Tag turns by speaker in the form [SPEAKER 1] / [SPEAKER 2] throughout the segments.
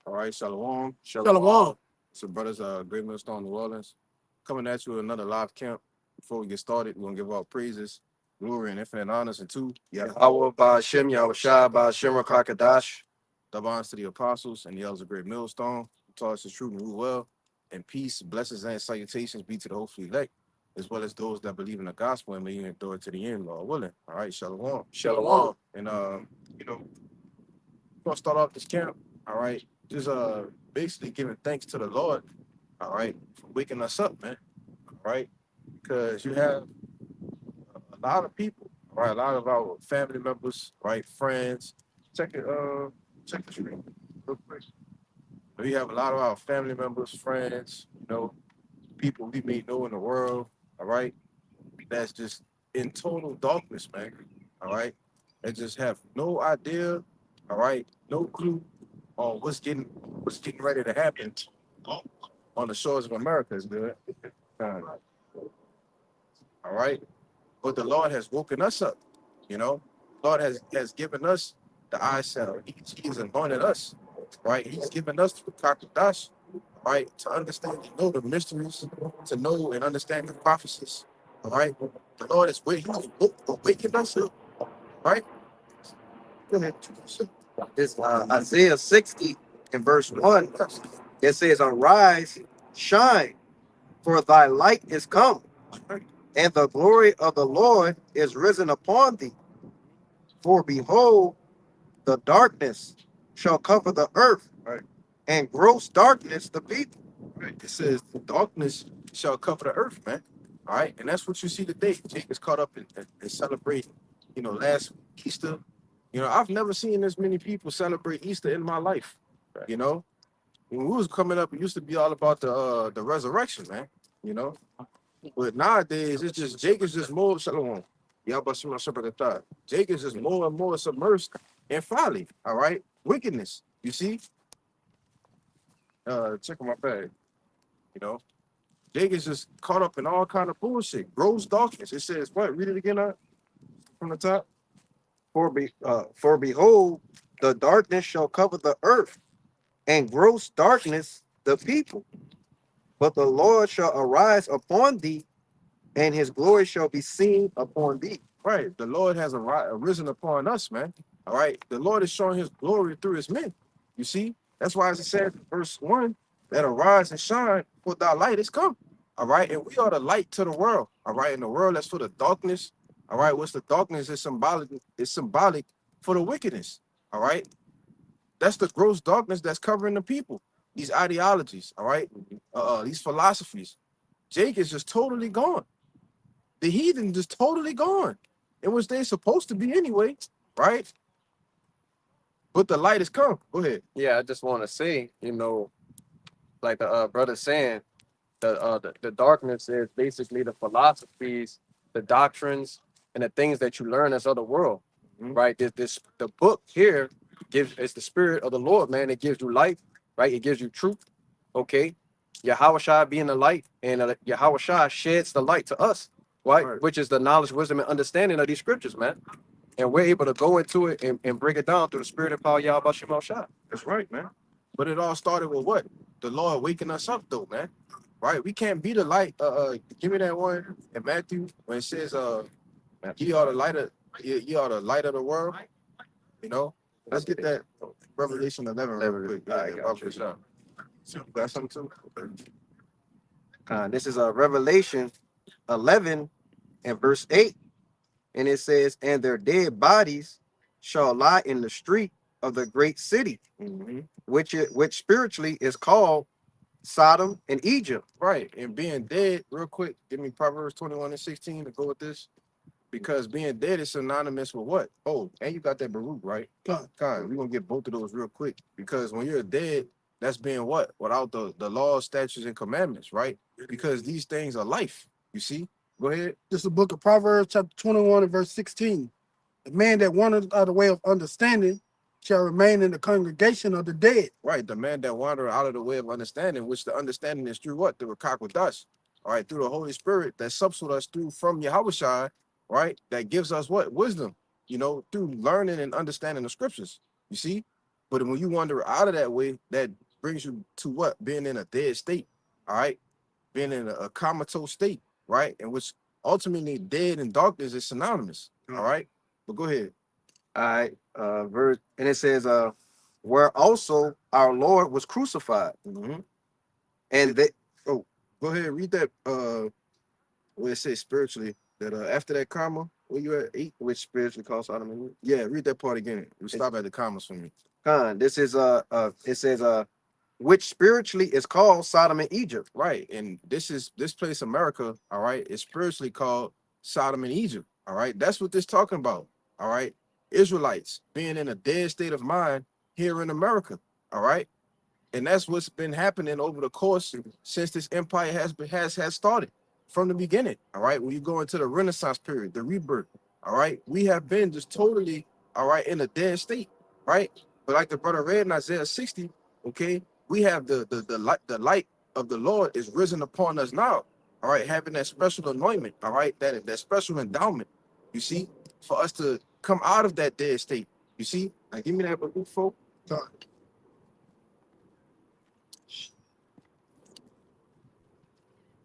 [SPEAKER 1] All right, Shalom.
[SPEAKER 2] Shalom.
[SPEAKER 1] So, brothers, Great Millstone, New Orleans, coming at you with another live camp. Before we get started, we're gonna give our praises, glory, and infinite honors unto Yahweh Ba'Shem, Yahweh Shai, Ba'Shem, Rakakadash. The bonds to the apostles and the elders of Great Millstone, who taught us the truth and rule well. And peace, blessings, and salutations be to the hopefully elect, as well as those that believe in the gospel and may endure it to the end, Lord willing. All right, Shalom.
[SPEAKER 2] Shalom.
[SPEAKER 1] And we're gonna start off this camp. All right, just basically giving thanks to the Lord. All right, for waking us up, man. All right, because you have a lot of people. All right, a lot of our family members, right, friends. Check it. Check the screen real quick. We have a lot of our family members, friends. People we may know in the world. All right, that's just in total darkness, man. All right, they just have no idea. All right, no clue on what's getting ready to happen on the shores of America. Is good. All right, but the Lord has woken us up. You know, Lord has given us the eyesight. He's anointed us. Right, He's given us the Kakadash, right, to understand and know the mysteries, to know and understand the prophecies. All right, the Lord is waking us up. Right. Go ahead.
[SPEAKER 2] This Isaiah 60 in verse 1. It says, Arise, shine, for thy light is come, and the glory of the Lord is risen upon thee. For behold, the darkness shall cover the earth,
[SPEAKER 1] Right.
[SPEAKER 2] and gross darkness the people.
[SPEAKER 1] Right. It says the darkness shall cover the earth, man. All right, and that's what you see today. Jake is caught up in celebrating, last Easter. I've never seen this many people celebrate Easter in my life.
[SPEAKER 2] Right.
[SPEAKER 1] You know, when we was coming up, it used to be all about the resurrection, man. You know, but nowadays it's just Jake is just more shalom. Y'all but Jake is just more and more submersed in folly. All right, wickedness. You see, check my bag. You know, Jake is just caught up in all kind of bullshit, gross darkness. It says what? Read it again, from the top.
[SPEAKER 2] For behold, the darkness shall cover the earth, and gross darkness the people. But the Lord shall arise upon thee, and his glory shall be seen upon thee.
[SPEAKER 1] Right, the Lord has arisen upon us, man. All right, the Lord is showing His glory through His men. You see, that's why it said, verse 1, that arise and shine, for thy light is come. All right, and we are the light to the world. All right, in the world that's for the darkness. All right, what's the darkness is symbolic. It's symbolic for the wickedness. All right, that's the gross darkness that's covering the people. These ideologies. All right, these philosophies. Jake is just totally gone. The heathen just totally gone, in which they're supposed to be anyway, right? But the light has come. Go ahead.
[SPEAKER 2] Yeah, I just want to say, like the brother saying, the darkness is basically the philosophies, the doctrines, and the things that you learn as of the world, right? This the book here gives it's the spirit of the Lord, man. It gives you life, right? It gives you truth. Okay, Yahweh Shai being the light, and Yahweh Shai sheds the light to us, right? Which is the knowledge, wisdom, and understanding of these scriptures, man. And we're able to go into it and break it down through the spirit of power, Yahweh Shai Shai.
[SPEAKER 1] That's right, man. But it all started with what? The Lord waking us up, though, man. Right? We can't be the light. Give me that one in Matthew when it says, ye are the light of ye are the light of the world. You know, let's get that Revelation 11 real quick.
[SPEAKER 2] I got you.
[SPEAKER 1] So, you got something too?
[SPEAKER 2] This is a Revelation 11 and verse 8. And it says, and their dead bodies shall lie in the street of the great city, which spiritually is called Sodom and Egypt.
[SPEAKER 1] Right. And being dead, real quick, give me Proverbs 21 and 16 to go with this. Because being dead is synonymous with what? Oh, and you got that Baruch, right? Con. We're going to get both of those real quick. Because when you're dead, that's being what? Without the laws, statutes, and commandments, right? Because these things are life. You see? Go ahead.
[SPEAKER 3] This is the book of Proverbs, chapter 21 and verse 16. The man that wandereth out of the way of understanding shall remain in the congregation of the dead.
[SPEAKER 1] Right. The man that wandered out of the way of understanding, which the understanding is through what? Through a cock with us. All right. Through the Holy Spirit that subs with us through from Yahweh Shai, right? That gives us what? Wisdom, through learning and understanding the scriptures. You see? But when you wander out of that way, that brings you to what? Being in a dead state, all right? Being in a comatose state, right? And which ultimately dead and darkness is synonymous, all right? But go ahead.
[SPEAKER 2] All right. Verse, and it says, where also our Lord was crucified.
[SPEAKER 1] Mhm.
[SPEAKER 2] And they,
[SPEAKER 1] Go ahead, read that. Where it says spiritually that after that comma, where you at 8?
[SPEAKER 2] which spiritually calls Sodom and Egypt.
[SPEAKER 1] Yeah, read that part again. You stop at the commas for me.
[SPEAKER 2] This is it says which spiritually is called Sodom and Egypt.
[SPEAKER 1] Right. And this place, America, all right, is spiritually called Sodom and Egypt. All right. That's what this talking about. All right. Israelites being in a dead state of mind here in America. All right. And that's what's been happening over the course since this empire has started from the beginning. All right. When you go into the Renaissance period, the rebirth, all right, we have been just totally all right in a dead state, right? But like the brother read in Isaiah 60, okay, we have the light of the Lord is risen upon us now. All right, having that special anointment, all right, that special endowment, you see, for us to come out of that dead state. You see, now give me that book, folk.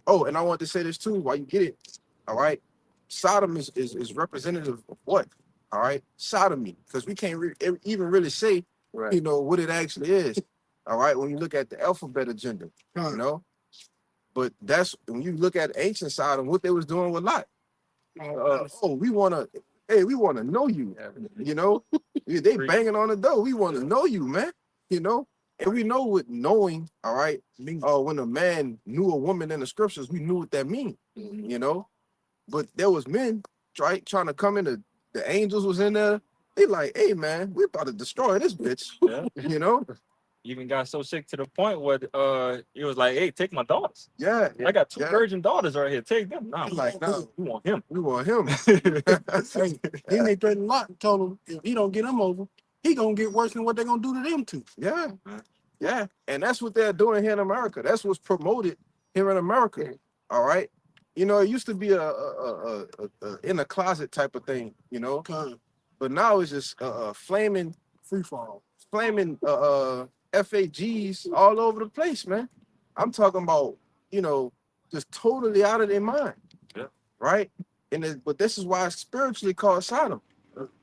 [SPEAKER 1] Oh, and I want to say this too, while you get it. All right. Sodom is representative of what? All right. Sodomy. Because we can't even really say,
[SPEAKER 2] Right.
[SPEAKER 1] you know, what it actually is. All right. When you look at the alphabet agenda, you know. But that's when you look at ancient Sodom, what they was doing with Lot. We want to know you. You know, they banging on the door. We want to know you, man. You know, and we know what knowing, all right. When a man knew a woman in the scriptures, we knew what that mean. You know, but there was men trying to come in. The angels was in there. They like, hey man, we about to destroy this bitch.
[SPEAKER 4] Yeah.
[SPEAKER 1] You know,
[SPEAKER 4] Even got so sick to the point where he was like, "Hey, take my daughters.
[SPEAKER 1] yeah.
[SPEAKER 4] I got 2
[SPEAKER 1] yeah.
[SPEAKER 4] virgin daughters right here. Take them." Nah,
[SPEAKER 1] Like, no,
[SPEAKER 4] we want him.
[SPEAKER 1] we want him.
[SPEAKER 3] Hey, then they threatened Lot and told him if he don't get them over, he gonna get worse than what they gonna do to them too.
[SPEAKER 1] Yeah, yeah, and that's what they're doing here in America. That's what's promoted here in America. All right, you know, it used to be a in a closet type of thing, you know, but now it's just flaming
[SPEAKER 3] Free fall.
[SPEAKER 1] flaming FAGs all over the place, man. I'm talking about, you know, just totally out of their mind.
[SPEAKER 4] Yeah.
[SPEAKER 1] Right, but this is why it's spiritually called Sodom.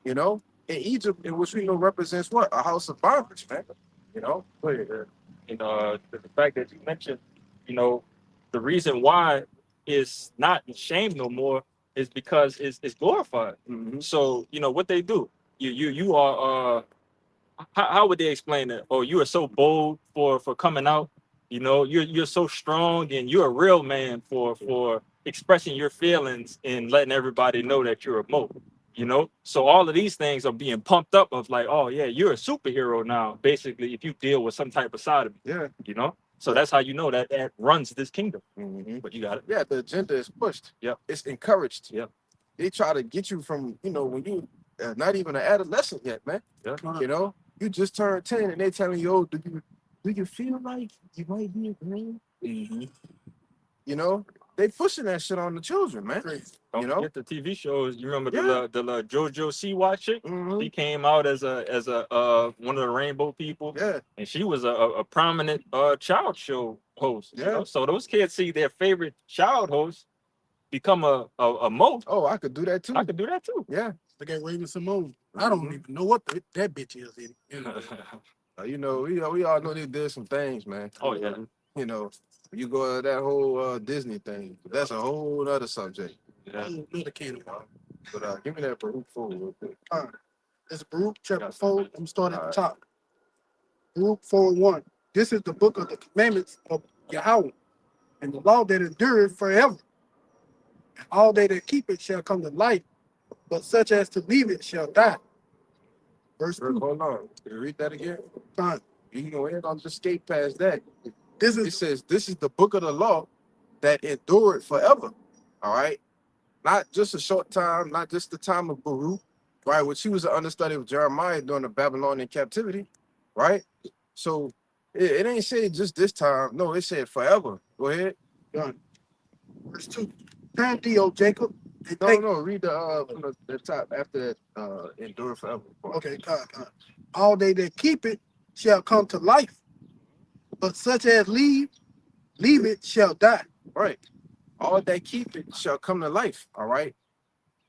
[SPEAKER 1] You know, in Egypt, in which we know represents what? A house of bondage, man. You know.
[SPEAKER 4] And the fact that you mentioned, you know, the reason why it's not shamed no more is because it's glorified.
[SPEAKER 1] Mhm.
[SPEAKER 4] So you know what they do. You are how would they explain it? Oh, you are so bold for coming out. You know, you're so strong and you're a real man for expressing your feelings and letting everybody know that you're a Mo. You know, so all of these things are being pumped up of like, oh yeah, you're a superhero now. Basically, if you deal with some type of side of it,
[SPEAKER 1] Yeah.
[SPEAKER 4] you know. So that's how you know that runs this kingdom.
[SPEAKER 1] Mhm.
[SPEAKER 4] But you got it.
[SPEAKER 1] Yeah, the agenda is pushed.
[SPEAKER 4] Yep.
[SPEAKER 1] It's encouraged.
[SPEAKER 4] Yep.
[SPEAKER 1] They try to get you from, you know, when you not even an adolescent yet, man.
[SPEAKER 4] Yeah.
[SPEAKER 1] You know, you just turned 10 and they telling you, oh, do you feel like you might be a man? You know, they pushing that shit on the children, man.
[SPEAKER 4] Don't
[SPEAKER 1] You know?
[SPEAKER 4] forget the TV shows. You remember
[SPEAKER 1] Yeah.
[SPEAKER 4] the JoJo Siwa chick?
[SPEAKER 1] Mhm.
[SPEAKER 4] She came out as a one of the rainbow people,
[SPEAKER 1] Yeah.
[SPEAKER 4] and she was a prominent child show host. You
[SPEAKER 1] Yeah.
[SPEAKER 4] know? So those kids see their favorite child host become a Mo.
[SPEAKER 1] Oh, I could do that too.
[SPEAKER 4] I could do that too.
[SPEAKER 1] Yeah.
[SPEAKER 3] Look at Raven Simone. I don't
[SPEAKER 1] Mhm.
[SPEAKER 3] even know what that bitch is.
[SPEAKER 1] You know, we all know they did some things, man.
[SPEAKER 4] Oh yeah.
[SPEAKER 1] You know, you go to that whole Disney thing. That's a whole other subject.
[SPEAKER 4] Yeah.
[SPEAKER 3] Another can of water.
[SPEAKER 1] But give me that Baruch 4 real quick.
[SPEAKER 3] This is Baruch chapter 4. I'm starting at the top. Baruch 4:1. This is the book of the commandments of Yahweh, and the law that endureth forever. And all they that keep it shall come to life, but such as to leave it shall die. Verse 2.
[SPEAKER 1] Hold on. Can you read that again?
[SPEAKER 3] Fine.
[SPEAKER 1] You know, we're gonna just skate past that.
[SPEAKER 3] This
[SPEAKER 1] It
[SPEAKER 3] is
[SPEAKER 1] says, this is the book of the law that endured forever. All right. Not just a short time, not just the time of Baruch, right? Which he was an understudy of Jeremiah during the Babylonian captivity, right? So it ain't said just this time. No, it said forever. Go ahead.
[SPEAKER 3] done. Verse 2. Turn thee, O Jacob, and
[SPEAKER 1] No,
[SPEAKER 3] take.
[SPEAKER 1] no, read the from the top after that endure forever.
[SPEAKER 3] Okay, all they that keep it shall come to life, but such as leave it shall die.
[SPEAKER 1] Right. All that keep it shall come to life. All right.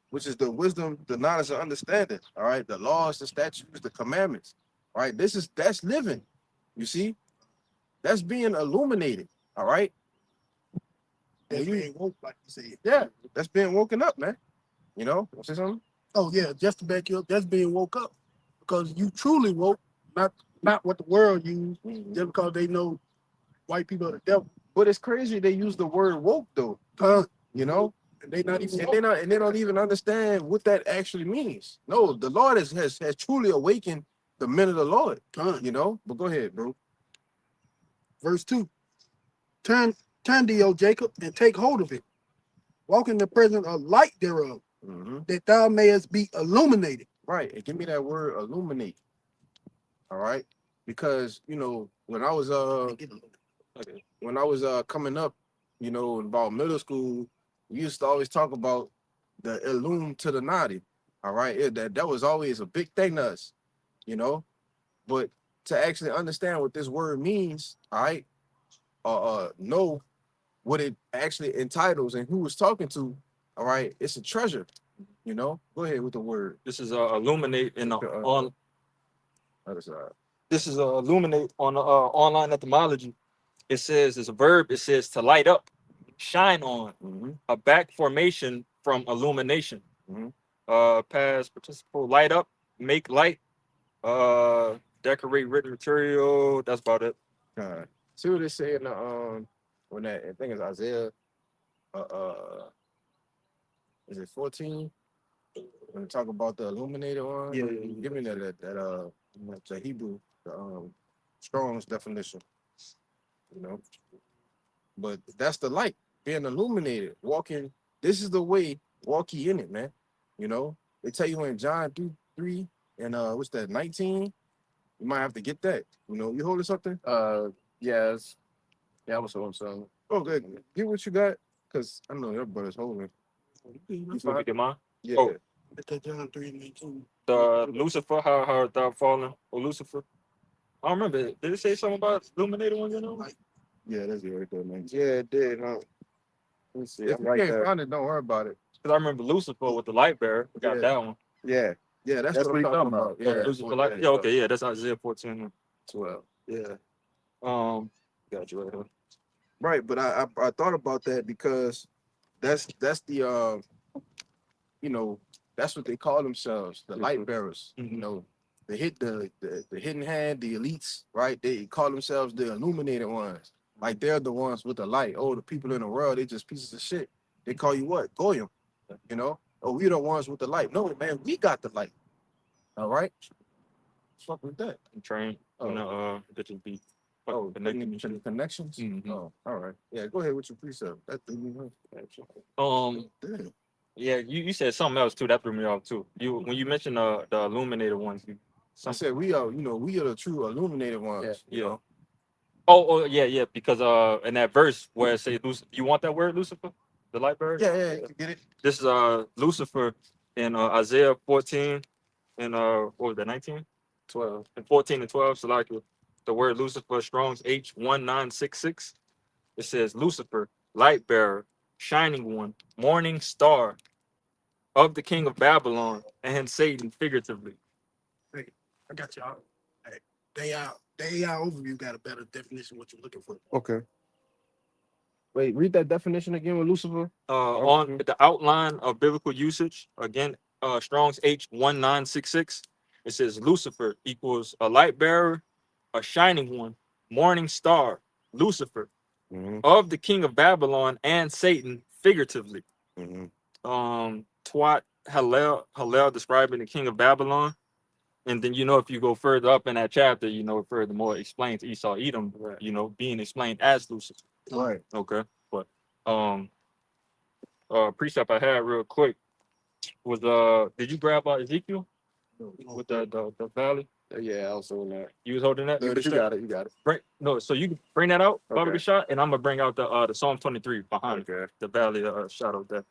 [SPEAKER 1] Which is the wisdom, the knowledge, and understanding. All right. The laws, the statutes, the commandments. All right. That's living. You see, that's being illuminated. All right.
[SPEAKER 3] That's
[SPEAKER 1] You-
[SPEAKER 3] being woke, like you said.
[SPEAKER 1] Yeah, that's being woken up, man. You know, want to say something?
[SPEAKER 3] Oh yeah, just to back you up, that's being woke up because you truly woke, not what the world use, just because they know white people are the devil.
[SPEAKER 1] But it's crazy they use the word woke though. You know,
[SPEAKER 3] And they not even
[SPEAKER 1] and
[SPEAKER 3] woke.
[SPEAKER 1] they don't even understand what that actually means. No, the Lord has truly awakened the men of the Lord. You know, but go ahead, bro.
[SPEAKER 3] Verse 2. Turn thee, O Jacob, and take hold of it. Walk in the presence of light thereof, that thou mayest be illuminated.
[SPEAKER 1] Right, and give me that word illuminate. All right, because you know when I was coming up, you know, about middle school, we used to always talk about the illum to the naughty. All right, that was always a big thing to us, you know. But to actually understand what this word means, all right, know what it actually entitles and who it's talking to, all right, it's a treasure, you know. Go ahead with the word.
[SPEAKER 4] This is illuminate in the on.
[SPEAKER 1] Other side.
[SPEAKER 4] This is illuminate on the online etymology. It says it's a verb. It says to light up, shine on, a back formation from illumination. Past participle, light up, make light, decorate written material. That's about it.
[SPEAKER 1] See what they say in the when that I think it's Isaiah is it 14? When they talk about the illuminated one,
[SPEAKER 4] Yeah.
[SPEAKER 1] give me that the Hebrew, the Strong's definition, you know. But that's the light, being illuminated, walking. This is the way, walk ye in it, man. You know, they tell you in John 3 and what's that, 19? You might have to get that. You know, you holding something?
[SPEAKER 2] Yes. Yeah, I was holding something.
[SPEAKER 1] Oh, good. Get what you got, because I know your brother's holding.
[SPEAKER 4] You look at mine.
[SPEAKER 1] Yeah.
[SPEAKER 4] Oh.
[SPEAKER 3] John 3:19.
[SPEAKER 4] The Lucifer, how thou fallen, or Lucifer. I don't remember. Did it say something about illuminated one? You know.
[SPEAKER 1] Yeah, that's it right there, man.
[SPEAKER 2] Yeah, it did. Huh? Let me see.
[SPEAKER 1] If
[SPEAKER 2] I'm
[SPEAKER 1] you
[SPEAKER 2] right
[SPEAKER 1] can't
[SPEAKER 2] there.
[SPEAKER 1] find it, don't worry about it.
[SPEAKER 4] Because I remember Lucifer with the light bearer. We got
[SPEAKER 1] Yeah.
[SPEAKER 4] that one.
[SPEAKER 2] Yeah,
[SPEAKER 1] Yeah, that's
[SPEAKER 2] That's
[SPEAKER 1] what
[SPEAKER 2] what
[SPEAKER 1] I'm
[SPEAKER 2] he
[SPEAKER 1] talking
[SPEAKER 2] talking
[SPEAKER 1] about.
[SPEAKER 2] about.
[SPEAKER 1] Yeah,
[SPEAKER 4] Lucifer light. Yeah, okay, yeah, that's Isaiah 14.
[SPEAKER 2] 12.
[SPEAKER 4] Yeah. Got you right here.
[SPEAKER 1] right. But I thought about that because that's the you know, that's what they call themselves, the light bearers. You know, the hidden hand, the elites, right? They call themselves the illuminated ones. Like they're the ones with the light. Oh, the people in the world, they just pieces of shit. They call you what? Goyim. You know? Oh, we're the ones with the light. No, man, we got the light. All right. Fuck with that.
[SPEAKER 4] I'm trained. That just be.
[SPEAKER 1] Oh,
[SPEAKER 4] connected.
[SPEAKER 1] connections. Oh, all right. Yeah, go ahead with your precept. That threw me off. Damn.
[SPEAKER 4] Yeah, you said something else too. That threw me off too. When you mentioned the illuminated ones,
[SPEAKER 1] I said we are, you know, we are the true illuminated ones.
[SPEAKER 4] Yeah.
[SPEAKER 1] You know?
[SPEAKER 4] Oh yeah, because in that verse where it says you want that word Lucifer, the light bird?
[SPEAKER 1] Yeah, you can get it.
[SPEAKER 4] This is Lucifer in Isaiah 14 and what was that, 19?
[SPEAKER 2] 12.
[SPEAKER 4] And 14 and 12. So like the word Lucifer, Strong's H1966. It says Lucifer, light bearer, shining one, morning star of the king of Babylon, and Satan figuratively.
[SPEAKER 3] Hey, I got y'all. Hey, the AI overview got a better definition of what you're looking for.
[SPEAKER 1] Okay. Wait, read that definition again with Lucifer.
[SPEAKER 4] On the outline of biblical usage, again, Strong's H1966, it says Lucifer equals a light bearer, a shining one, morning star, Lucifer, of the king of Babylon and Satan figuratively. Twat Hallel describing the king of Babylon. And then, if you go further up in that chapter, furthermore explains Esau, Edom, being explained as Lucifer.
[SPEAKER 1] Right.
[SPEAKER 4] Okay. But precept I had real quick was did you grab Ezekiel with the valley?
[SPEAKER 2] Yeah, I was holding that.
[SPEAKER 4] You was holding that?
[SPEAKER 2] But you got it. You got it.
[SPEAKER 4] No, so you can bring that out, Baba
[SPEAKER 2] Okay.
[SPEAKER 4] Shot, and I'm gonna bring out the Psalm 23 behind
[SPEAKER 2] Okay.
[SPEAKER 4] the valley shadow that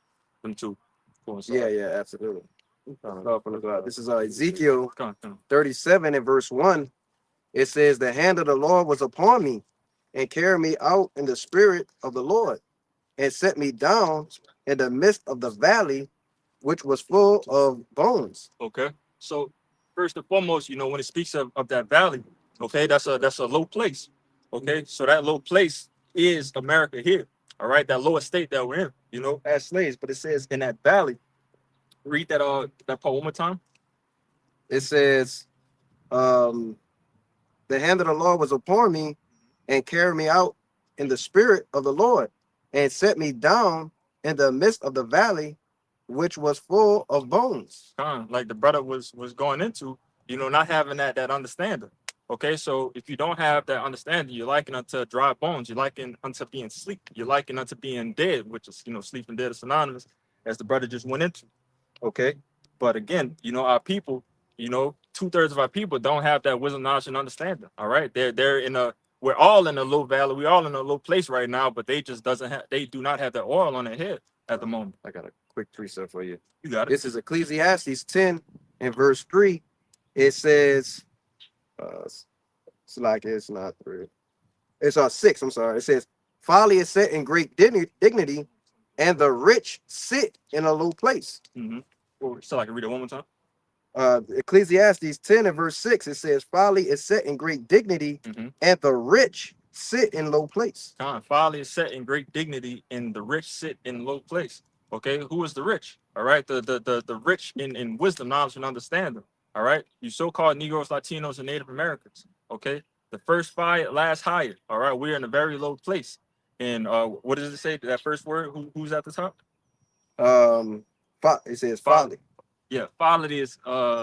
[SPEAKER 4] them two.
[SPEAKER 2] Yeah, absolutely.
[SPEAKER 4] This
[SPEAKER 2] This is Ezekiel
[SPEAKER 4] Come on.
[SPEAKER 2] 37 and verse 1. It says, the hand of the Lord was upon me and carried me out in the spirit of the Lord and set me down in the midst of the valley, which was full of bones.
[SPEAKER 4] Okay. So first and foremost, you know, when it speaks of that valley, okay, that's a low place. Okay. So that low place is America here. All right. That lower state that we're in, you know, as slaves. But it says in that valley, read that part one more time.
[SPEAKER 2] It says, the hand of the Lord was upon me and carried me out in the spirit of the Lord and set me down in the midst of the valley, which was full of bones.
[SPEAKER 4] Like the brother was going into, you know, not having that understanding. Okay, so if you don't have that understanding, you're likened unto dry bones. You're likened unto being sleep. You're likened unto being dead, which is, you know, sleep and dead is synonymous, as the brother just went into. Okay, but again, you know, our people, you know, 2/3 of our people don't have that wisdom, knowledge, and understanding. All right, they're in a, we're all in a low valley. We're all in a low place right now, but they just doesn't have, they do not have that oil on their head at the moment.
[SPEAKER 2] I got a quick precept for you.
[SPEAKER 4] You got it.
[SPEAKER 2] This is Ecclesiastes 10 and verse 3. It says, it's like it's not 3. It's 6. I'm sorry. It says, folly is set in great dignity, and the rich sit in a low place.
[SPEAKER 4] So I can read it one more time.
[SPEAKER 2] Ecclesiastes 10 and verse 6. It says, folly is set in great dignity, and the rich sit in low place.
[SPEAKER 4] Folly is set in great dignity, and the rich sit in low place. Okay, who is the rich? All right, the rich in wisdom, knowledge, and understanding. All right, you so-called Negroes, Latinos, and Native Americans. Okay, the first fired, last hired. All right, we're in a very low place. And what does it say? That first word, who's at the top?
[SPEAKER 2] It says folly.
[SPEAKER 4] Yeah, folly is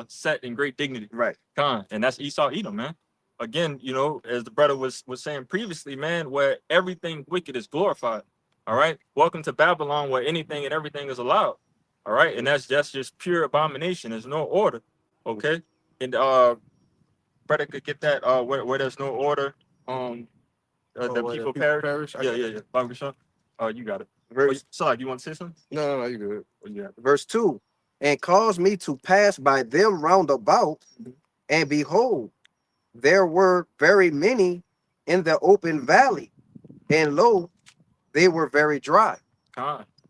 [SPEAKER 4] set in great dignity.
[SPEAKER 2] Right.
[SPEAKER 4] And that's Esau Edom, man. Again, you know, as the brother was saying previously, man, where everything wicked is glorified. All right. Welcome to Babylon, where anything and everything is allowed. All right. And that's just pure abomination. There's no order. Okay. And brother could get that where there's no order. The people perish. Yeah. Bible Sean. You got it. So you want to say something?
[SPEAKER 2] No, you good. Yeah. Verse 2. And caused me to pass by them round about, and behold, there were very many in the open valley, and lo, they were very dry.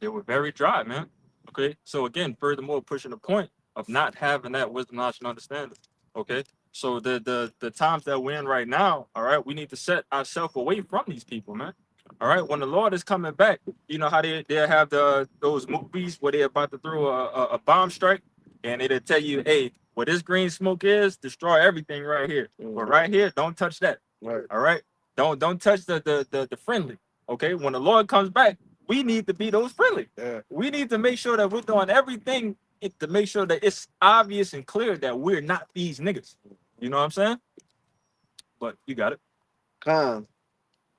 [SPEAKER 4] They were very dry, man. Okay, so again, furthermore, pushing the point of not having that wisdom, knowledge, and understanding. Okay, so the times that we're in right now, all right, we need to set ourselves away from these people, man. All right, when the Lord is coming back, you know how they have those movies where they're about to throw a bomb strike, and it'll tell you, hey, where this green smoke is, destroy everything right here. But right here, don't touch that.
[SPEAKER 2] Right.
[SPEAKER 4] All right, don't touch the friendly. Okay, when the Lord comes back, we need to be those friendly.
[SPEAKER 1] Yeah.
[SPEAKER 4] We need to make sure that we're doing everything to make sure that it's obvious and clear that we're not these niggas. You know what I'm saying? But you got it.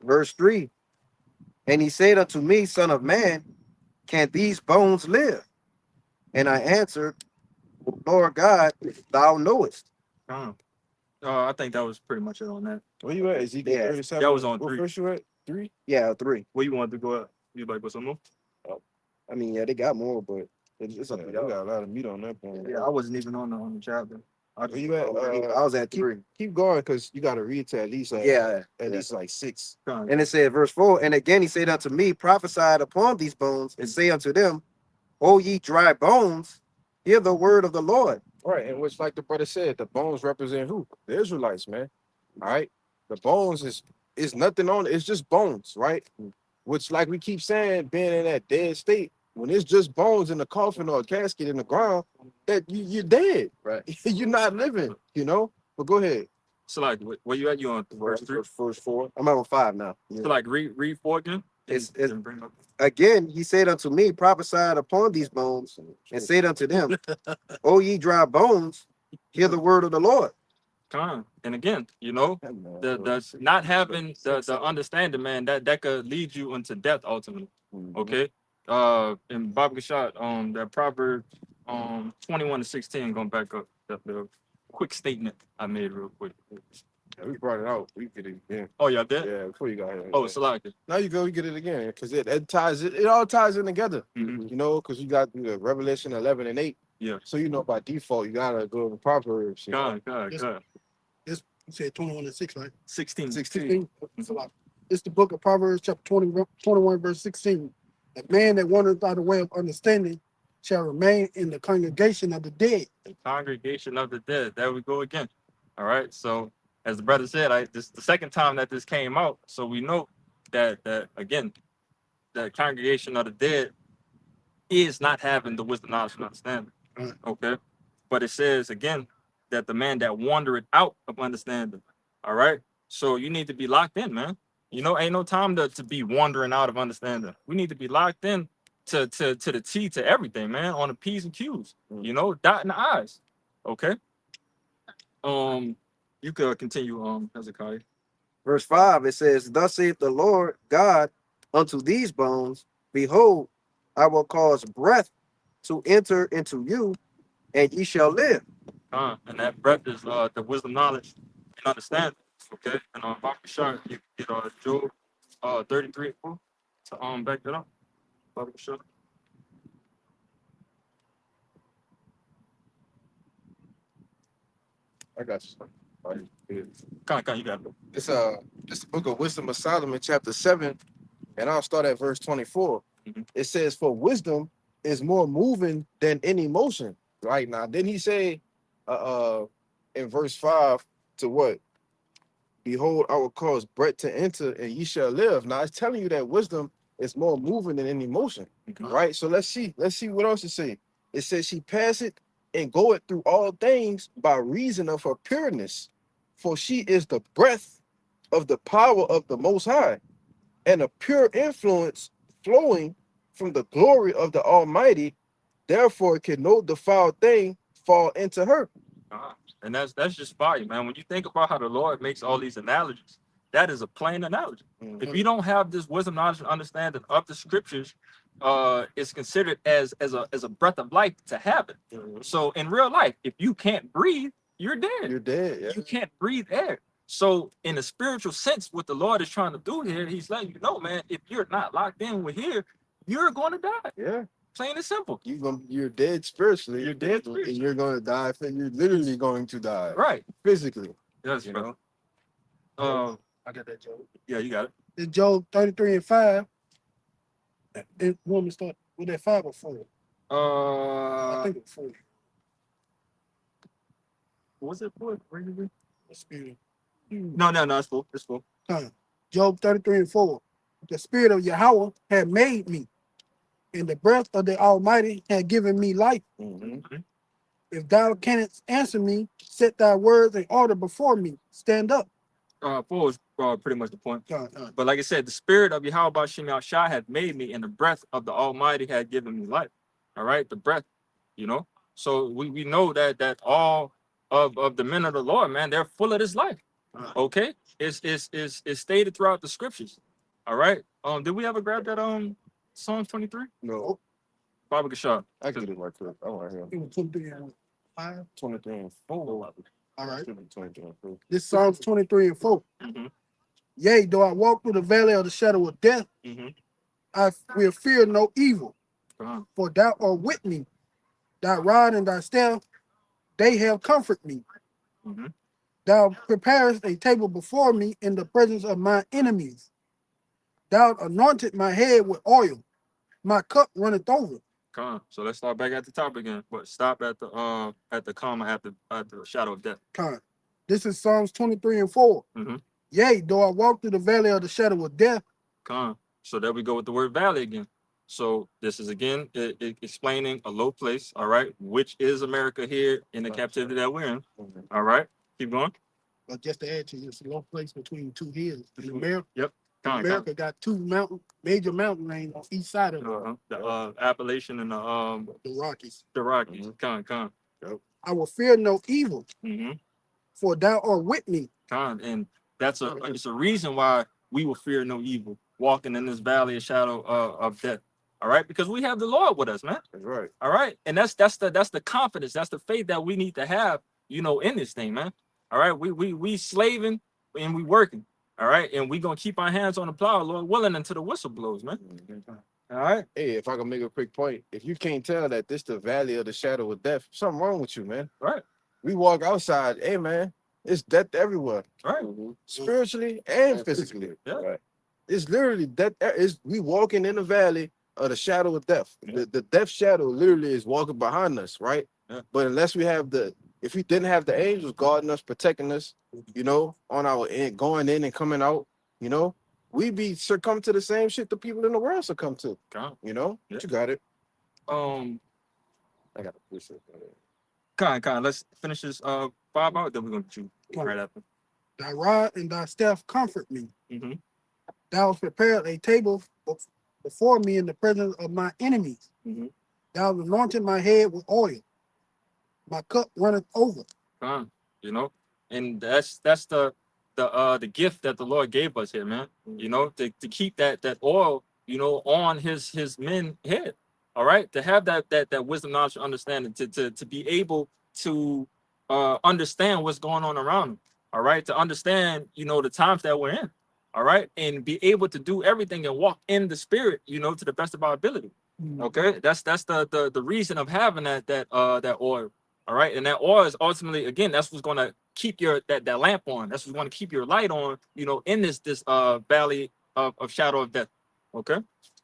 [SPEAKER 2] Verse 3. And he said unto me, Son of man, can these bones live? And I answered, Lord God, thou knowest.
[SPEAKER 4] I think that was pretty much it on that.
[SPEAKER 1] Where you at? Ezekiel 37?
[SPEAKER 4] That was on 3.
[SPEAKER 1] What first you at? 3?
[SPEAKER 2] Yeah, 3.
[SPEAKER 4] Where you wanted to go at? You like put some more?
[SPEAKER 2] I mean, yeah, they got more, but it's up to y'all.
[SPEAKER 1] got a lot of meat on that point.
[SPEAKER 4] Yeah, I wasn't even on the chapter.
[SPEAKER 1] Where you at?
[SPEAKER 2] I was at 3.
[SPEAKER 1] Keep going, because you got to read to at least least like 6.
[SPEAKER 2] And it said, verse 4, and again he said unto me, prophesied upon these bones, and say unto them, O ye dry bones, hear the word of the Lord.
[SPEAKER 1] Right, and which, like the brother said, the bones represent who? The Israelites, man. All right, the bones is nothing on it. It's just bones, right? Which, like we keep saying, being in that dead state, when it's just bones in a coffin or a casket in the ground, that you're dead,
[SPEAKER 2] right?
[SPEAKER 1] You're not living, you know. But go ahead.
[SPEAKER 4] So like, where you at? You on verse 3?
[SPEAKER 1] Verse 4.
[SPEAKER 2] I'm on 5 now.
[SPEAKER 4] So like, read 4 again.
[SPEAKER 2] It's again, he said unto me, prophesied upon these bones, and said unto them, O ye dry bones, hear the word of the Lord.
[SPEAKER 4] And again, you know, the not having the understanding, man, that could lead you into death ultimately. Okay. In Bob Gashot, that Proverbs 21-16, going back up, the quick statement I made real quick.
[SPEAKER 1] Yeah, we brought it out. We get it again.
[SPEAKER 4] Oh, y'all did?
[SPEAKER 1] Yeah, before you got here.
[SPEAKER 4] Oh, so like it.
[SPEAKER 1] Now you go, we get it again, because it ties it all ties in together. You know, because you got the Revelation 11 and 8.
[SPEAKER 4] Yeah.
[SPEAKER 1] So you know by default you gotta go to Proverbs.
[SPEAKER 4] God.
[SPEAKER 3] You said 21 and 6, right?
[SPEAKER 4] 16.
[SPEAKER 3] 16. It's a lot. It's the book of Proverbs, chapter 21, verse 16. A man that wandereth by the way of understanding shall remain in the congregation of the dead.
[SPEAKER 4] The congregation of the dead. There we go again. All right. So as the brother said, this is the second time that this came out. So we know that again, the congregation of the dead is not having the wisdom, knowledge, and understanding.
[SPEAKER 3] Right.
[SPEAKER 4] Okay. But it says again that the man that wandereth out of understanding. All right. So you need to be locked in, man. You know, ain't no time to be wandering out of understanding. We need to be locked in to the T to everything, man, on the P's and Q's. You know, dotting the I's. Okay. You could continue, Hezekiah.
[SPEAKER 2] Verse 5, it says, Thus saith the Lord God unto these bones, Behold, I will cause breath to enter into you, and ye shall live.
[SPEAKER 4] And that breath is the wisdom, knowledge, and understanding. Okay. And Baba Shah, you get Job 33 and 4 to back that up. Baba Shah.
[SPEAKER 1] I got you. All right.
[SPEAKER 4] You got it.
[SPEAKER 1] It's the book of Wisdom of Solomon, chapter 7, and I'll start at verse 24.
[SPEAKER 4] Mhm.
[SPEAKER 1] It says, "For wisdom is more moving than any motion." Right now, didn't he say, in verse 5 to what? Behold, I will cause breath to enter, and ye shall live. Now it's telling you that wisdom is more moving than any motion, right? So let's see what else it say. It says she passeth and goeth through all things by reason of her pureness, for she is the breath of the power of the Most High, and a pure influence flowing from the glory of the Almighty. Therefore, can no defiled thing fall into her.
[SPEAKER 4] And that's just fire, man. When you think about how the Lord makes all these analogies, that is a plain analogy. If you don't have this wisdom, knowledge, and understanding of the scriptures, it's considered as a breath of life to have it. So in real life, if you can't breathe, you're dead.
[SPEAKER 1] You're dead. Yeah.
[SPEAKER 4] You can't breathe air. So in a spiritual sense, what the Lord is trying to do here, he's letting you know, man, if you're not locked in with here, you're going to die.
[SPEAKER 1] Yeah.
[SPEAKER 4] Plain and simple.
[SPEAKER 1] You're dead spiritually.
[SPEAKER 4] You're dead
[SPEAKER 1] and
[SPEAKER 4] spiritually.
[SPEAKER 1] you're going to die. You're literally going to die.
[SPEAKER 4] Right.
[SPEAKER 1] Physically.
[SPEAKER 4] Yes,
[SPEAKER 1] You
[SPEAKER 4] bro.
[SPEAKER 3] I got that, Job.
[SPEAKER 4] Yeah, you got it.
[SPEAKER 3] It's Job 33 and 5. And woman start with that 5 or 4. I think it's 4.
[SPEAKER 4] Was it for?
[SPEAKER 3] The spirit.
[SPEAKER 4] No, it's full. It's full.
[SPEAKER 3] Job 33 and 4. The spirit of Yahweh had made me, and the breath of the Almighty had given me life. If thou canst answer me, set thy words in order before me. Stand up.
[SPEAKER 4] 4 is pretty much the point.
[SPEAKER 3] God.
[SPEAKER 4] But like I said, the spirit of Yahweh Bashim Shai had made me, and the breath of the Almighty had given me life. All right, the breath, you know. So we know that all of the men of the Lord, man, they're full of this life. Okay, it's stated throughout the scriptures. All right. Did we ever grab that Psalms 23?
[SPEAKER 1] No.
[SPEAKER 4] Baba Gashar.
[SPEAKER 1] I can get it right quick. I want to hear
[SPEAKER 3] It was 23 and 5.
[SPEAKER 1] 23 and 4.
[SPEAKER 3] All right.
[SPEAKER 1] Should be 23 and 4.
[SPEAKER 3] This Psalms 23 and 4.
[SPEAKER 4] Mhm.
[SPEAKER 3] Yea, though I walk through the valley of the shadow of death,
[SPEAKER 4] Mhm.
[SPEAKER 3] I will fear no evil,
[SPEAKER 4] Uh-huh.
[SPEAKER 3] for thou art with me. Thy rod and thy staff, they have comforted me.
[SPEAKER 4] Mhm.
[SPEAKER 3] Thou preparest a table before me in the presence of my enemies. Thou anointed my head with oil. My cup runneth over.
[SPEAKER 4] Come on. So let's start back at the top again, but stop at the comma at the shadow of death.
[SPEAKER 3] Con. This is Psalms 23 and 4.
[SPEAKER 4] Mhm.
[SPEAKER 3] Yea, though I walk through the valley of the shadow of death.
[SPEAKER 4] Come on. So there we go with the word valley again. So this is again explaining a low place, all right, which is America here in the captivity that we're in. All right, keep going.
[SPEAKER 3] But just to add to you, it's a low place between two hills. In America,
[SPEAKER 4] Yep.
[SPEAKER 3] America got two major mountain ranges on each side of it.
[SPEAKER 4] The Appalachian and
[SPEAKER 3] The Rockies.
[SPEAKER 4] the Rockies. Con.
[SPEAKER 3] I will fear no evil,
[SPEAKER 4] Mm-hmm.
[SPEAKER 3] for thou art with me.
[SPEAKER 4] And that's it's a reason why we will fear no evil walking in this valley of shadow of death. All right, because we have the Lord with us, man.
[SPEAKER 1] That's right.
[SPEAKER 4] All right, and that's the confidence, that's the faith that we need to have, you know, in this thing, man. All right, we slaving and we working. All right, and we gonna keep our hands on the plow, Lord willing, until the whistle blows, man. All right.
[SPEAKER 1] Hey, if I can make a quick point, if you can't tell that this the valley of the shadow of death, something wrong with you, man.
[SPEAKER 4] Right.
[SPEAKER 1] We walk outside, hey man, It's death everywhere,
[SPEAKER 4] Right.
[SPEAKER 1] spiritually and physically.
[SPEAKER 4] Yeah.
[SPEAKER 2] Right.
[SPEAKER 1] It's literally death. Is we walking in the valley of the shadow of death.
[SPEAKER 4] Yeah.
[SPEAKER 1] The death shadow literally is walking behind us, right?
[SPEAKER 4] Yeah.
[SPEAKER 1] But unless we have if we didn't have the angels guarding us, protecting us, you know, on our end, going in and coming out, you know, we be succumb to the same shit the people in the world succumb to.
[SPEAKER 4] Con.
[SPEAKER 1] You know,
[SPEAKER 4] Yeah.
[SPEAKER 1] you got it.
[SPEAKER 2] I got a precept.
[SPEAKER 4] Con. Let's finish this 5 out. Then we're gonna shoot right after.
[SPEAKER 3] Thy rod and thy staff comfort me.
[SPEAKER 4] Mm-hmm.
[SPEAKER 3] Thou hast prepared a table before me in the presence of my enemies.
[SPEAKER 4] Mhm.
[SPEAKER 3] Thou hast anointed my head with oil. My cup runneth over.
[SPEAKER 4] Con. You know, and that's the gift that the Lord gave us here, man. You know, to keep that oil, you know, on his men head. All right, to have that wisdom, knowledge, understanding, to be able to understand what's going on around them. All right, to understand, you know, the times that we're in. All right, and be able to do everything and walk in the spirit, you know, to the best of our ability. Okay, that's the reason of having that oil. All right, and that oil is ultimately, again, that's what's going to keep your that lamp on. That's what's going to keep your light on, you know, in this valley of shadow of death. Okay.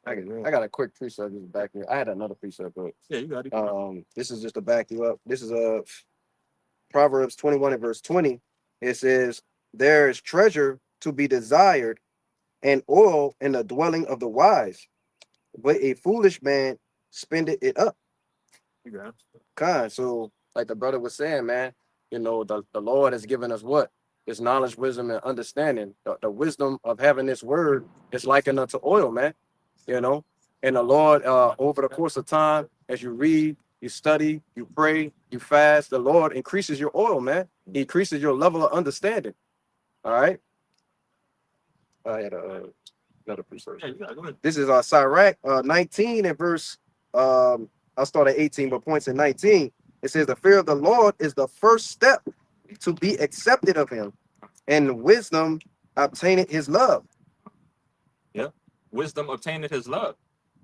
[SPEAKER 2] I got a quick precept just to back you. I had another precept, but
[SPEAKER 4] Yeah, you got it.
[SPEAKER 2] this is just to back you up. This is Proverbs 21 and verse 20. It says, "There is treasure to be desired, and oil in the dwelling of the wise, but a foolish man spendeth it up."
[SPEAKER 4] You got it.
[SPEAKER 2] Kind. So, like the brother was saying, man, you know, the Lord has given us what? This knowledge, wisdom, and understanding. The wisdom of having this word is likened unto oil, man. You know, and the Lord, over the course of time, as you read, you study, you pray, you fast, the Lord increases your oil, man. He increases your level of understanding. All right. I had another precept.
[SPEAKER 4] Yeah, you got it. Go ahead.
[SPEAKER 2] This is Sirach 19 and verse, I'll start at 18, but points in 19. It says, "The fear of the Lord is the first step to be accepted of him, and wisdom obtaineth his love."
[SPEAKER 4] Wisdom obtaineth his love.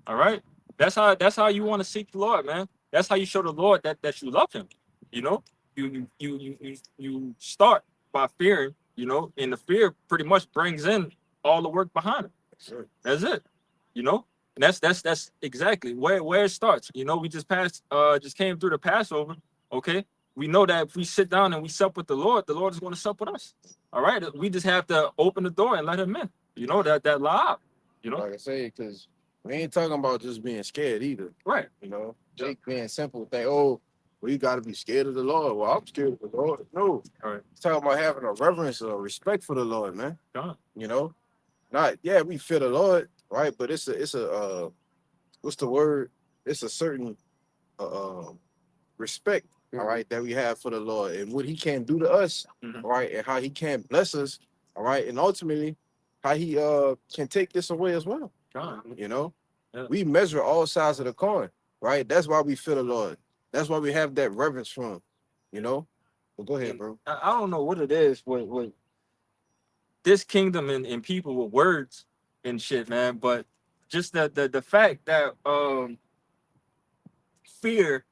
[SPEAKER 4] All right. That's how you want to seek the Lord, man. That's how you show the Lord that you love him. You know, you start by fearing, you know, and the fear pretty much brings in all the work behind it.
[SPEAKER 1] Sure.
[SPEAKER 4] That's it. You know, and that's exactly where it starts. You know, we just came through the Passover. Okay. We know that if we sit down and we sup with the Lord is going to sup with us. All right. We just have to open the door and let him in. You know, that lob. You know,
[SPEAKER 1] Like I say, because we ain't talking about just being scared either.
[SPEAKER 4] right.
[SPEAKER 1] You know, Jake being simple, think, oh, well, you got to be scared of the Lord. Well, I'm scared of the Lord. No.
[SPEAKER 4] All right.
[SPEAKER 1] It's talking about having a reverence or respect for the Lord, man.
[SPEAKER 4] John.
[SPEAKER 1] You know, not, yeah, we fear the Lord, right? But it's a what's the word? It's a certain respect, all right, that we have for the Lord and what he can do to us,
[SPEAKER 4] Mhm.
[SPEAKER 1] all right, and how he can bless us, all right, and ultimately how he can take this away as well.
[SPEAKER 4] John.
[SPEAKER 1] You know,
[SPEAKER 4] Yeah.
[SPEAKER 1] we measure all sides of the coin, right? That's why we fear the Lord. That's why we have that reverence for him, you know. But go ahead, bro.
[SPEAKER 4] I don't know what it is with this kingdom and people with words and shit, man. But just the fact that fear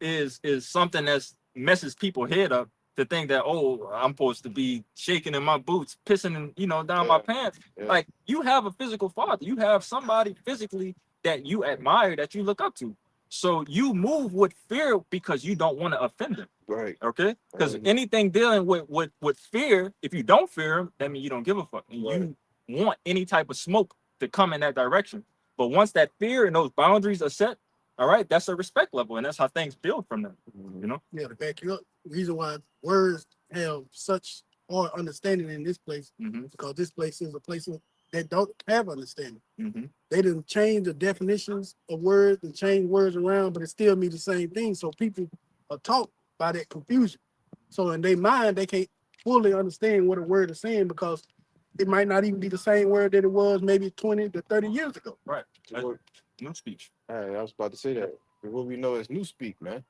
[SPEAKER 4] is something that messes people's head up to think that, oh, I'm supposed to be shaking in my boots, pissing in, you know, down my
[SPEAKER 1] Yeah.
[SPEAKER 4] pants.
[SPEAKER 1] Yeah.
[SPEAKER 4] Like, you have a physical father, you have somebody physically that you admire, that you look up to. So you move with fear because you don't want to offend them.
[SPEAKER 1] Right.
[SPEAKER 4] Okay, because
[SPEAKER 1] Right.
[SPEAKER 4] anything dealing with fear, if you don't fear him, that means you don't give a fuck, and
[SPEAKER 1] Right.
[SPEAKER 4] you want any type of smoke to come in that direction. But once that fear and those boundaries are set, all right, that's a respect level, and that's how things build from them. You know,
[SPEAKER 3] Yeah, to back you up. The reason why words have such hard understanding in this place,
[SPEAKER 4] mm-hmm,
[SPEAKER 3] because this place is a place that don't have understanding.
[SPEAKER 4] mm-hmm,
[SPEAKER 3] They didn't change the definitions of words and change words around, but it still means the same thing. So people are taught by that confusion. So in their mind, they can't fully understand what a word is saying because it might not even be the same word that it was maybe 20 to 30 years ago.
[SPEAKER 4] right. That's
[SPEAKER 1] What-
[SPEAKER 4] no speech.
[SPEAKER 1] I was about to say that. What we know is new speak, man.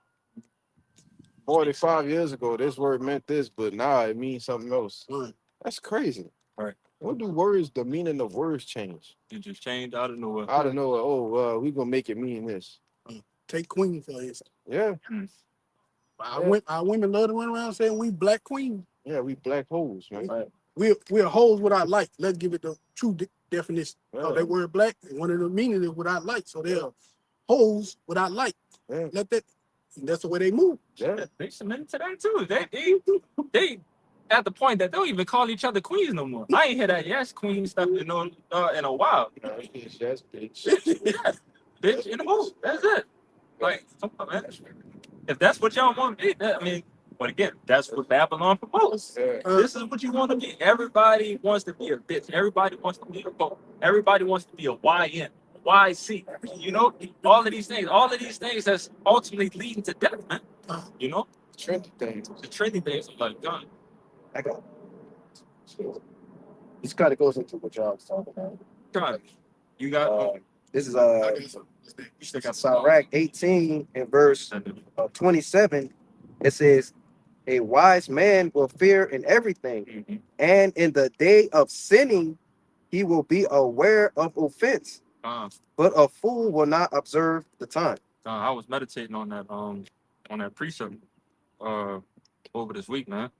[SPEAKER 1] 45 years ago, this word meant this, but now it means something else.
[SPEAKER 3] Right.
[SPEAKER 1] That's crazy.
[SPEAKER 4] Right.
[SPEAKER 1] What do words, the meaning of words change?
[SPEAKER 4] It just changed out of nowhere.
[SPEAKER 1] I don't know. Oh, we gonna make it mean this.
[SPEAKER 3] Take Queen for instance.
[SPEAKER 1] Yeah.
[SPEAKER 3] Our women love to run around saying we black queen.
[SPEAKER 1] Yeah, we black holes, man.
[SPEAKER 2] Right.
[SPEAKER 3] We're holes without light. Let's give it the true definition.
[SPEAKER 1] Yeah.
[SPEAKER 3] They were black, and one of the meaning is without light. So they're holes without light.
[SPEAKER 1] Yeah.
[SPEAKER 3] Let that. And that's the way they move.
[SPEAKER 1] Yeah.
[SPEAKER 4] They submitted to that too. They at the point that they don't even call each other queens no more. I ain't hear that yes queen stuff in a while.
[SPEAKER 1] Yes, bitch.
[SPEAKER 4] Yeah, bitch in the move. That's it. Like, come on, man. If that's what y'all want to be, I mean, but again, that's what Babylon promotes.
[SPEAKER 1] Yeah.
[SPEAKER 4] This is what you want to be. Everybody wants to be a bitch. Everybody wants to be a boat. Everybody wants to be a YN, YC. You know, all of these things that's ultimately leading to death, man. You know,
[SPEAKER 1] Trendy things.
[SPEAKER 4] the trendy things. I'm like, God,
[SPEAKER 2] I got this kind of goes into what y'all was talking about.
[SPEAKER 4] God, you got.
[SPEAKER 2] This is
[SPEAKER 4] you still got
[SPEAKER 2] Sirach 18 and verse 27. It says, a wise man will fear in everything,
[SPEAKER 4] Mhm.
[SPEAKER 2] and in the day of sinning, he will be aware of offense, but a fool will not observe the time.
[SPEAKER 4] I was meditating on that precept over this week, man.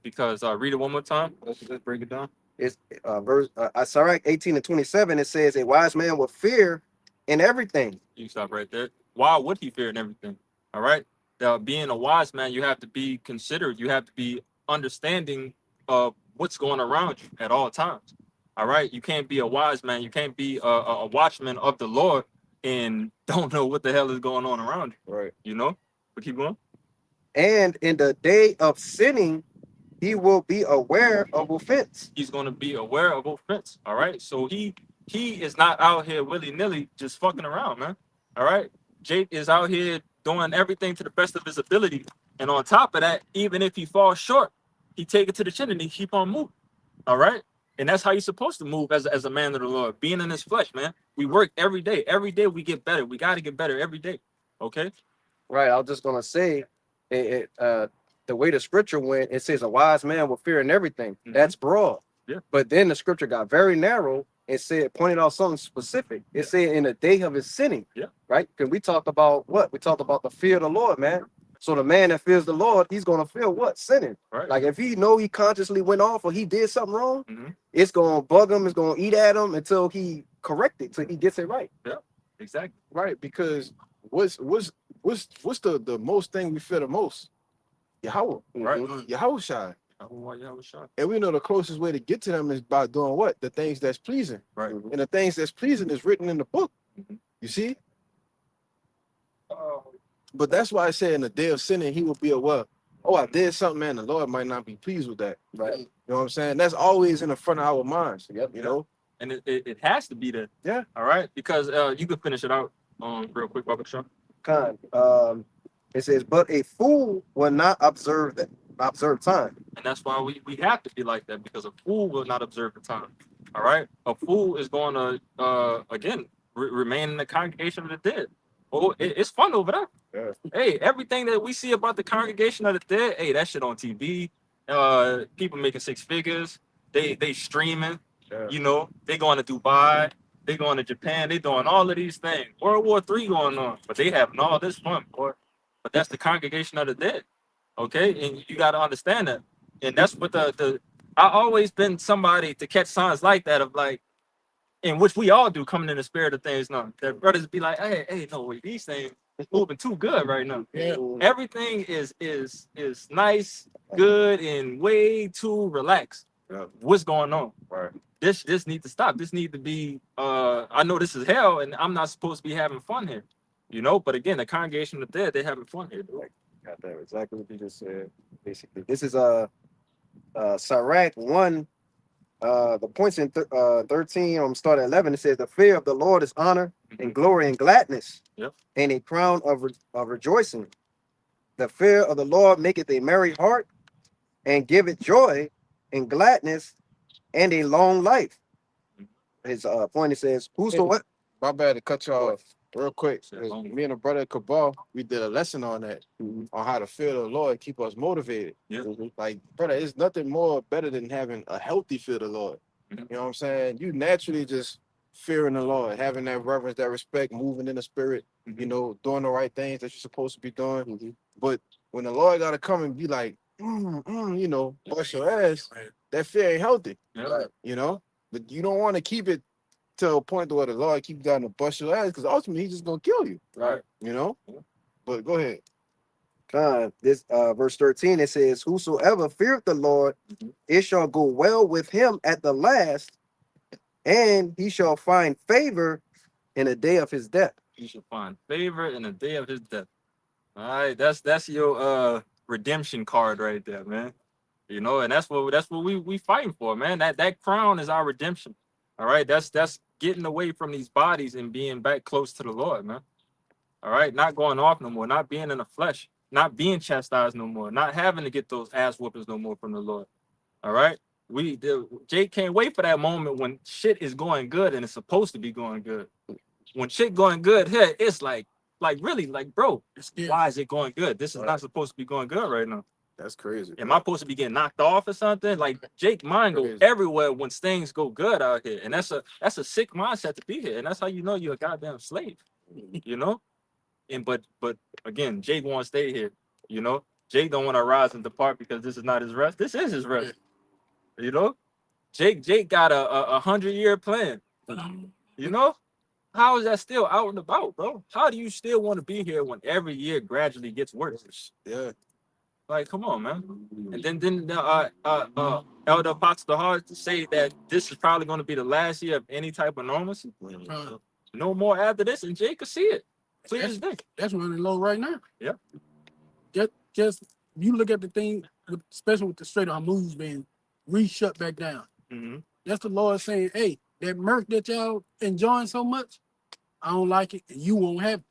[SPEAKER 4] Because read it one more time. Let's break it down.
[SPEAKER 2] It's verse Sirach 18 and 27. It says, a wise man will fear in everything.
[SPEAKER 4] You stop right there. Why would he fear and everything? All right. Being a wise man, you have to be considerate. You have to be understanding of what's going around you at all times. All right. You can't be a wise man. You can't be a watchman of the Lord and don't know what the hell is going on around you.
[SPEAKER 1] Right.
[SPEAKER 4] You know? But keep going.
[SPEAKER 2] And in the day of sinning, he will be aware of offense.
[SPEAKER 4] He's going to be aware of offense. All right. So he is not out here willy-nilly just fucking around, man. All right. Jake is out here doing everything to the best of his ability. And on top of that, even if he falls short, he take it to the chin and he keep on moving. All right. And that's how you're supposed to move as a man of the Lord, being in his flesh, man. We work every day. Every day we get better. We got to get better every day. Okay.
[SPEAKER 2] Right. I was just going to say, the way the scripture went, it says a wise man will fear in everything.
[SPEAKER 4] Mhm.
[SPEAKER 2] That's broad.
[SPEAKER 4] Yeah.
[SPEAKER 2] But then the scripture got very narrow and pointed out something specific. It said in the day of his sinning.
[SPEAKER 4] Yeah.
[SPEAKER 2] Right? Because we talked about what? We talked about the fear of the Lord, man. So the man that fears the Lord, he's gonna feel what? Sinning.
[SPEAKER 4] Right.
[SPEAKER 2] Like if he know he consciously went off or he did something wrong,
[SPEAKER 4] Mhm.
[SPEAKER 2] it's gonna bug him, it's gonna eat at him until he correct it, till he gets it right.
[SPEAKER 4] Exactly.
[SPEAKER 1] Right. Because what's the most thing we fear the most? Yahweh.
[SPEAKER 4] Right.
[SPEAKER 2] Mhm.
[SPEAKER 1] Yahweh Shai.
[SPEAKER 4] I was shocked.
[SPEAKER 1] And we know the closest way to get to them is by doing what? The things that's pleasing.
[SPEAKER 4] Right.
[SPEAKER 1] And the things that's pleasing is written in the book.
[SPEAKER 4] Mhm.
[SPEAKER 1] You see?
[SPEAKER 4] Oh,
[SPEAKER 1] But that's why I said in the day of sinning, he will be aware. Oh, I did something, man. The Lord might not be pleased with that.
[SPEAKER 2] Right.
[SPEAKER 1] You know what I'm saying? That's always in the front of our minds.
[SPEAKER 2] Yep.
[SPEAKER 1] You know?
[SPEAKER 4] and it has to be there.
[SPEAKER 1] Yeah.
[SPEAKER 4] All right. Because you can finish it out real quick, Baba Sean.
[SPEAKER 2] It says, but a fool will not observe time.
[SPEAKER 4] And that's why we have to be like that, because a fool will not observe the time. All right. A fool is going to, again, remain in the congregation of the dead. Oh, it's fun over there.
[SPEAKER 1] Yeah.
[SPEAKER 4] Hey, everything that we see about the congregation of the dead, hey, that shit on TV. People making six figures. They streaming.
[SPEAKER 1] Yeah.
[SPEAKER 4] You know, they going to Dubai. They going to Japan. They doing all of these things. World War III going on. But they having all this fun, boy. But that's the congregation of the dead. Okay, and you got to understand that, and that's what I always been somebody to catch signs like that of like, in which we all do, coming in the spirit of things now. That brothers be like, hey, no, wait, these things is moving too good right now.
[SPEAKER 3] Yeah.
[SPEAKER 4] Everything is nice, good, and way too relaxed.
[SPEAKER 1] Yeah.
[SPEAKER 4] What's going on?
[SPEAKER 1] Right.
[SPEAKER 4] This need to stop. This need to be. I know this is hell, and I'm not supposed to be having fun here. You know, but again, the congregation of the dead, they're having fun here, dude.
[SPEAKER 2] Got that exactly what you just said. Basically, this is Sirach 1. The points in 13. I'm start at 11. It says, "The fear of the Lord is honor and glory and gladness,
[SPEAKER 4] Yep.
[SPEAKER 2] and a crown of rejoicing. The fear of the Lord maketh a merry heart, and giveth joy and gladness, and a long life." His point, it says, "Whoso what?"
[SPEAKER 1] My bad to cut you off real quick.
[SPEAKER 4] Said
[SPEAKER 1] 'Cause
[SPEAKER 4] long.
[SPEAKER 1] me and a brother Cabal, we did a lesson on that,
[SPEAKER 2] Mhm.
[SPEAKER 1] on how to fear the Lord, keep us motivated.
[SPEAKER 4] Yeah.
[SPEAKER 2] Mhm.
[SPEAKER 1] Like, brother, it's nothing more better than having a healthy fear of the Lord.
[SPEAKER 4] Mhm.
[SPEAKER 1] You know what I'm saying? You naturally just fearing the Lord, having that reverence, that respect, moving in the spirit, you know, doing the right things that you're supposed to be doing.
[SPEAKER 2] Mhm.
[SPEAKER 1] But when the Lord got to come and be like, you know, bust your ass, that fear ain't healthy.
[SPEAKER 4] Yeah.
[SPEAKER 1] You know, but you don't want to keep it to a point where the Lord keep trying to bust your ass, because ultimately he's just gonna kill you.
[SPEAKER 2] Right.
[SPEAKER 1] You know. But go ahead.
[SPEAKER 2] This verse 13, it says, whosoever feareth the Lord, it shall go well with him at the last, and he shall find favor in the day of his death.
[SPEAKER 4] He shall find favor in the day of his death. All right, that's your redemption card right there, man. You know, and that's what we fighting for, man. That crown is our redemption. All right, that's getting away from these bodies and being back close to the Lord, man. All right, not going off no more, not being in the flesh, not being chastised no more, not having to get those ass whoopings no more from the Lord. All right, Jake can't wait for that moment when shit is going good and it's supposed to be going good. When shit going good here, it's like really, like, bro, why is it going good? This is not supposed to be going good right now.
[SPEAKER 1] That's crazy.
[SPEAKER 4] Am I supposed to be getting knocked off or something? Like, Jake mind go
[SPEAKER 1] Crazy.
[SPEAKER 4] everywhere when things go good out here, and that's a sick mindset to be here, and that's how you know you're a goddamn slave, you know. And but again, Jake won't stay here, you know. Jake don't want to rise and depart because this is not his rest. This is his rest, you know. Jake got a 100-year plan, you know. How is that still out and about, bro? How do you still want to be here when every year gradually gets worse?
[SPEAKER 1] Yeah.
[SPEAKER 4] Like, come on, man. And then Elder Apostle Hart to say that this is probably going to be the last year of any type of normalcy. No more after this, and Jake could see it. Clear as day.
[SPEAKER 3] That's running low right now.
[SPEAKER 4] Yeah.
[SPEAKER 3] Just you look at the thing, especially with the Strait of Hormuz being re-shut back down.
[SPEAKER 4] Mm-hmm.
[SPEAKER 3] That's the Lord saying, hey, that mirth that y'all enjoying so much, I don't like it, and you won't have it.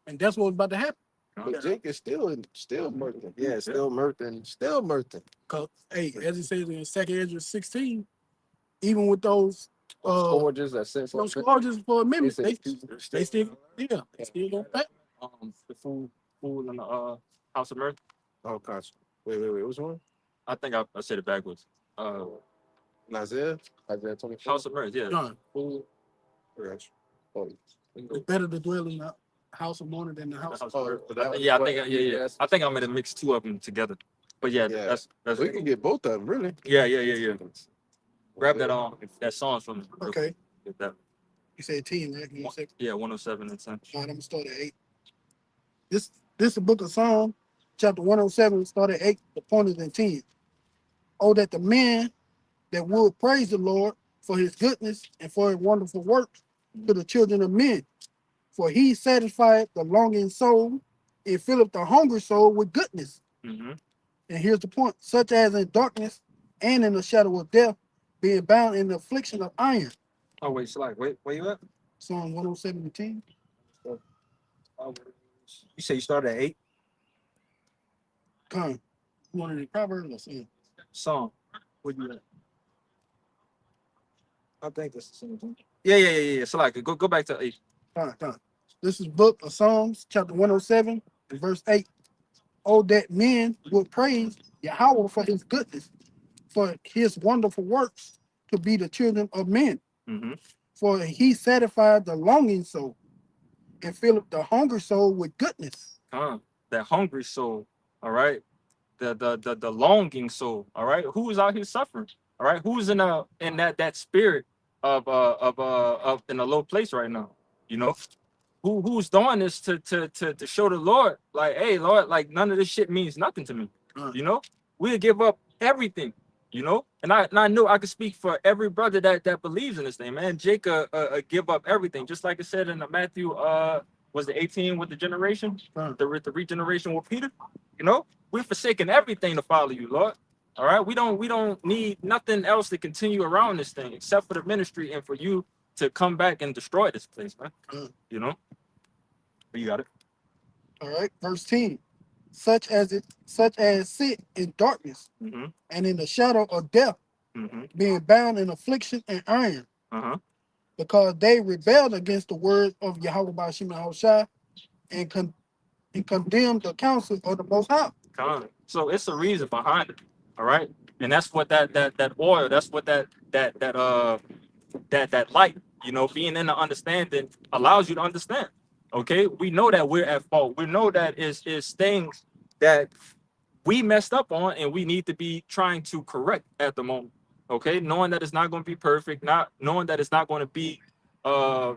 [SPEAKER 3] And that's what's about to happen.
[SPEAKER 1] But Jake is still murking.
[SPEAKER 2] Yeah, still Merton.
[SPEAKER 1] Still murking.
[SPEAKER 3] Because, hey, as it says in 2 Ezra 16, even with those
[SPEAKER 2] Scourges that sent
[SPEAKER 3] those charges for amendments,
[SPEAKER 2] They
[SPEAKER 3] they still gonna pay.
[SPEAKER 4] The fool in the House of Mirth.
[SPEAKER 1] Oh gosh. Wait. Which one?
[SPEAKER 4] I think I said it backwards.
[SPEAKER 1] Isaiah?
[SPEAKER 2] Isaiah 24.
[SPEAKER 4] House of Mirth, yeah.
[SPEAKER 3] John,
[SPEAKER 4] Fool.
[SPEAKER 3] it's better to dwell in the house of mourning than the house of
[SPEAKER 4] Yeah, I think I'm gonna mix two of them together. But yeah,
[SPEAKER 1] Yeah.
[SPEAKER 4] that's
[SPEAKER 1] We can get both of them, really.
[SPEAKER 4] yeah. Grab that song from me.
[SPEAKER 3] Okay.
[SPEAKER 4] Get that.
[SPEAKER 3] You said 10, right? You said,
[SPEAKER 4] Yeah, 107 and 10.
[SPEAKER 3] all right, I'm gonna start at 8. This is the book of Psalm, chapter 107, start at 8, the point is in 10. Oh, that the man that would praise the Lord for his goodness and for his wonderful works to the children of men. For he satisfied the longing soul and filleth the hungry soul with goodness.
[SPEAKER 4] Mm-hmm.
[SPEAKER 3] And here's the point, such as in darkness and in the shadow of death, being bound in the affliction of iron.
[SPEAKER 4] Oh wait, wait, where you at?
[SPEAKER 3] Psalm 107 and 10.
[SPEAKER 2] You say you started at 8?
[SPEAKER 3] Come. You want any Proverbs or something?
[SPEAKER 4] Song. Where you at?
[SPEAKER 2] I think that's the same thing.
[SPEAKER 4] Yeah. So like, go back to 8.
[SPEAKER 3] Fine. This is book of Psalms, chapter 107, and verse 8. Oh, that men would praise Yahweh for his goodness, for his wonderful works to be the children of men.
[SPEAKER 4] Mm-hmm.
[SPEAKER 3] For he satisfied the longing soul and filled the hungry soul with goodness.
[SPEAKER 4] That hungry soul, all right. The longing soul, all right. Who's out here suffering? All right. Who's in that spirit of in a low place right now? You know, who's doing this to show the Lord, like, hey, Lord, like, none of this shit means nothing to me. You know, we'll give up everything. You know, and I know I could speak for every brother that believes in this thing, man. Jacob give up everything, just like it said in the Matthew was the 18 with the generation, the regeneration with Peter. You know, we're forsaking everything to follow you, Lord. All right, we don't need nothing else to continue around this thing except for the ministry and for you to come back and destroy this place, man. You know, but you got it.
[SPEAKER 3] All right, verse 10. Such as sit in darkness
[SPEAKER 4] Mm-hmm.
[SPEAKER 3] and in the shadow of death,
[SPEAKER 4] Mm-hmm.
[SPEAKER 3] being bound in affliction and iron,
[SPEAKER 4] Uh-huh.
[SPEAKER 3] because they rebelled against the word of Yahweh Bashim Yahushua and condemned the counsel of the Most High.
[SPEAKER 4] So it's a reason behind it, all right. And that's what that oil. That's what that light. You know, being in the understanding allows you to understand. Okay, we know that we're at fault. We know that is things that we messed up on and we need to be trying to correct at the moment. Okay, knowing that it's not going to be perfect, not knowing that it's not going to be uh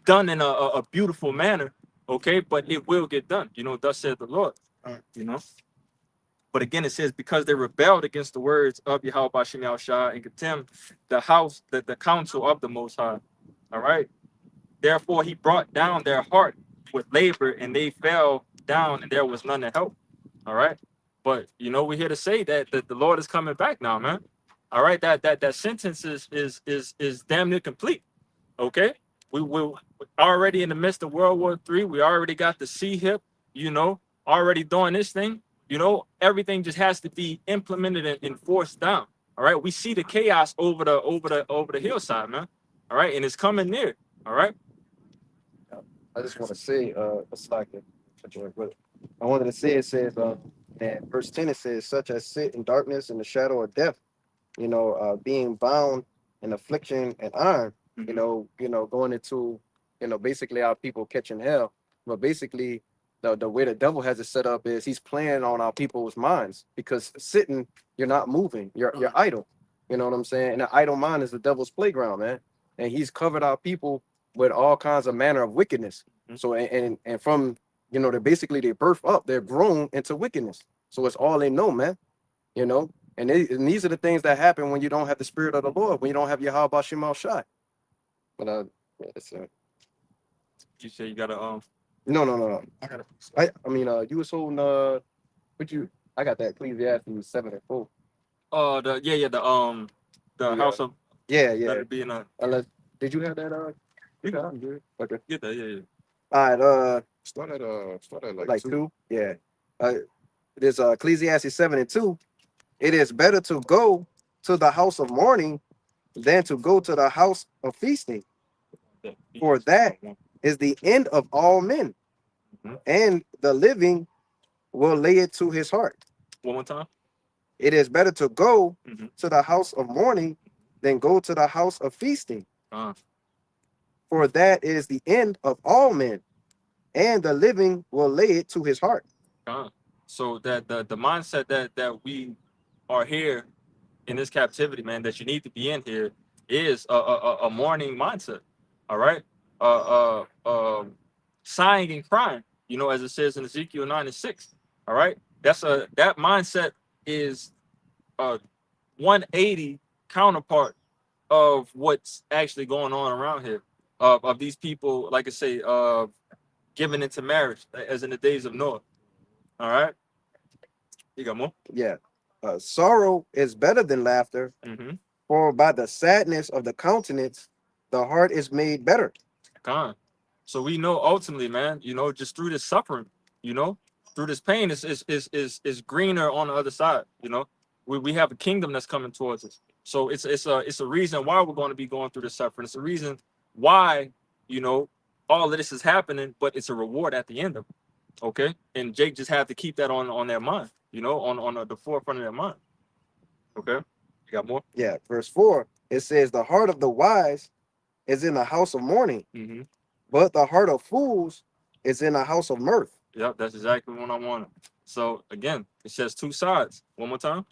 [SPEAKER 4] done in a beautiful manner. Okay, but it will get done. Thus said the Lord. You know. But again, it says because they rebelled against the words of Yahweh Bashim Yahushua and contemned the counsel of the Most High. All right. Therefore, he brought down their heart with labor, and they fell down, and there was none to help. All right. But we're here to say that the Lord is coming back now, man. All right. That sentence is damn near complete. Okay. We already in the midst of World War III. We already got the C-HIP, already doing this thing. Everything just has to be implemented and enforced down. All right. We see the chaos over the hillside, man. All right. And it's coming near. All right.
[SPEAKER 2] I just want to say, it's like but I wanted to say, it says, that verse 10, it says, such as sit in darkness and the shadow of death, being bound in affliction and iron, going into, basically our people catching hell. But basically, the way the devil has it set up is he's playing on our people's minds, because sitting, you're not moving, you're idle. You know what I'm saying? And the idle mind is the devil's playground, man. And he's covered our people with all kinds of manner of wickedness. So and from they're basically they birth up, they're grown into wickedness. So it's all they know, man. And these are the things that happen when you don't have the spirit of the Lord, when you don't have Yahweh Bashim Al-Shai. But yeah, that's
[SPEAKER 4] You say you gotta
[SPEAKER 2] no. I mean you was holding I got that Ecclesiastes 7 and 4.
[SPEAKER 4] The house of
[SPEAKER 2] Yeah.
[SPEAKER 4] that being a
[SPEAKER 2] Unless did you have that
[SPEAKER 4] you got
[SPEAKER 2] I'm good. Okay.
[SPEAKER 4] get that, yeah.
[SPEAKER 2] All right,
[SPEAKER 1] Start at
[SPEAKER 2] like two. Yeah. There's Ecclesiastes 7 and 2. It is better to go to the house of mourning than to go to the house of feasting. For that is the end of all men, and the living will lay it to his heart.
[SPEAKER 4] One more time.
[SPEAKER 2] It is better to go
[SPEAKER 4] Mhm.
[SPEAKER 2] to the house of mourning than go to the house of feasting. For that is the end of all men, and the living will lay it to his heart.
[SPEAKER 4] So that the mindset that we are here in this captivity, man, that you need to be in here is a mourning mindset. All right. Sighing and crying, as it says in Ezekiel 9 and 6. All right. That mindset is a 180 counterpart of what's actually going on around here. Of these people, like I say, given into marriage, as in the days of Noah. All right. You got more?
[SPEAKER 2] Yeah. Sorrow is better than laughter, for by the sadness of the countenance, the heart is made better.
[SPEAKER 4] So we know ultimately, man, just through this suffering, through this pain, is greener on the other side. We have a kingdom that's coming towards us. So it's a reason why we're going to be going through this suffering. It's a reason why, all of this is happening, but it's a reward at the end of it. Okay. And Jake just have to keep that on their mind, on the forefront of their mind. Okay. You got more?
[SPEAKER 2] Yeah. Verse 4, it says, the heart of the wise is in the house of mourning, but the heart of fools is in the house of mirth.
[SPEAKER 4] Yep, that's exactly what I wanted. So again, it says two sides. One more time.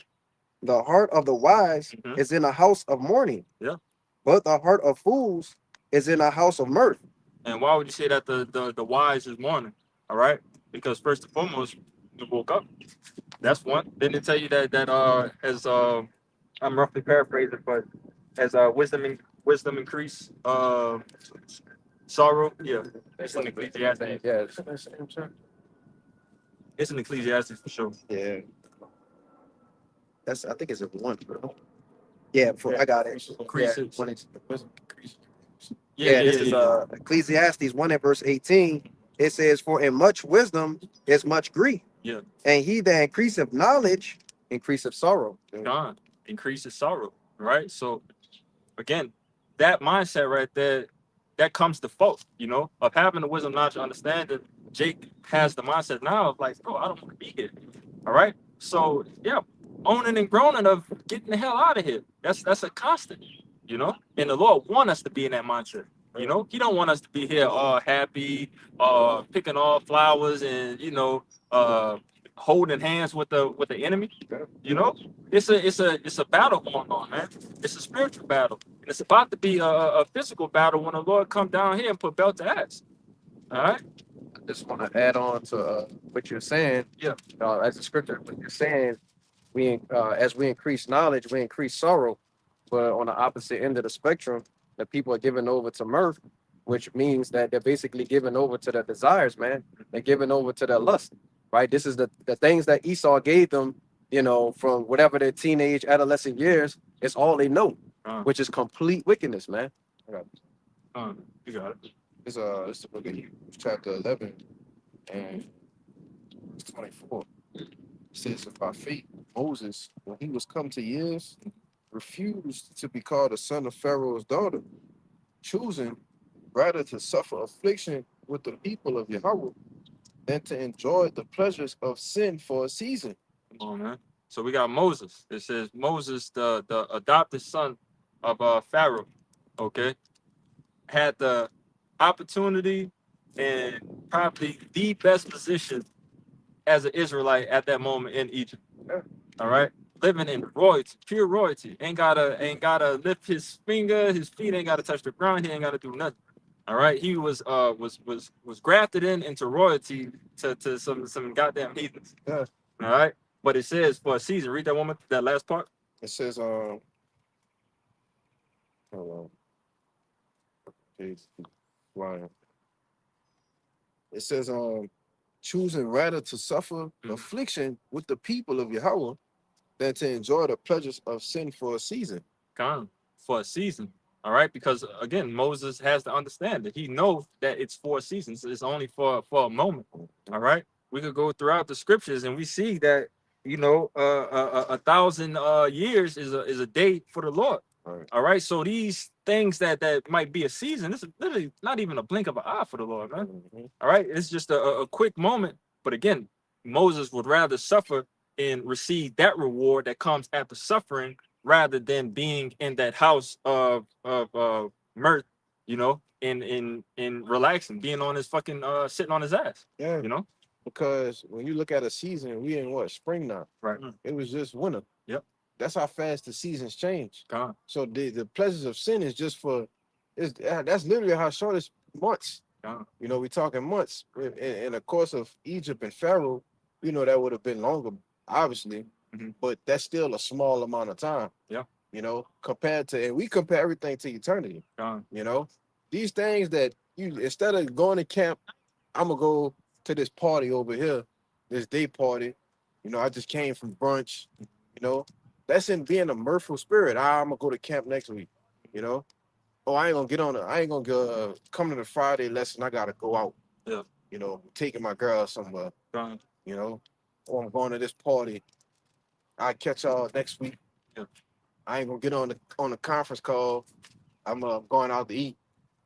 [SPEAKER 2] The heart of the wise is in a house of mourning.
[SPEAKER 4] Yeah.
[SPEAKER 2] But the heart of fools is in a house of mirth.
[SPEAKER 4] And why would you say that the wise is mourning? All right. Because first and foremost, you woke up. That's one. Then they tell you that as I'm roughly paraphrasing, but as wisdom increase, sorrow. Yeah. It's in Ecclesiastes.
[SPEAKER 2] Yeah.
[SPEAKER 4] It's in Ecclesiastes for sure.
[SPEAKER 2] Yeah. I think it's a one. Yeah, I got it.
[SPEAKER 4] Increases.
[SPEAKER 2] Yeah, this is Ecclesiastes 1 and verse 18. It says, for in much wisdom is much grief.
[SPEAKER 4] Yeah.
[SPEAKER 2] And he that increaseth knowledge increaseth sorrow.
[SPEAKER 4] God increases sorrow. Right. So again, that mindset right there, that comes to fault, of having the wisdom, knowledge, understanding. Jake has the mindset now of like, bro, I don't want to be here. All right. So yeah, owning and groaning of getting the hell out of here. That's a constant, and the Lord want us to be in that mindset. He don't want us to be here all happy, picking all flowers and holding hands with the enemy. You know, it's a battle going on, man. It's a spiritual battle, and it's about to be a physical battle when the Lord come down here and put belt to ass. All right.
[SPEAKER 2] I just want to add on to what you're saying.
[SPEAKER 4] Yeah.
[SPEAKER 2] As the scripture, what you're saying, as we increase knowledge, we increase sorrow. But on the opposite end of the spectrum, the people are given over to mirth, which means that they're basically given over to their desires, man. They're given over to their lust, right? This is the things that Esau gave them, you know, from whatever their teenage, adolescent years. It's all they know, which is complete wickedness, man.
[SPEAKER 4] You got it.
[SPEAKER 1] It's the book of Hebrews, chapter 11, and verse 24. It says, by faith, Moses, when he was come to years, refused to be called the son of Pharaoh's daughter, choosing rather to suffer affliction with the people of Yahweh than to enjoy the pleasures of sin for a season.
[SPEAKER 4] Come on, man. So we got Moses. It says Moses, the adopted son of Pharaoh, okay, had the opportunity and probably the best position as an Israelite at that moment in Egypt. All right, living in royalty, pure royalty. Ain't gotta lift his finger, his feet ain't gotta touch the ground. He ain't gotta do nothing. All right, he was grafted into royalty to some goddamn heathens.
[SPEAKER 1] Yeah.
[SPEAKER 4] All right, but it says for a season. Read that one, that last part.
[SPEAKER 1] It says, hold on. Okay, flying. It says, choosing rather to suffer affliction with the people of Yahweh than to enjoy the pleasures of sin for a season.
[SPEAKER 4] Gone for a season. All right, because again, Moses has to understand that he knows that it's 4 seasons. It's only for a moment. All right, we could go throughout the scriptures and we see that, you know, 1,000 years is a day for the Lord.
[SPEAKER 1] Right.
[SPEAKER 4] All right, so these things that might be a season, this is literally not even a blink of an eye for the Lord, man. All right, it's just a quick moment. But again, Moses would rather suffer and receive that reward that comes after suffering rather than being in that house of mirth, you know, in relaxing, being on his fucking sitting on his ass.
[SPEAKER 1] Yeah.
[SPEAKER 4] You know,
[SPEAKER 1] Because when you look at a season, we in what, spring now.
[SPEAKER 4] right?
[SPEAKER 1] It was just winter.
[SPEAKER 4] Yep.
[SPEAKER 1] That's how fast the seasons change.
[SPEAKER 4] Gone.
[SPEAKER 1] So the pleasures of sin is just for, that's literally how short it's months.
[SPEAKER 4] Gone.
[SPEAKER 1] You know, we're talking months. In the course of Egypt and Pharaoh, you know, that would have been longer, obviously, but that's still a small amount of time.
[SPEAKER 4] Yeah.
[SPEAKER 1] You know, compared to, and we compare everything to eternity.
[SPEAKER 4] Gone.
[SPEAKER 1] You know, these things that you, instead of going to camp, I'm going to go to this party over here, this day party. You know, I just came from brunch, you know. That's in being a mirthful spirit. I'm gonna go to camp next week, you know. Oh, I ain't gonna go, come to the Friday lesson. I gotta go out.
[SPEAKER 4] Yeah.
[SPEAKER 1] You know, taking my girl somewhere,
[SPEAKER 4] Gone.
[SPEAKER 1] you know. Or I'm going to this party. I catch y'all next week.
[SPEAKER 4] Yeah.
[SPEAKER 1] I ain't gonna get on the conference call. I'm going out to eat,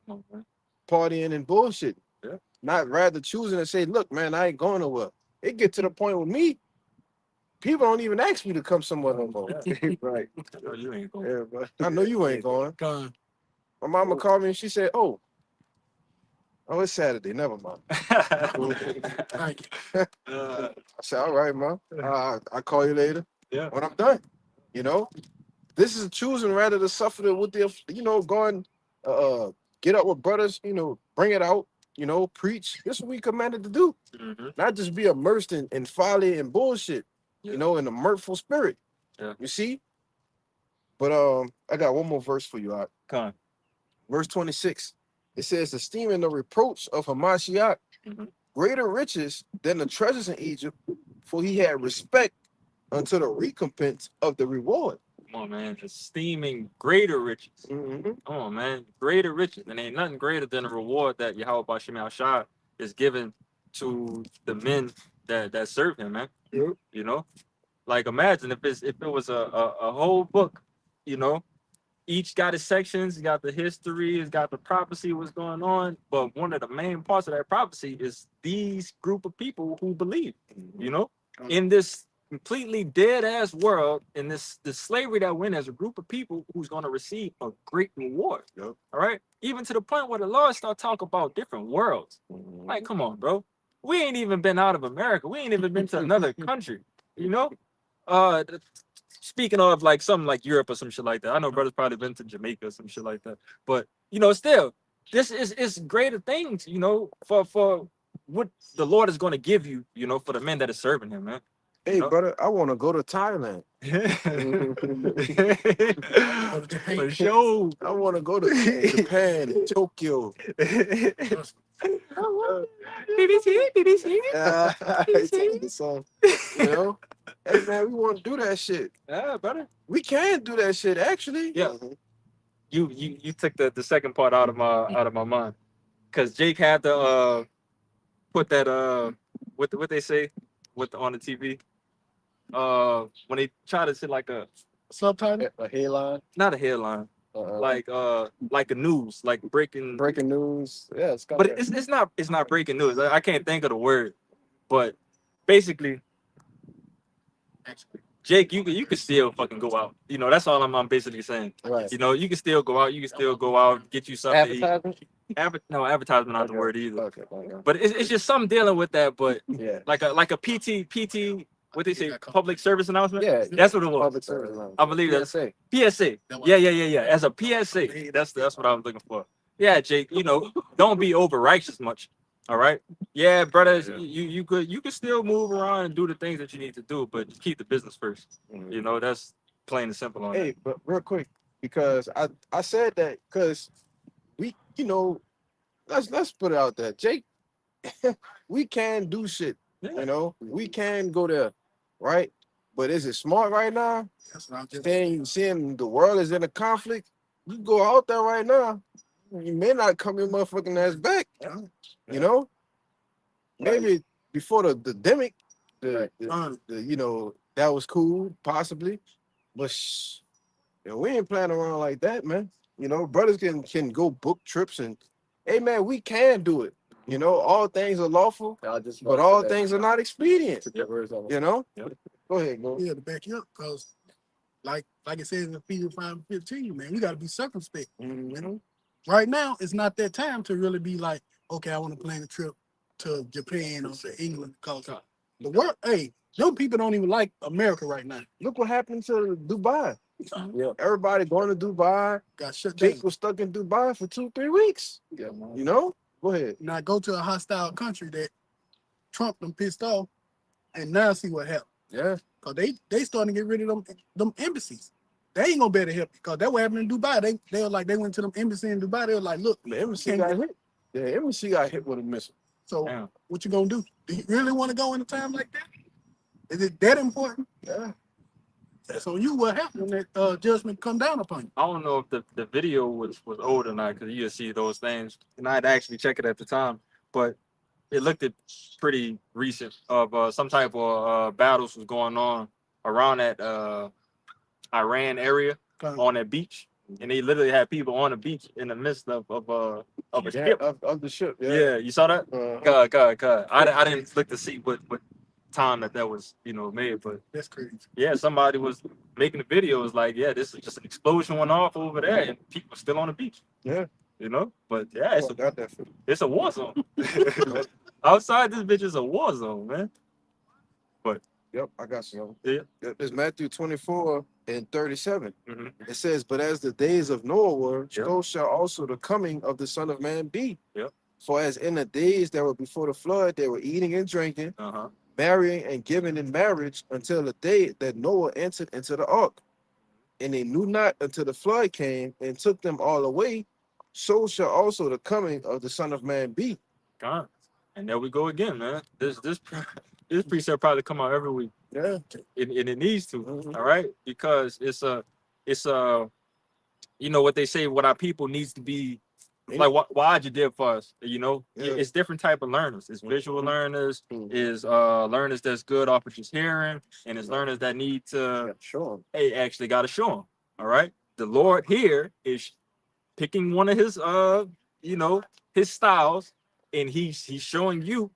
[SPEAKER 4] Come on, man.
[SPEAKER 1] partying and bullshit.
[SPEAKER 4] Yeah.
[SPEAKER 1] Not rather choosing to say, look, man, I ain't going nowhere. It get to the point with me. People don't even ask me to come somewhere no more.
[SPEAKER 2] Right.
[SPEAKER 4] No, you ain't going.
[SPEAKER 1] Yeah, but I know you ain't going.
[SPEAKER 3] Gone.
[SPEAKER 1] My mama called me and she said, oh, it's Saturday. Never mind.
[SPEAKER 3] Thank you.
[SPEAKER 1] I said, all right, ma. I'll call you later.
[SPEAKER 4] Yeah.
[SPEAKER 1] When I'm done. You know, this is choosing rather to suffer with the, you know, going, get up with brothers, you know, bring it out, you know, preach. This is what we commanded to do. Not just be immersed in folly and bullshit.
[SPEAKER 4] Yeah.
[SPEAKER 1] You know, in a mirthful spirit.
[SPEAKER 4] Yeah.
[SPEAKER 1] You see? But I got one more verse for you.
[SPEAKER 4] Gone.
[SPEAKER 1] Verse 26. It says, esteeming the reproach of Hamashiach greater riches than the treasures in Egypt, for he had respect unto the recompense of the reward.
[SPEAKER 4] Come on, man. Esteeming greater riches. Come on, man. Greater riches. And ain't nothing greater than the reward that Yahweh Bashem Al-Shah is given to the men that serve him, man.
[SPEAKER 3] Yep.
[SPEAKER 4] You know? Like imagine if it was a whole book, you know, each got its sections, it's got the history, it's got the prophecy, what's going on. But one of the main parts of that prophecy is these group of people who believe, you know, in this completely dead ass world, in this slavery that went as a group of people who's going to receive a great reward.
[SPEAKER 1] Yep.
[SPEAKER 4] All right. Even to the point where the Lord start talking about different worlds. Like, come on, bro. we ain't even been out of America. We ain't even been to another country. You know, th- speaking of like something like Europe or some shit like that. I know brothers probably been to Jamaica or some shit like that. But you know, still, this is greater things. You know, for what the Lord is going to give you. You know, for the men that are serving Him, man.
[SPEAKER 1] Hey,
[SPEAKER 4] No.
[SPEAKER 1] brother, I want to go to Thailand.
[SPEAKER 4] For sure.
[SPEAKER 1] I want to go to Japan, Tokyo.
[SPEAKER 4] BBC, BBC.
[SPEAKER 1] So, you know, hey man, we want to do that shit.
[SPEAKER 4] Yeah, brother.
[SPEAKER 1] We can do that shit, actually.
[SPEAKER 4] Yeah. You took the second part out of my mind, because Jake had to put that what they say with on the TV when they try to say like a
[SPEAKER 3] Subtitle.
[SPEAKER 2] A headline,
[SPEAKER 4] not a headline like a news like breaking,
[SPEAKER 2] breaking news. Yeah, it's
[SPEAKER 4] but it's not breaking news. I can't think of the word, but basically Jake, you can still fucking go out. You know, that's all I'm basically saying.
[SPEAKER 2] right.
[SPEAKER 4] You know, you can still go out. You can still go out, get you something to eat.
[SPEAKER 2] Advertisement.
[SPEAKER 4] No, advertisement not the word either.
[SPEAKER 2] Okay.
[SPEAKER 4] But it's just something dealing with that. But
[SPEAKER 2] Yeah.
[SPEAKER 4] like a PT, what they say, public service announcement.
[SPEAKER 2] Yeah.
[SPEAKER 4] That's what it was.
[SPEAKER 2] Public service.
[SPEAKER 4] I believe that's
[SPEAKER 2] PSA.
[SPEAKER 4] PSA. Yeah. As a PSA, that's what I was looking for. Yeah, Jake. You know, don't be over righteous much. All right. Yeah, brothers, you could still move around and do the things that you need to do, but just keep the business first. You know, that's plain and simple on
[SPEAKER 1] Hey, but real quick, because I said that because we, you know, let's put it out there, Jake. We can do shit.
[SPEAKER 4] that.
[SPEAKER 1] You know, we can go there, right? But is it smart right now?
[SPEAKER 3] That's what I'm just
[SPEAKER 1] Seeing the world is in a conflict, you go out there right now, you may not come your motherfucking ass back. You know, maybe before the demic, the you know, that was cool, possibly, but you know, we ain't playing around like that, man. You know, brothers can go book trips and, hey man, we can do it. You know, all things are lawful, but all things are not expedient. You know,
[SPEAKER 4] Yep.
[SPEAKER 1] go ahead, go.
[SPEAKER 3] yeah to back you up because like it says in Ephesians 5:15, man, we got to be circumspect.
[SPEAKER 1] Mhm.
[SPEAKER 3] Right now, it's not that time to really be like, okay, I want to plan a trip to Japan or to England because the world, hey, them people don't even like America right now.
[SPEAKER 1] Look what happened to Dubai.
[SPEAKER 2] Yeah.
[SPEAKER 1] Everybody going to Dubai.
[SPEAKER 3] Got shut down.
[SPEAKER 1] Jake was stuck in Dubai for 2-3 weeks.
[SPEAKER 2] Yeah.
[SPEAKER 1] You know, go ahead.
[SPEAKER 3] Now go to a hostile country that Trump them pissed off, and now see what happened.
[SPEAKER 1] Yeah.
[SPEAKER 3] Cause they starting to get rid of them embassies. They ain't gonna be able to help because that what happened in Dubai. They were like they went to them embassy in Dubai. They were like, look,
[SPEAKER 1] The embassy
[SPEAKER 3] can't
[SPEAKER 1] got
[SPEAKER 3] get-
[SPEAKER 1] hit. The embassy got hit with a missile.
[SPEAKER 3] so
[SPEAKER 4] Damn.
[SPEAKER 3] what you gonna do? Do you really want to go in a time like that? Is it that important?
[SPEAKER 1] Yeah.
[SPEAKER 3] So you what happened when that judgment come down upon you?
[SPEAKER 4] I don't know if the video was old or not, because you just see those things, and I'd actually check it at the time, but it looked pretty recent of some type of battles was going on around that Iran area on that beach, and they literally had people on the beach in the midst of a ship.
[SPEAKER 1] Of the ship.
[SPEAKER 4] Yeah, you saw that?
[SPEAKER 1] Uh-huh.
[SPEAKER 4] God. I didn't look to see what time that was, you know, made, but
[SPEAKER 3] That's crazy.
[SPEAKER 4] yeah, somebody was making the video. Was like, yeah, this is just an explosion went off over there, and people still on the beach.
[SPEAKER 1] Yeah.
[SPEAKER 4] You know, but yeah,
[SPEAKER 1] Got that.
[SPEAKER 4] it's a war zone. Outside this bitch is a war zone, man.
[SPEAKER 1] Yep, I got you.
[SPEAKER 4] Yeah.
[SPEAKER 1] Yep, it's Matthew 24:37.
[SPEAKER 4] Mhm.
[SPEAKER 1] It says, but as the days of Noah were,
[SPEAKER 4] Yep.
[SPEAKER 1] so shall also the coming of the Son of Man be.
[SPEAKER 4] Yep.
[SPEAKER 1] For as in the days that were before the flood, they were eating and drinking,
[SPEAKER 4] Uh-huh.
[SPEAKER 1] marrying and giving in marriage until the day that Noah entered into the ark. And they knew not until the flood came and took them all away. So shall also the coming of the Son of Man be.
[SPEAKER 4] God. And there we go again, man. This precept probably come out every week.
[SPEAKER 1] Yeah.
[SPEAKER 4] And it needs to,
[SPEAKER 1] Mhm.
[SPEAKER 4] all right? Because it's you know what they say, what our people needs to be like what you did for us, you know.
[SPEAKER 1] Yeah.
[SPEAKER 4] It's different type of learners. It's visual learners,
[SPEAKER 1] Mhm.
[SPEAKER 4] is learners that's good off of just hearing, and it's learners that need to
[SPEAKER 1] Sure.
[SPEAKER 4] hey, actually gotta show them. All right. The Lord here is picking one of his you know, his styles, and he's showing you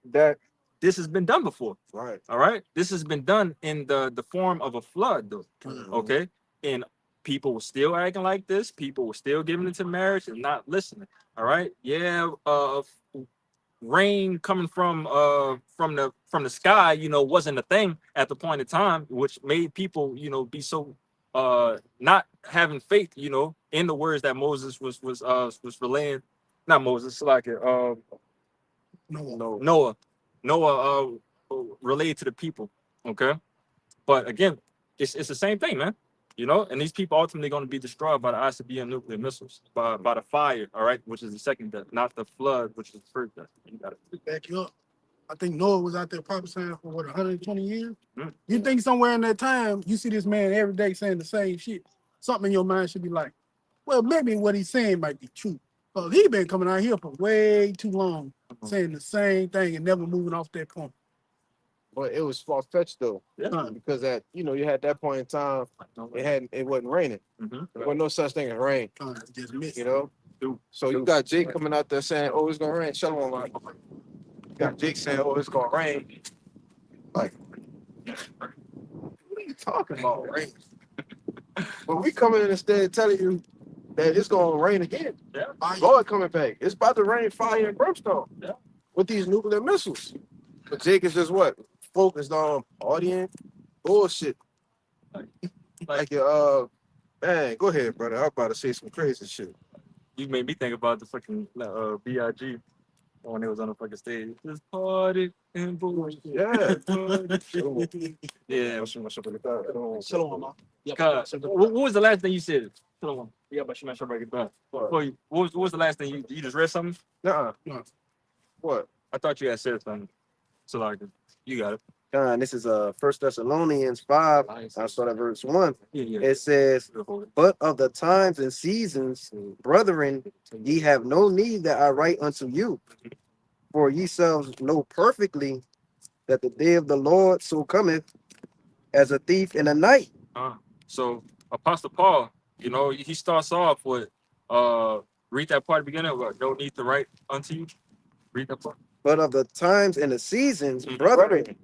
[SPEAKER 4] that this has been done before.
[SPEAKER 1] Right.
[SPEAKER 4] All right. This has been done in the form of a flood, though. Okay. And people were still acting like this. People were still giving into marriage and not listening. All right. Yeah. rain coming from the sky, you know, wasn't a thing at the point in time, which made people, you know, be so not having faith, you know, in the words that Moses was relaying. Not Moses, like
[SPEAKER 3] No.
[SPEAKER 2] No.
[SPEAKER 4] Noah relayed to the people. Okay. But again, it's the same thing, man. You know, and these people ultimately going to be destroyed by the ICBM nuclear missiles, by the fire, all right, which is the second death, not the flood, which is the first death. You got it.
[SPEAKER 3] Back you up. I think Noah was out there prophesying for what 120 years.
[SPEAKER 4] Mm.
[SPEAKER 3] You think somewhere in that time you see this man every day saying the same shit? Something in your mind should be like, well, maybe what he's saying might be true. Well, he been coming out here for way too long, saying the same thing and never moving off that point.
[SPEAKER 1] But it was far fetched though,
[SPEAKER 4] Yeah.
[SPEAKER 1] because at you had that point in time, it wasn't raining.
[SPEAKER 4] Mhm.
[SPEAKER 1] There wasn't no such thing as rain.
[SPEAKER 3] Just missed.
[SPEAKER 1] You know. So you got Jake coming out there saying, "Oh, it's gonna rain." Shalom. You got Jake saying, "Oh, it's gonna rain." Like, what are you talking about, rain? But we coming in instead telling you that it's gonna rain again.
[SPEAKER 4] Yeah.
[SPEAKER 1] God coming back. It's about to rain fire and brimstone.
[SPEAKER 4] Yeah.
[SPEAKER 1] With these nuclear missiles. But Jake is just what? Focused on audience bullshit. Like man, go ahead, brother. I'm about to say some crazy shit.
[SPEAKER 4] You made me think about the fucking BIG when it was on the fucking stage. This party and bullshit.
[SPEAKER 1] Yeah.
[SPEAKER 4] Yeah.
[SPEAKER 3] Shalom, man.
[SPEAKER 4] God, what was the last thing you said? Yeah, but she sure break it down. What was the last thing you just read something?
[SPEAKER 1] Nuh-uh.
[SPEAKER 3] No.
[SPEAKER 1] What?
[SPEAKER 4] I thought you had said something. So like, you got it.
[SPEAKER 2] God, this is 1 Thessalonians 5. I start at verse 1.
[SPEAKER 4] Yeah.
[SPEAKER 2] It says, but of the times and seasons, brethren, ye have no need that I write unto you. For ye selves know perfectly that the day of the Lord so cometh as a thief in the night.
[SPEAKER 4] So Apostle Paul, you know, he starts off with read that part at the beginning. Don't need to write unto you. Read that part.
[SPEAKER 2] But of the times and the seasons, brethren,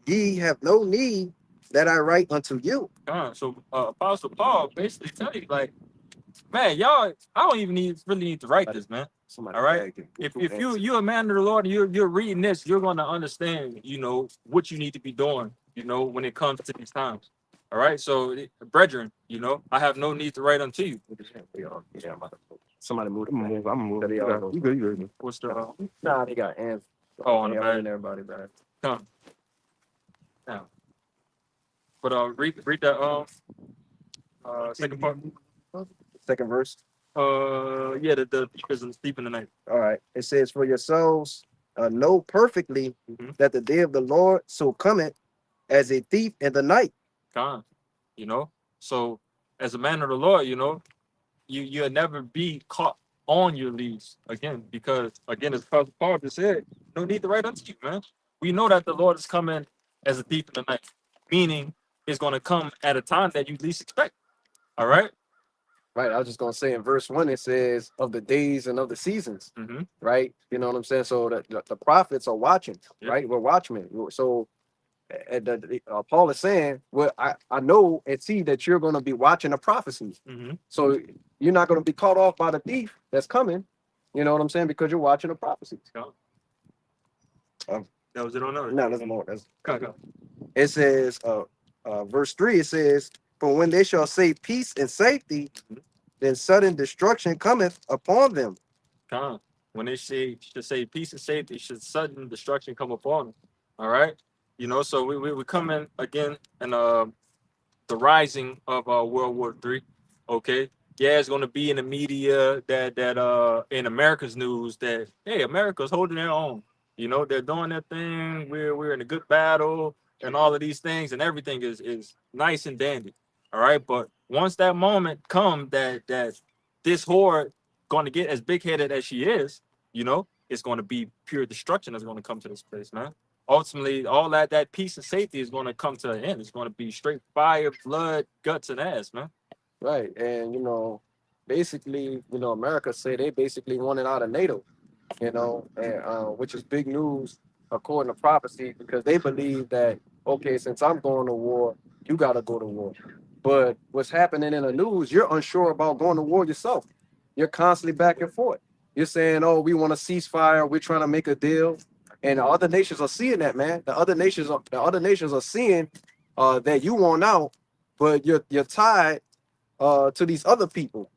[SPEAKER 2] ye have no need that I write unto you.
[SPEAKER 4] So Apostle Paul basically tell you, like, man, y'all, I don't even really need to write this, man.
[SPEAKER 2] Somebody
[SPEAKER 4] All right. If you're a man of the Lord and you're reading this, you're gonna understand, you know, what you need to be doing, you know, when it comes to these times. All right. So, brethren, you know, I have no need to write unto you.
[SPEAKER 2] Somebody move.
[SPEAKER 1] I'm gonna move. You good.
[SPEAKER 4] What's the
[SPEAKER 2] Nah, they got hands.
[SPEAKER 4] on the back?
[SPEAKER 2] Everybody back.
[SPEAKER 4] Come. Now. But read that second part.
[SPEAKER 2] Second verse.
[SPEAKER 4] Yeah, the is deep in the night.
[SPEAKER 2] All right. It says, for yourselves know perfectly that the day of the Lord so cometh as a thief in the night.
[SPEAKER 4] God, you know. So as a man of the Lord, you know, you'll never be caught on your leads again, because again, as Pastor Paul just said, no need to write unto you, man. We know that the Lord is coming as a thief in the night, meaning it's going to come at a time that you least expect. All right.
[SPEAKER 2] Right. I was just gonna say in verse 1, it says of the days and of the seasons.
[SPEAKER 4] Mm-hmm.
[SPEAKER 2] Right. You know what I'm saying? So the prophets are watching,
[SPEAKER 4] Yep.
[SPEAKER 2] right? We're watchmen. So Paul is saying, well, I know and see that you're going to be watching the prophecies.
[SPEAKER 4] Mm-hmm.
[SPEAKER 2] So you're not going to be caught off by the thief that's coming. You know what I'm saying? Because you're watching the prophecies.
[SPEAKER 4] That was it on that?
[SPEAKER 2] No, there's more.
[SPEAKER 4] Go.
[SPEAKER 2] It says, verse 3, it says, for when they shall say peace and safety, then sudden destruction cometh upon them.
[SPEAKER 4] When they should say peace and safety, should sudden destruction come upon them. All right. You know, so we come in again and the rising of World War III. Okay. Yeah, it's gonna be in the media that in America's news that, hey, America's holding their own. You know, they're doing their thing. We're in a good battle and all of these things, and everything is nice and dandy. All right. But once that moment comes that this horde going to get as big headed as she is, you know, it's going to be pure destruction that's going to come to this place, man. Ultimately, all that peace and safety is going to come to an end. It's going to be straight fire, blood, guts, and ass, man.
[SPEAKER 2] Right. And, you know, basically, you know, America say they basically wanted out of NATO, you know, and which is big news according to prophecy, because they believe that, okay, since I'm going to war, you got to go to war. But what's happening in the news, you're unsure about going to war yourself. You're constantly back and forth. You're saying, oh, we want a ceasefire, we're trying to make a deal. And the other nations are seeing that, man. The other nations are seeing that you want out, but you're tied to these other people,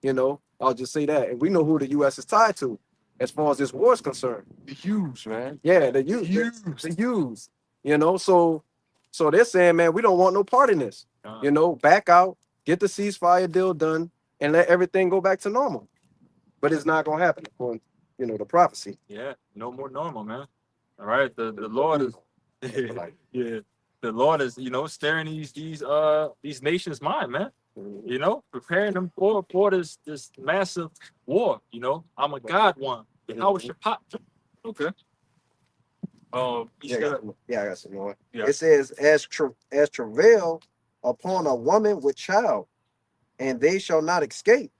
[SPEAKER 2] I'll just say that. And we know who the US is tied to as far as this war is concerned.
[SPEAKER 1] The huge, man.
[SPEAKER 2] Yeah, the youth, the youths, so they're saying, man, we don't want no part in this. Back out, get the ceasefire deal done, and let everything go back to normal. But it's not gonna happen, according, the prophecy.
[SPEAKER 4] Yeah, no more normal, man. All right, the Lord is, yeah, the Lord is, staring these nations' mind, man. Preparing them for this massive war. I'm a God one. How is your pop? Okay. You
[SPEAKER 2] Yeah,
[SPEAKER 4] said,
[SPEAKER 2] I got some more.
[SPEAKER 4] Yeah.
[SPEAKER 2] It says, as travail upon a woman with child, and they shall not escape.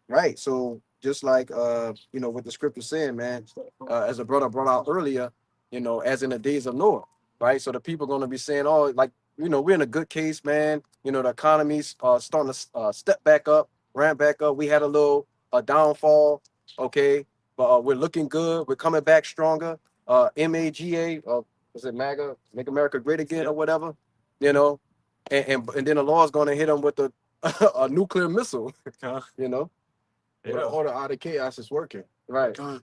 [SPEAKER 2] Right. So just like what the scripture saying, man, as a brother brought out earlier, as in the days of Noah, right? So the people are gonna be saying, oh, like, we're in a good case, man. The economy's starting to step back up, ramp back up. We had a little downfall, okay, but we're looking good. We're coming back stronger. MAGA, was it MAGA, Make America Great Again, or whatever, and then the law is gonna hit them with a nuclear missile,
[SPEAKER 1] Or the order out of chaos is working,
[SPEAKER 2] right?
[SPEAKER 3] Con.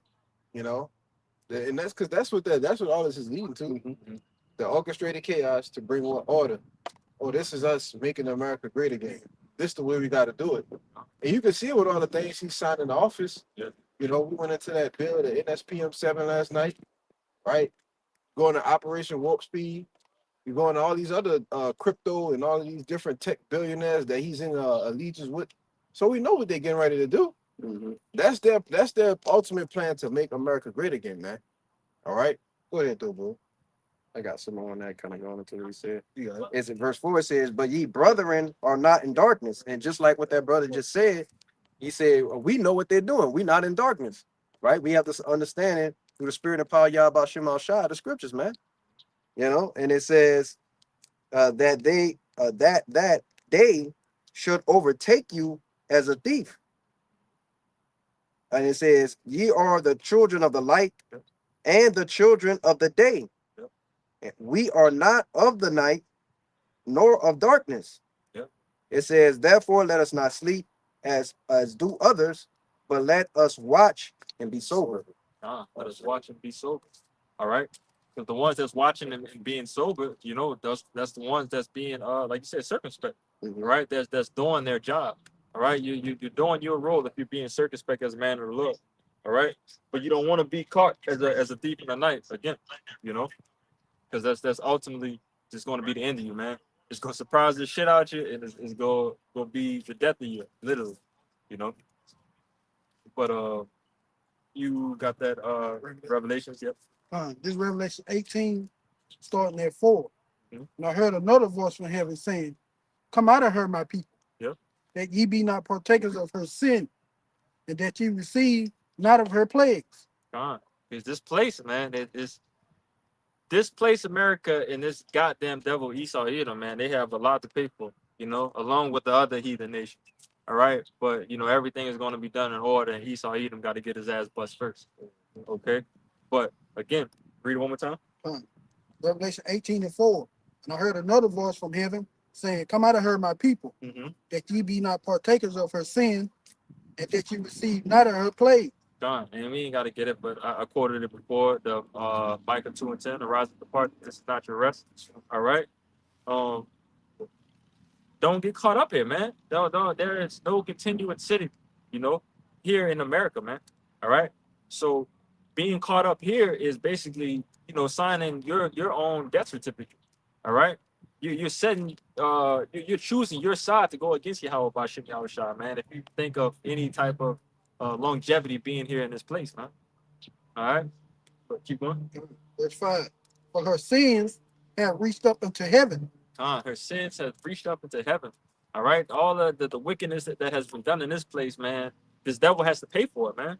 [SPEAKER 1] And that's because that's what all this is leading to.
[SPEAKER 2] Mhm.
[SPEAKER 1] The orchestrated chaos to bring more order. Oh, this is us making America great again. This is the way we got to do it. And you can see with all the things he signed in the office.
[SPEAKER 4] Yeah.
[SPEAKER 1] We went into that bill, the NSPM 7 last night, right? Going to Operation Warp Speed. You're going to all these other crypto and all of these different tech billionaires that he's in allegiance with. So we know what they're getting ready to do.
[SPEAKER 2] Mhm.
[SPEAKER 1] That's their ultimate plan to make America great again, man. All right, go ahead, though, bro.
[SPEAKER 2] I got some more on that kind of going into what he said.
[SPEAKER 1] You got it.
[SPEAKER 2] It's in verse 4, it says, but ye brethren are not in darkness. And just like what that brother just said, he said, well, we know what they're doing. We're not in darkness, right? We have this understanding through the spirit of power, Yahweh Shema Shah, the scriptures, man. And it says that they should overtake you as a thief. And it says, ye are the children of the light and the children of the day. We are not of the night, nor of darkness.
[SPEAKER 4] Yep.
[SPEAKER 2] It says, therefore, let us not sleep as do others, but let us watch and be sober.
[SPEAKER 4] Let us watch and be sober. All right. Because the ones that's watching and being sober, that's the ones that's being like you said, circumspect.
[SPEAKER 2] Mhm.
[SPEAKER 4] Right? That's doing their job. All right. You're doing your role if you're being circumspect as a man of the Lord. All right. But you don't want to be caught as a thief in the night again, because that's ultimately just going to be the end of you, man. It's going to surprise the shit out you, and it's going to be the death of you, literally, But you got that Revelations, yep.
[SPEAKER 3] This Revelation 18, starting at 4.
[SPEAKER 4] Mhm.
[SPEAKER 3] And I heard another voice from heaven saying, come out of her, my people,
[SPEAKER 4] Yep.
[SPEAKER 3] that ye be not partakers of her sin, and that ye receive not of her plagues.
[SPEAKER 4] God, because this place, man, this place, America, and this goddamn devil Esau Edom, man, they have a lot to pay for, along with the other heathen nations. All right, but everything is going to be done in order, and Esau Edom got to get his ass bust first. Okay, but again, read it one more time.
[SPEAKER 3] Revelation 18 and 4. And I heard another voice from heaven saying, come out of her, my people,
[SPEAKER 4] Mm-hmm.
[SPEAKER 3] that ye be not partakers of her sin, and that ye receive not of her plague.
[SPEAKER 4] Done. And we ain't got to get it, but I quoted it before. The Micah 2:10, arise and depart. This is not your rest. All right. Don't get caught up here, man. No, there is no continuous city, here in America, man. All right. So being caught up here is basically, signing your own death certificate. All right. You're setting, you're choosing your side to go against Yahweh Bashim Yahushua, man. If you think of any type of longevity being here in this place, man. All right. But keep going.
[SPEAKER 3] Verse 5. For her sins have reached up into heaven.
[SPEAKER 4] Her sins have reached up into heaven. All right. All the wickedness that has been done in this place, man. This devil has to pay for it, man.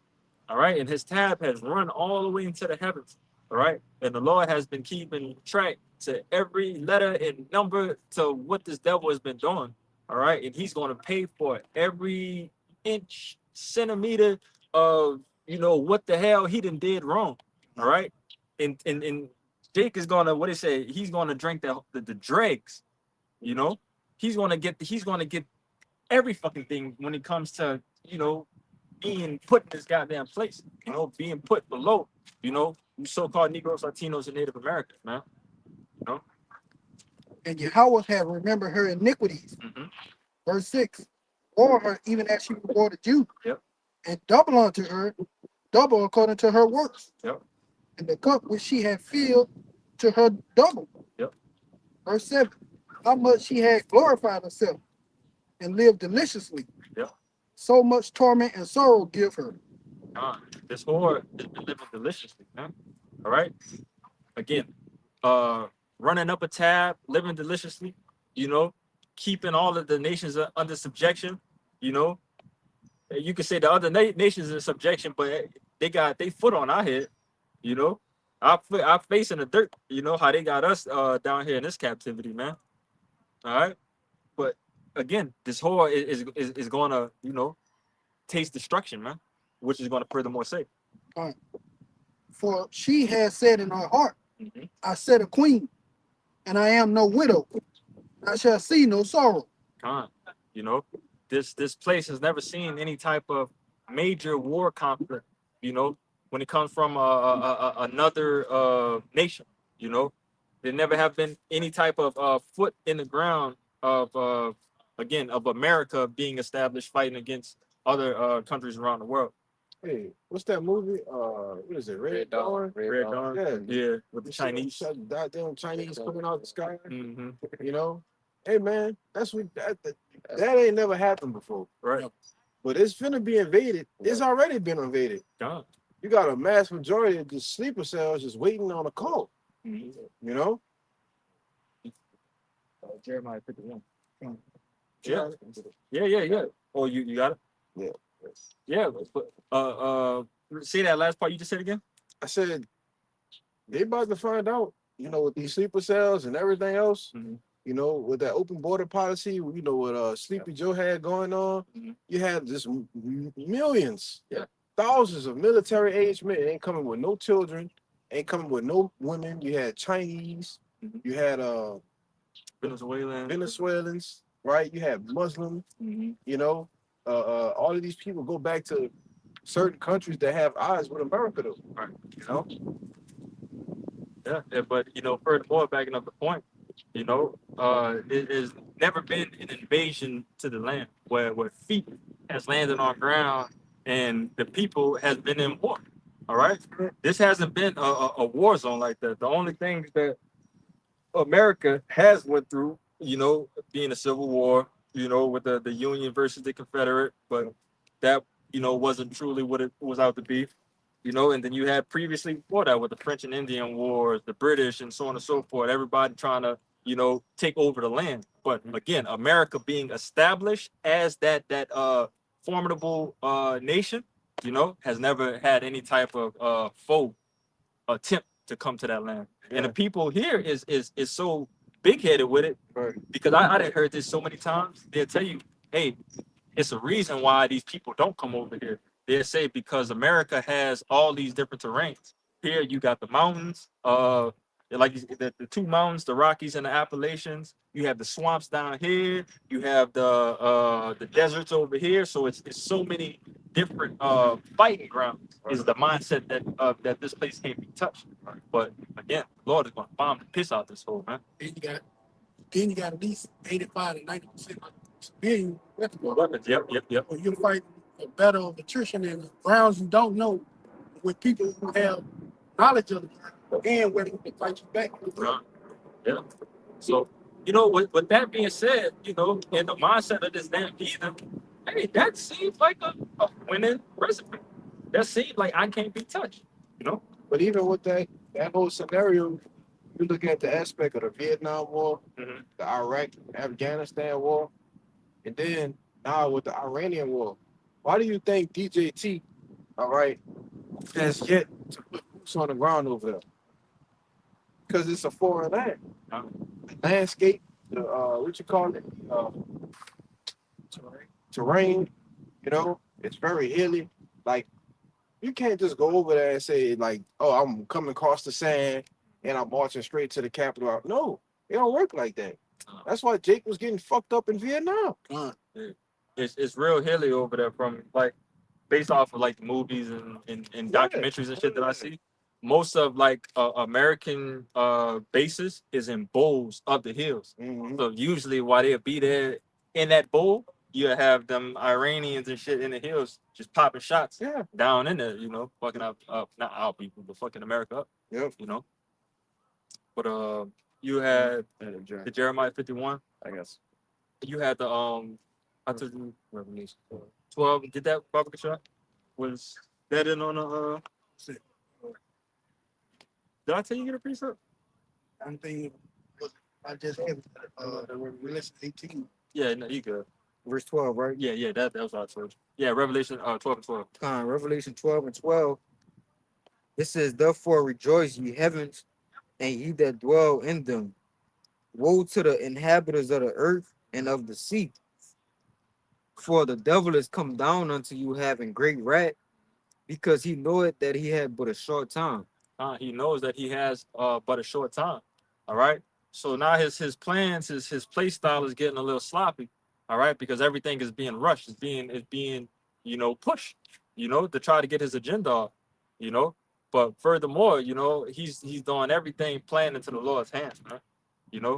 [SPEAKER 4] All right. And his tab has run all the way into the heavens. All right. And the Lord has been keeping track to every letter and number to what this devil has been doing. All right. And he's going to pay for every inch, centimeter of, you know, what the hell he done did wrong. All right. And Jake is gonna, what he say, he's gonna drink the dregs, you know. He's gonna get every fucking thing when it comes to, you know, being put in this goddamn place, you know, being put below, you know, you so-called Negroes, Latinos, and Native Americans, man. You know?
[SPEAKER 3] And Yahweh have remembered her iniquities.
[SPEAKER 4] Mhm.
[SPEAKER 3] Verse 6. Or her even as she rewarded you.
[SPEAKER 4] Yep.
[SPEAKER 3] And double unto her, double according to her works.
[SPEAKER 4] Yep.
[SPEAKER 3] And the cup which she had filled to her double.
[SPEAKER 4] Yep.
[SPEAKER 3] Verse 7. How much she had glorified herself and lived deliciously.
[SPEAKER 4] Yep.
[SPEAKER 3] So much torment and sorrow give her.
[SPEAKER 4] This whore has been living deliciously, man. All right. Again, running up a tab, living deliciously, you know, keeping all of the nations under subjection, you know. You could say the other nations in subjection, but they got their foot on our head, you know. Our face in the dirt, you know, how they got us down here in this captivity, man. All right. But again, this whore is gonna, you know, taste destruction, man, which is gonna furthermore say.
[SPEAKER 3] For she has said in her heart,
[SPEAKER 4] Mhm.
[SPEAKER 3] I set a queen, and I am no widow. I shall see no sorrow.
[SPEAKER 4] You know, this place has never seen any type of major war conflict, you know, when it comes from another nation, you know. There never have been any type of foot in the ground of again of America being established fighting against other countries around the world.
[SPEAKER 1] Hey, what's that movie? What is it? Red Dawn?
[SPEAKER 4] Red Dawn.
[SPEAKER 1] Yeah.
[SPEAKER 4] Yeah, with the
[SPEAKER 1] You see them
[SPEAKER 4] Chinese.
[SPEAKER 1] goddamn Chinese coming out the sky.
[SPEAKER 4] Hmm.
[SPEAKER 1] You know? Hey man, that's what that ain't never happened before.
[SPEAKER 4] Right.
[SPEAKER 1] But it's finna be invaded. It's already been invaded.
[SPEAKER 4] God.
[SPEAKER 1] You got a mass majority of the sleeper cells just waiting on a call.
[SPEAKER 4] Mhm.
[SPEAKER 1] You know?
[SPEAKER 4] Jeremiah 51. Yeah. Yeah. Oh, you got it?
[SPEAKER 1] Yeah.
[SPEAKER 4] Yeah, but say that last part you just said again.
[SPEAKER 1] I said they about to find out, you know, with these sleeper cells and everything else,
[SPEAKER 4] Mhm.
[SPEAKER 1] you know, with that open border policy, you know, what Sleepy Joe had going on,
[SPEAKER 4] Mhm.
[SPEAKER 1] you had just millions,
[SPEAKER 4] Yeah.
[SPEAKER 1] thousands of military age men ain't coming with no children, ain't coming with no women. You had Chinese,
[SPEAKER 4] Mhm.
[SPEAKER 1] you had
[SPEAKER 4] Venezuelans.
[SPEAKER 1] right? You had Muslim,
[SPEAKER 4] Mhm.
[SPEAKER 1] you know, all of these people go back to certain countries that have eyes with America, though.
[SPEAKER 4] Right.
[SPEAKER 1] You know,
[SPEAKER 4] Yeah, but you know, furthermore, backing up the point, you know, it has never been an invasion to the land where feet has landed on ground and the people has been in war. All right, this hasn't been a war zone like that. The only thing that America has went through, you know, being a civil war, you know, with the Union versus the Confederate, but that, you know, wasn't truly what it was out to be, you know. And then you had previously before that with the French and Indian Wars, the British, and so on and so forth. Everybody trying to, you know, take over the land. But again, America being established as that formidable nation, you know, has never had any type of foe attempt to come to that land. And the people here is so big headed with it,
[SPEAKER 1] right?
[SPEAKER 4] because I done heard this so many times. They'll tell you, hey, it's a reason why these people don't come over here. They'll say because America has all these different terrains. Here you got the mountains, like the two mountains, the Rockies and the Appalachians. You have the swamps down here. You have the deserts over here. So it's so many different fighting grounds. Is the mindset that this place can't be touched. But again, the Lord is going to bomb the piss out this hole, man.
[SPEAKER 3] Then you got at least 85 to 90% of civilian weapons.
[SPEAKER 4] Weapons. Yep.
[SPEAKER 3] Or you're fighting a battle of attrition in grounds you don't know with people who have knowledge of the ground and where they can fight you back.
[SPEAKER 4] Yeah. So, you know, with that being said, you know, in the mindset of this damn heathen, hey, that seems like a winning recipe. That seems like I can't be touched, you know?
[SPEAKER 1] But even with that whole scenario, you look at the aspect of the Vietnam War,
[SPEAKER 4] Mhm.
[SPEAKER 1] the Iraq, Afghanistan War, and then now with the Iranian War. Why do you think DJT, all right, has yet to put boots on the ground over there? Because it's a foreign land. The landscape, the what you call it, terrain. You know, it's very hilly. Like You can't just go over there and say like, "Oh, I'm coming across the sand and I'm marching straight to the capital." No, it don't work like that. That's why Jake was getting fucked up in Vietnam.
[SPEAKER 4] It's real hilly over there from like based off of like movies and
[SPEAKER 1] Yeah.
[SPEAKER 4] documentaries and shit that I see. Most of like American bases is in bowls up the hills.
[SPEAKER 1] Mhm.
[SPEAKER 4] So usually while they'll be there in that bowl, you'll have them Iranians and shit in the hills just popping shots
[SPEAKER 1] Yeah.
[SPEAKER 4] down in there, fucking up not our people, but fucking America up,
[SPEAKER 1] Yep.
[SPEAKER 4] But you had
[SPEAKER 2] And
[SPEAKER 4] the Jeremiah 51.
[SPEAKER 2] I guess.
[SPEAKER 4] You had the I told you Revelation 12. Did that Barbara shot? Was that in on a did I tell you get a precept?
[SPEAKER 3] I'm thinking, I just had the Revelation 18.
[SPEAKER 4] Yeah, no, you good.
[SPEAKER 5] Verse 12, right?
[SPEAKER 4] Yeah, that was what I told you. Yeah, Revelation 12 and 12.
[SPEAKER 5] Revelation 12 and 12. It says, therefore rejoice, ye heavens, and ye that dwell in them. Woe to the inhabitants of the earth and of the sea. For the devil is come down unto you having great wrath, because he knoweth that he had but a short time.
[SPEAKER 4] He knows that he has but a short time. All right. So now his plans, his play style is getting a little sloppy. All right, because everything is being rushed, it's being pushed, to try to get his agenda off, you know. But furthermore, he's doing everything playing into the Lord's hands, man.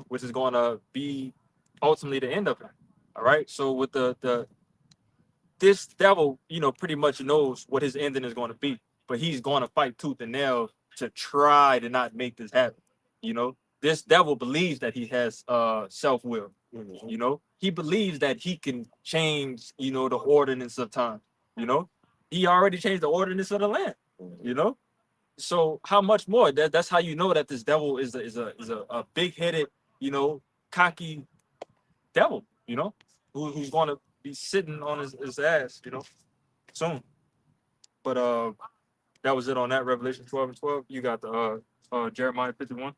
[SPEAKER 4] Which is going to be ultimately the end of it. All right. So with this devil, pretty much knows what his ending is going to be, but he's going to fight tooth and nail to try to not make this happen. This devil believes that he has self-will. He believes that he can change, the ordinance of time. He already changed the ordinance of the land. So how much more? That's how you know that this devil is a big-headed, cocky devil. Who's going to be sitting on his ass, soon. But that was it on that Revelation 12 and 12. You got the Jeremiah 51.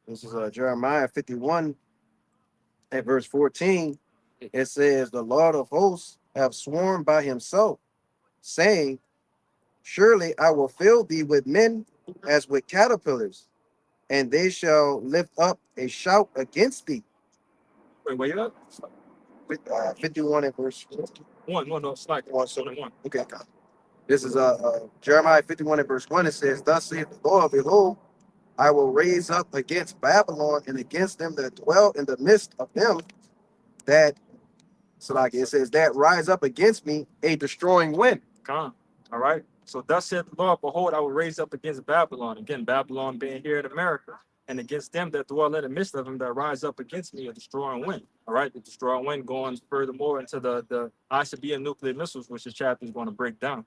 [SPEAKER 2] This is Jeremiah 51 at verse 14. It says, the Lord of hosts have sworn by himself, saying, surely I will fill thee with men as with caterpillars, and they shall lift up a shout against thee.
[SPEAKER 4] Wait, where you at?
[SPEAKER 2] 51 and verse 14.
[SPEAKER 4] No, it's like one.
[SPEAKER 2] Okay, got it. This is Jeremiah 51 and verse 1. It says, thus saith the Lord, behold, I will raise up against Babylon and against them that dwell in the midst of them that, so like it says, that rise up against me a destroying wind.
[SPEAKER 4] Come. All right. So thus saith the Lord, behold, I will raise up against Babylon. Again, Babylon being here in America, and against them that dwell in the midst of them that rise up against me a destroying wind. All right, the destroying wind going furthermore into the ICBM nuclear missiles, which the chapter is going to break down.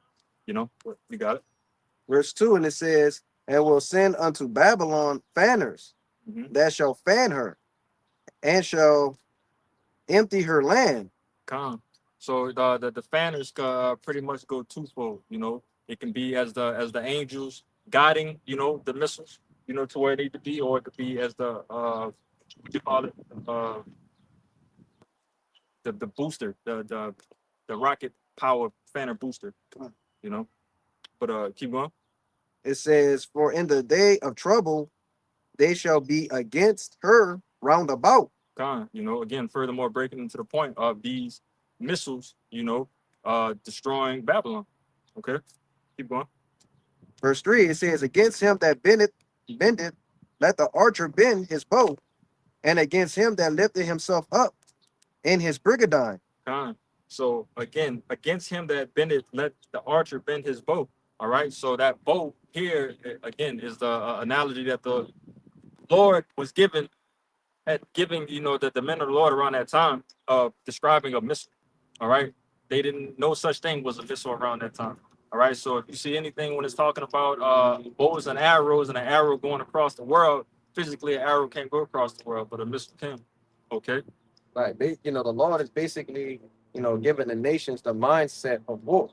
[SPEAKER 4] But you got it.
[SPEAKER 2] Verse 2, and it says, and will send unto Babylon fanners that shall fan her and shall empty her land.
[SPEAKER 4] Come. So the fanners pretty much go twofold. It can be as the angels guiding, the missiles, to where they need to be, or it could be as the what you call it, the booster, the rocket power fanner booster, But keep going.
[SPEAKER 2] It says, for in the day of trouble they shall be against her round about.
[SPEAKER 4] Again, furthermore, breaking into the point of these missiles, destroying Babylon. Okay, keep going.
[SPEAKER 2] Verse 3, it says, against him that bendeth, let the archer bend his bow, and against him that lifted himself up in his brigandine.
[SPEAKER 4] So again, against him that bendeth, let the archer bend his bow. All right. So that bow here again is the analogy that the Lord was giving, the men of the Lord around that time of describing a missile. All right. They didn't know such thing was a missile around that time. All right. So if you see anything when it's talking about bows and arrows and an arrow going across the world, physically an arrow can't go across the world, but a missile can. Okay.
[SPEAKER 2] Right. The Lord is basically, giving the nations the mindset of war,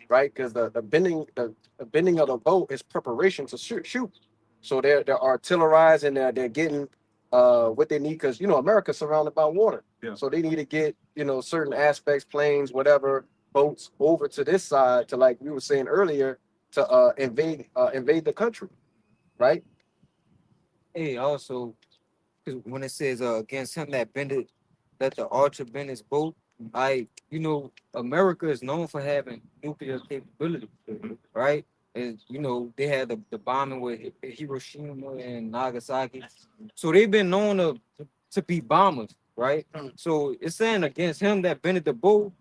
[SPEAKER 2] right? Because the bending of the bow is preparation to shoot. So they're artillerized and they're getting what they need, because America's surrounded by water.
[SPEAKER 4] Yeah.
[SPEAKER 2] So they need to get certain aspects, planes, whatever, boats over to this side to, like we were saying earlier, to invade the country, right?
[SPEAKER 5] Hey, also, 'cause when it says against him that bended, that the archer bend his bow, America is known for having nuclear capability, right? And they had the bombing with Hiroshima and Nagasaki, so they've been known to be bombers, right? So it's saying against him that bended the bow,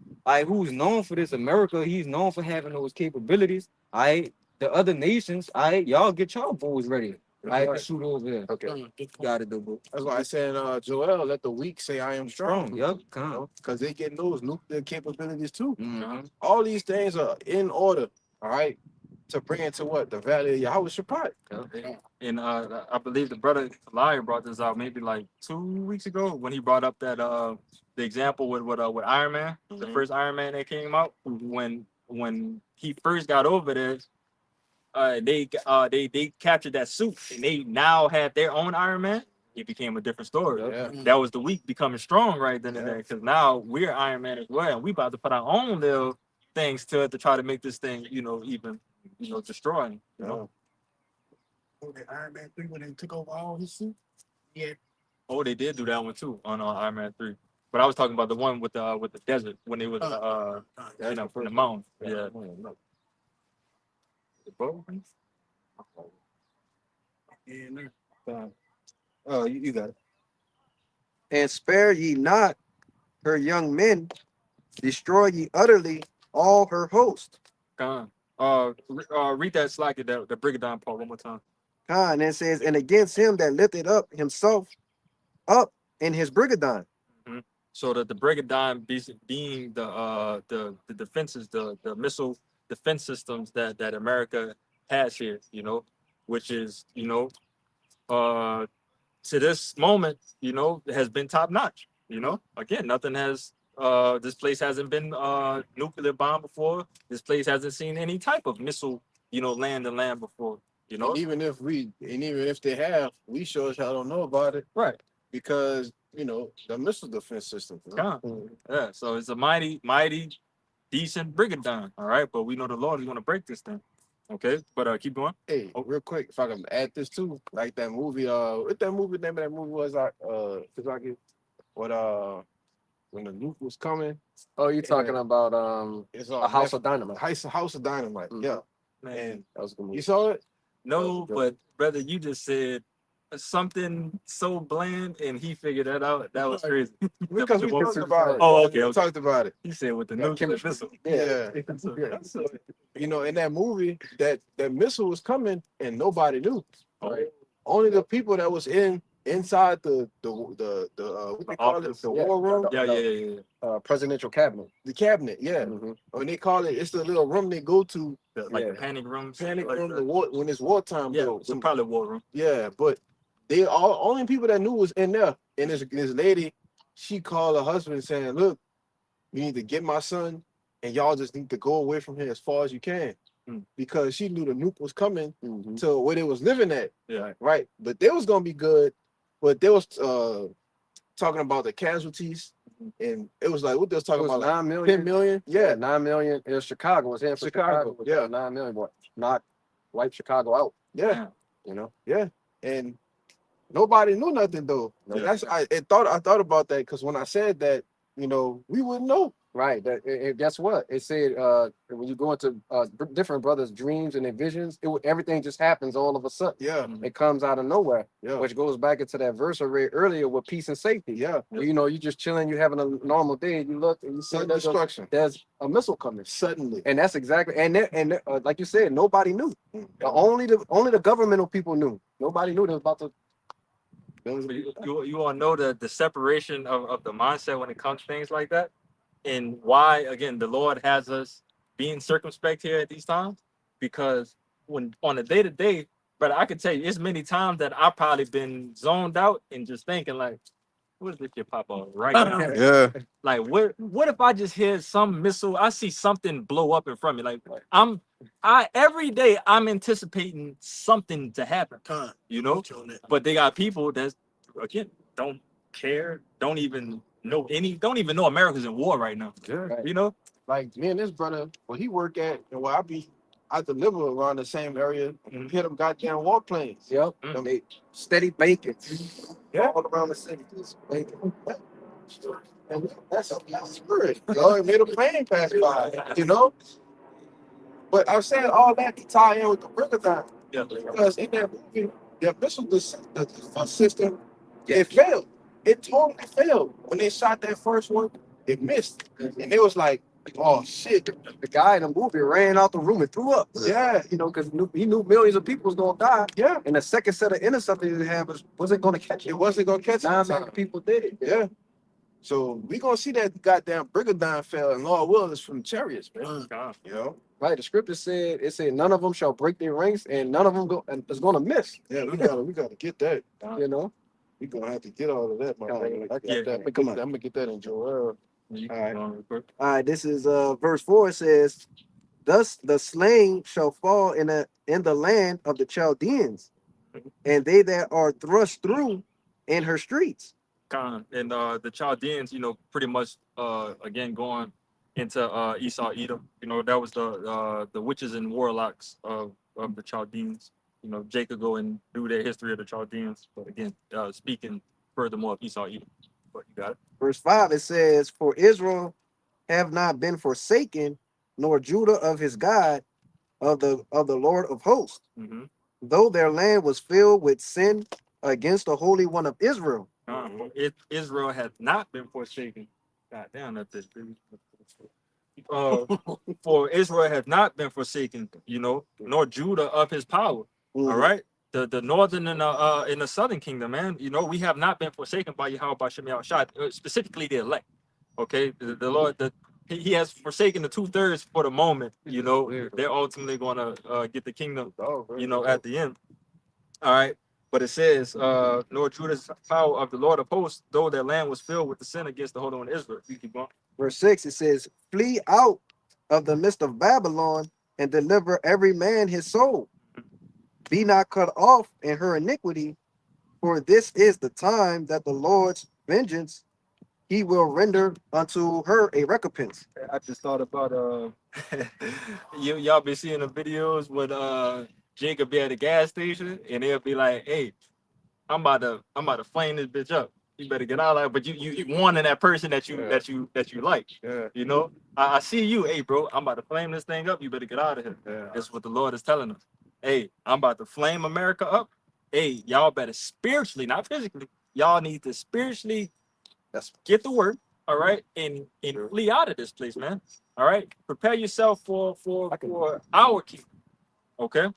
[SPEAKER 5] who's known for this. America, he's known for having those capabilities. The other nations, y'all get y'all bows ready. To shoot over there.
[SPEAKER 2] Okay.
[SPEAKER 5] Got it, though, bro.
[SPEAKER 1] That's why I said, Joel, let the weak say I am strong.
[SPEAKER 5] Yep, come.
[SPEAKER 1] Because they getting those nuclear capabilities too.
[SPEAKER 5] Mhm.
[SPEAKER 1] All these things are in order, all right, to bring it to what? The valley of Yahweh Shabbat.
[SPEAKER 4] And I believe the brother Liar brought this out maybe like 2 weeks ago when he brought up that the example with Iron Man, the first Iron Man that came out, when he first got over there, they captured that suit and they now have their own Iron Man. It became a different story.
[SPEAKER 1] Yeah.
[SPEAKER 4] That was the weak becoming strong right then and there, because now we're Iron Man as well, and we about to put our own little things to it to try to make this thing, even destroying.
[SPEAKER 3] Oh, the Iron Man 3 when they took over all his suit. Yeah.
[SPEAKER 4] Oh, they did do that one too on Iron Man 3. But I was talking about the one with the desert when they was in the mountain. Yeah. The boat?
[SPEAKER 3] Yeah,
[SPEAKER 5] Oh, you got it.
[SPEAKER 2] And spare ye not her young men, destroy ye utterly all her host.
[SPEAKER 4] Read that slide, the Brigadon part one more time.
[SPEAKER 2] And it says, and against him that lifted up himself up in his brigadon.
[SPEAKER 4] So that the Brigadon being the defenses, the missile defense systems that America has here, which is, to this moment, has been top notch. Again, nothing has this place hasn't been nuclear bombed before. This place hasn't seen any type of missile, land before.
[SPEAKER 1] And even if they have, we sure as hell don't know about it.
[SPEAKER 4] Right.
[SPEAKER 1] Because, the missile defense system.
[SPEAKER 4] Yeah. So it's a mighty, mighty, decent Brigadon. All right. But we know the Lord is going to break this thing. Okay. But keep going.
[SPEAKER 1] Hey, real quick, if I can add this too, like that movie, what that movie name of that movie was, when the nuke was coming.
[SPEAKER 2] Oh, you're talking about
[SPEAKER 1] It's
[SPEAKER 2] a House of Dynamite.
[SPEAKER 1] House of Dynamite. Yeah.
[SPEAKER 4] Man,
[SPEAKER 1] And
[SPEAKER 2] That was a good movie.
[SPEAKER 1] you saw it?
[SPEAKER 4] no, but brother, you just said something so bland, and he figured that out. That was crazy.
[SPEAKER 1] Because we talked about it.
[SPEAKER 4] Oh, okay,
[SPEAKER 1] We
[SPEAKER 4] okay.
[SPEAKER 1] talked about it.
[SPEAKER 4] He said with the
[SPEAKER 1] Yeah,
[SPEAKER 4] nuclear
[SPEAKER 2] chemistry.
[SPEAKER 4] missile.
[SPEAKER 1] Yeah. In that movie, that missile was coming and nobody knew.
[SPEAKER 4] Oh.
[SPEAKER 1] Only the people that was inside the what they call it,
[SPEAKER 4] Office.
[SPEAKER 1] the war room,
[SPEAKER 4] Yeah.
[SPEAKER 2] Presidential cabinet.
[SPEAKER 1] the cabinet. Yeah.
[SPEAKER 2] Mhm.
[SPEAKER 1] When they call it, it's the little room they go to,
[SPEAKER 4] The
[SPEAKER 2] Yeah.
[SPEAKER 4] panic rooms.
[SPEAKER 1] panic
[SPEAKER 4] like
[SPEAKER 1] room,
[SPEAKER 4] that.
[SPEAKER 1] the war when it's wartime.
[SPEAKER 4] Yeah,
[SPEAKER 1] though.
[SPEAKER 4] so probably war room.
[SPEAKER 1] Yeah, but they only people that knew was in there. And this lady, she called her husband saying, "Look, you need to get my son, and y'all just need to go away from here as far as you can," because she knew the nuke was coming
[SPEAKER 2] Mhm.
[SPEAKER 1] to where they was living at.
[SPEAKER 4] Yeah.
[SPEAKER 1] Right, but they was gonna be good, but they was talking about the casualties, and it was like what they was
[SPEAKER 2] It
[SPEAKER 1] talking
[SPEAKER 2] was
[SPEAKER 1] about, like
[SPEAKER 2] 9 million.
[SPEAKER 1] 10 million. Yeah,
[SPEAKER 2] 9 million. It was Chicago. It was here for
[SPEAKER 1] Chicago,
[SPEAKER 2] Chicago.
[SPEAKER 1] yeah.
[SPEAKER 2] 9 million. Boy, wipe Chicago out.
[SPEAKER 1] yeah,
[SPEAKER 2] Yeah.
[SPEAKER 1] and nobody knew nothing though.
[SPEAKER 2] No.
[SPEAKER 1] I thought about that because when I said that, we wouldn't know.
[SPEAKER 2] Right. Guess what? It said when you go into different brothers' dreams and their visions, everything just happens all of a sudden.
[SPEAKER 1] Yeah,
[SPEAKER 2] It comes out of nowhere,
[SPEAKER 1] yeah,
[SPEAKER 2] which goes back into that verse I read earlier with peace and safety.
[SPEAKER 1] yeah.
[SPEAKER 2] You just chilling, you having a normal day, and you look and you see
[SPEAKER 1] Sudden destruction.
[SPEAKER 2] there's a missile coming.
[SPEAKER 1] Suddenly.
[SPEAKER 2] And that's exactly like you said, nobody knew. Only the governmental people knew. Nobody knew they was about to.
[SPEAKER 4] You all know the separation of the mindset when it comes to things like that, and why again the Lord has us being circumspect here at these times, because when on a day-to-day, but I can tell you it's many times that I've probably been zoned out and just thinking like, what is this shit pop up right now?
[SPEAKER 1] Yeah,
[SPEAKER 4] Like what if I just hear some missile, I see something blow up in front of me, like every day I'm anticipating something to happen, but they got people that again don't care, don't even know America's in war right now.
[SPEAKER 1] yeah.
[SPEAKER 4] You know,
[SPEAKER 1] Like me and this brother, where he work at, and where I be I deliver around the same area. You hear them goddamn warplanes.
[SPEAKER 2] Yep.
[SPEAKER 4] Mm.
[SPEAKER 2] They steady baking.
[SPEAKER 1] Yeah.
[SPEAKER 2] All around the city. Just baking.
[SPEAKER 1] And that's spirit. You know, it made a plane pass by, you know? But I'm saying all that to tie in with the Brigadon.
[SPEAKER 4] Yeah.
[SPEAKER 1] Because in that movie, the missile the defense system, it failed. It totally failed. When they shot that first one, it missed. And it was like, oh shit.
[SPEAKER 2] The guy in the movie ran out the room and threw up.
[SPEAKER 1] Yeah,
[SPEAKER 2] You know, because he knew millions of people was gonna die.
[SPEAKER 1] yeah.
[SPEAKER 2] And the second set of interceptors they had wasn't gonna catch
[SPEAKER 1] It
[SPEAKER 2] it.
[SPEAKER 1] wasn't gonna catch
[SPEAKER 2] 9
[SPEAKER 1] it.
[SPEAKER 2] million people did it.
[SPEAKER 1] Yeah. So we gonna see that goddamn Brigadon fell and Lord Will is from the chariots, man.
[SPEAKER 4] God.
[SPEAKER 1] You know?
[SPEAKER 2] Right. The scripture said none of them shall break their ranks and none of them is gonna miss.
[SPEAKER 1] Yeah, we gotta get that.
[SPEAKER 2] You know.
[SPEAKER 1] We gonna have to get all of that, my
[SPEAKER 2] Come on,
[SPEAKER 1] brother. I got
[SPEAKER 4] yeah,
[SPEAKER 1] that.
[SPEAKER 2] come
[SPEAKER 1] I'm
[SPEAKER 2] on.
[SPEAKER 1] gonna get that in Joel.
[SPEAKER 4] You
[SPEAKER 1] All right.
[SPEAKER 4] going real quick?
[SPEAKER 2] All right, this is verse 4. It says, "Thus the slain shall fall in the land of the Chaldeans, and they that are thrust through in her streets."
[SPEAKER 4] Khan. And the Chaldeans, you know, pretty much again going into Esau Edom. You know, that was the witches and warlocks of the Chaldeans. You know, Jacob go and do their history of the Chaldeans. But again, speaking furthermore of Esau Edom. But you got it.
[SPEAKER 2] Verse 5, it says, "For Israel have not been forsaken, nor Judah of his God, of the Lord of hosts,
[SPEAKER 4] Mm-hmm.
[SPEAKER 2] though their land was filled with sin against the Holy One of Israel."
[SPEAKER 4] Israel has not been forsaken. God damn, that's it. For Israel has not been forsaken, you know, nor Judah of his power. All right. The northern and the southern kingdom, man. You know, we have not been forsaken by Yahweh by Shem Shai, specifically the elect. Okay, the Lord, he has forsaken the 2/3 for the moment. You know, they're ultimately going to get the kingdom. You know, at the end. All right. But it says, nor Judah's power of the Lord of hosts, though their land was filled with the sin against the Holy One of Israel. You keep going.
[SPEAKER 2] Verse 6, it says, "Flee out of the midst of Babylon and deliver every man his soul. Be not cut off in her iniquity, for this is the time that the Lord's vengeance he will render unto her a recompense."
[SPEAKER 4] I just thought about y'all been seeing the videos with Jacob be at the gas station and they'll be like, "Hey, I'm about to flame this bitch up. You better get out of there." But you warning that person that you like.
[SPEAKER 1] Yeah.
[SPEAKER 4] You know, I see you, hey bro, I'm about to flame this thing up. You better get out of here.
[SPEAKER 1] Yeah.
[SPEAKER 4] That's what the Lord is telling us. Hey, I'm about to flame America up. Hey, y'all better spiritually, not physically. Y'all need to spiritually get to work, all right, and flee out of this place, man. All right, prepare yourself for our kingdom. Okay.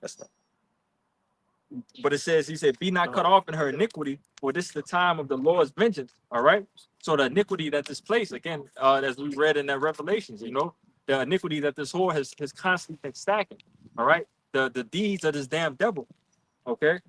[SPEAKER 4] But it says, he said, "Be not cut off in her iniquity, for this is the time of the Lord's vengeance." All right. So the iniquity that this place, again, as we read in that Revelations, you know, the iniquity that this whore has constantly been stacking. All right. The deeds of this damn devil. Okay.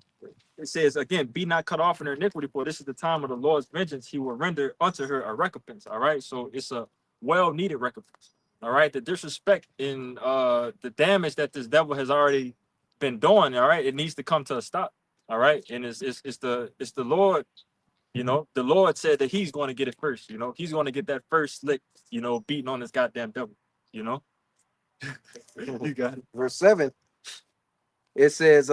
[SPEAKER 4] It says again, "Be not cut off in her iniquity, for this is the time of the Lord's vengeance. He will render unto her a recompense." All right. So it's a well-needed recompense. All right. The disrespect and the damage that this devil has already been doing, all right, it needs to come to a stop. All right. And it's the Lord, you know, the Lord said that he's going to get it first, you know, he's going to get that first lick, you know, beating on this goddamn devil, you know. You got it.
[SPEAKER 2] Verse 7, it says,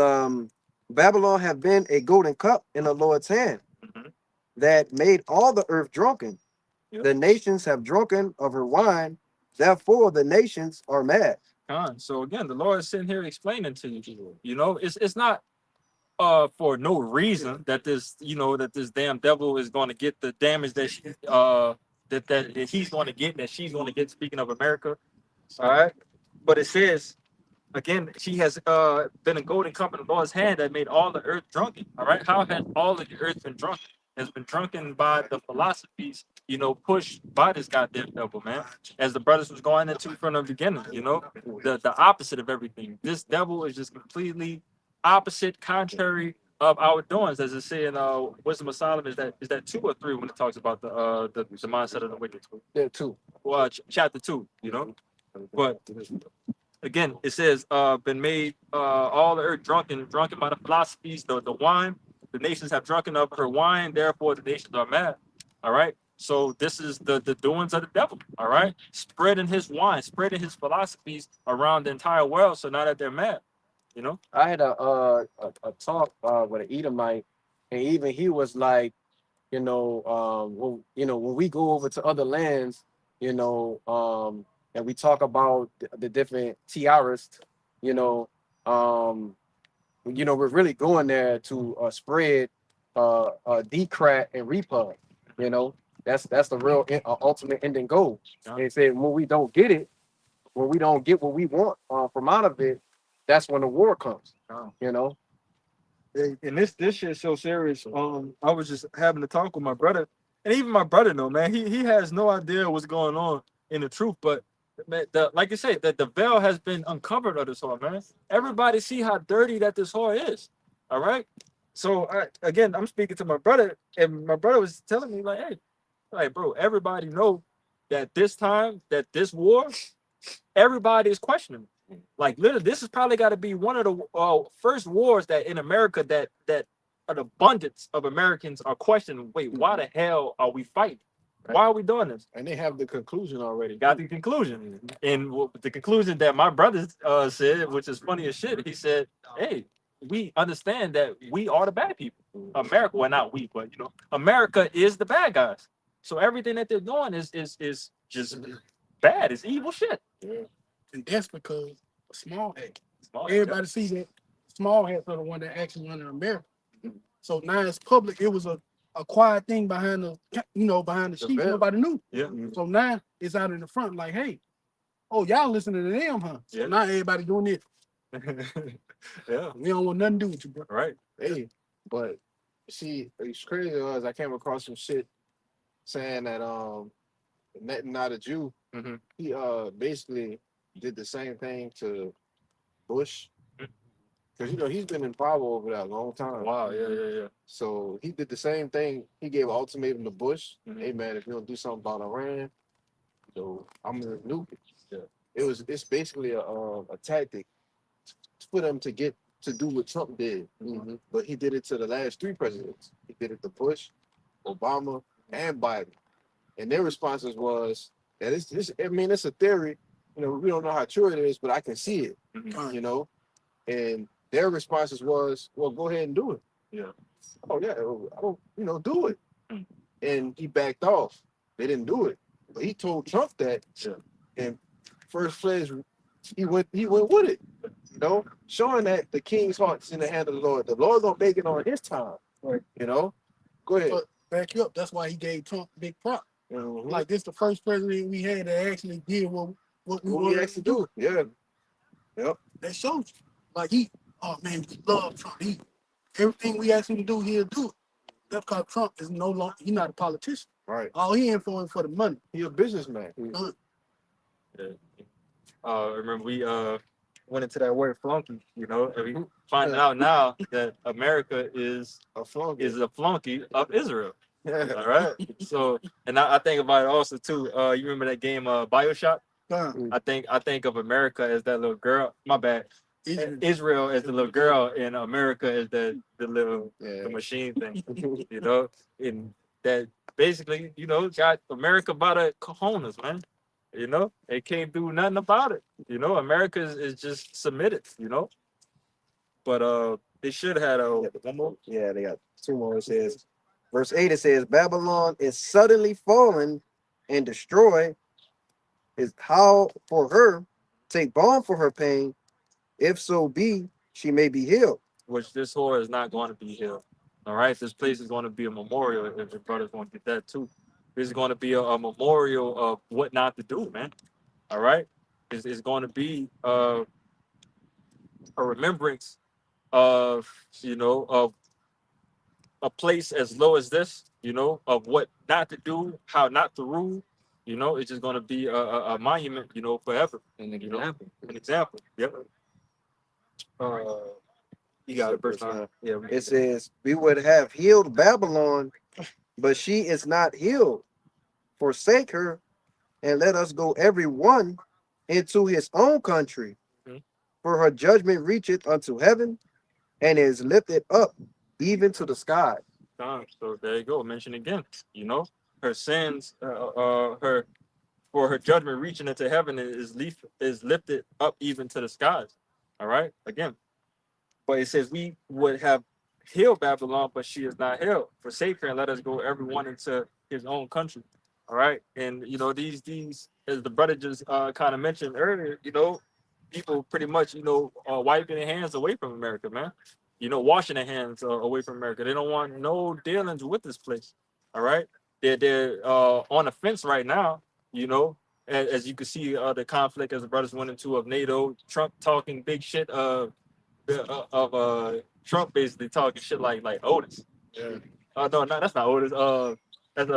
[SPEAKER 2] "Babylon have been a golden cup in the Lord's hand,
[SPEAKER 4] Mhm.
[SPEAKER 2] that made all the earth drunken.
[SPEAKER 4] Yep.
[SPEAKER 2] The nations have drunken of her wine, therefore the nations are mad."
[SPEAKER 4] So again, the Lord is sitting here explaining to you, you know, it's not for no reason that this damn devil is going to get the damage that that he's going to get, that she's going to get, speaking of America. All right. But it says again, she has been a golden cup in the Lord's hand that made all the earth drunken. All right. How has all of the earth been drunken? Has been drunken by the philosophies, you know, pushed by this goddamn devil, man. As the brothers was going into from the beginning, you know, the opposite of everything. This devil is just completely opposite, contrary of our doings, as it say in Wisdom of Solomon. Is that 2 or 3 when it talks about the mindset of the wicked?
[SPEAKER 2] There too.
[SPEAKER 4] Well, chapter 2, you know. But again, it says, "Been made all the earth drunken by the philosophies, the wine. The nations have drunken of her wine, therefore the nations are mad." All right. So this is the doings of the devil. All right, spreading his wine, spreading his philosophies around the entire world. So now that they're mad, you know.
[SPEAKER 2] I had a talk with an Edomite, and even he was like, when we go over to other lands, and we talk about the different tiaras, you know, um, we're really going there to spread decrat and repub. You know, that's the real ultimate ending goal.
[SPEAKER 4] Yeah.
[SPEAKER 2] They said when we don't get it, when we don't get what we want from out of it, that's when the war comes.
[SPEAKER 4] Yeah.
[SPEAKER 2] You know,
[SPEAKER 4] And this shit's so serious. I was just having a talk with my brother, and even my brother, know, man, he has no idea what's going on in the truth. But man, like you say, the veil has been uncovered of this whore, man. Everybody see how dirty that this whore is. All right. So I'm speaking to my brother, and my brother was telling me like, hey, like, bro, everybody know that this time, that this war, everybody is questioning. Like literally, this has probably got to be one of the first wars that in America that an abundance of Americans are questioning. Wait, why the hell are we fighting? Why are we doing this?
[SPEAKER 1] And they have the conclusion already.
[SPEAKER 4] Got the conclusion, and the conclusion that my brother said, which is funny as shit. He said, "Hey, we understand that we are the bad people. America, well, not we, but America is the bad guys. So everything that they're doing is just bad. It's evil shit."
[SPEAKER 3] And that's because a small hat.
[SPEAKER 4] Small,
[SPEAKER 3] Everybody sees that small hats are the one that actually run in America. So now it's public. It was a quiet thing behind behind the sheep.
[SPEAKER 1] veil.
[SPEAKER 3] Nobody knew.
[SPEAKER 4] Yeah.
[SPEAKER 3] So now it's out in the front, like, hey, oh, y'all listening to them, huh? So
[SPEAKER 4] Yeah.
[SPEAKER 3] now everybody doing it.
[SPEAKER 4] Yeah.
[SPEAKER 3] We don't want nothing to do with you, bro.
[SPEAKER 4] Right.
[SPEAKER 1] Hey, but see, it's crazy was I came across some shit saying that Netanyahu Jew,
[SPEAKER 4] Mhm.
[SPEAKER 1] he basically did the same thing to Bush. Because he's been in power over that a long time.
[SPEAKER 4] Wow. Yeah.
[SPEAKER 1] So he did the same thing. He gave an ultimatum to Bush.
[SPEAKER 4] Mhm.
[SPEAKER 1] Hey man, if you don't do something about Iran, I'm gonna nuke it.
[SPEAKER 4] Yeah.
[SPEAKER 1] It's basically a tactic for them to get to do what Trump did. But he did it to the last three presidents. He did it to Bush, Obama, and Biden. And their responses was that it's a theory. We don't know how true it is, but I can see it.
[SPEAKER 4] Mhm.
[SPEAKER 1] And their responses was, well, go ahead and do it.
[SPEAKER 4] Yeah.
[SPEAKER 1] Oh yeah, I don't, do it.
[SPEAKER 4] Mm.
[SPEAKER 1] And he backed off. They didn't do it. But he told Trump that.
[SPEAKER 4] Yeah.
[SPEAKER 1] And first pledge, he went with it. Showing that the king's heart's in the hand of the Lord. The Lord gonna make it on his time.
[SPEAKER 3] Right.
[SPEAKER 1] Go ahead.
[SPEAKER 3] But back you up. That's why he gave Trump big prop.
[SPEAKER 1] Mhm.
[SPEAKER 3] Like this, the first president we had that actually did what we
[SPEAKER 1] what we
[SPEAKER 3] wanted
[SPEAKER 1] actually
[SPEAKER 3] to do.
[SPEAKER 1] do. Yeah.
[SPEAKER 3] That shows you. Like oh man, we love Trump. Everything we ask him to do, he'll do it. That's because Trump is no longer, he's not a politician.
[SPEAKER 1] Right.
[SPEAKER 3] All he in for is for the money.
[SPEAKER 1] He a businessman.
[SPEAKER 4] Yeah. Remember we went into that word flunky, and we find out now that America is
[SPEAKER 1] A flunky.
[SPEAKER 4] a flunky of Israel.
[SPEAKER 1] Yeah.
[SPEAKER 4] All right. So, and I think about it also too. You remember that game BioShock? I think of America as that little girl. My bad. Israel as the little girl, and America as the little the machine thing. And that basically, got America by the cojones, man. They can't do nothing about it. America is just submitted. But they should have one more.
[SPEAKER 2] yeah, they got two more. It says, verse 8. It says, Babylon is suddenly fallen and destroyed. Is how for her take balm for her pain, if so be she may be healed.
[SPEAKER 4] Which this whore is not going to be healed. All right, this place is going to be a memorial. If your brother's going to get that too, this is going to be a memorial of what not to do, man. All right, it's going to be a remembrance of of a place as low as this, of what not to do, how not to rule. It's just going to be a monument, forever.
[SPEAKER 2] An
[SPEAKER 4] example. An example. Yep. You got it, first time. Yeah.
[SPEAKER 2] It says, we would have healed Babylon, but she is not healed. Forsake her, and let us go every one into his own country.
[SPEAKER 4] Mhm.
[SPEAKER 2] For her judgment reacheth unto heaven, and is lifted up even to the sky.
[SPEAKER 4] So there you go. Mention again. her sins, her for her judgment reaching into heaven is lifted up even to the skies. All right, again, but it says we would have healed Babylon, but she is not healed. Forsake her and let us go everyone into his own country. All right, and you know these as the brother just kind of mentioned earlier, you know, people pretty much wiping their hands away from America, man. You know, washing their hands away from America. They don't want no dealings with this place. All right, they're on the fence right now. You know, as you can see, the conflict as the brothers went into of NATO, Trump talking big shit of Trump basically talking shit like Otis.
[SPEAKER 1] Yeah.
[SPEAKER 4] No, that's not Otis. That's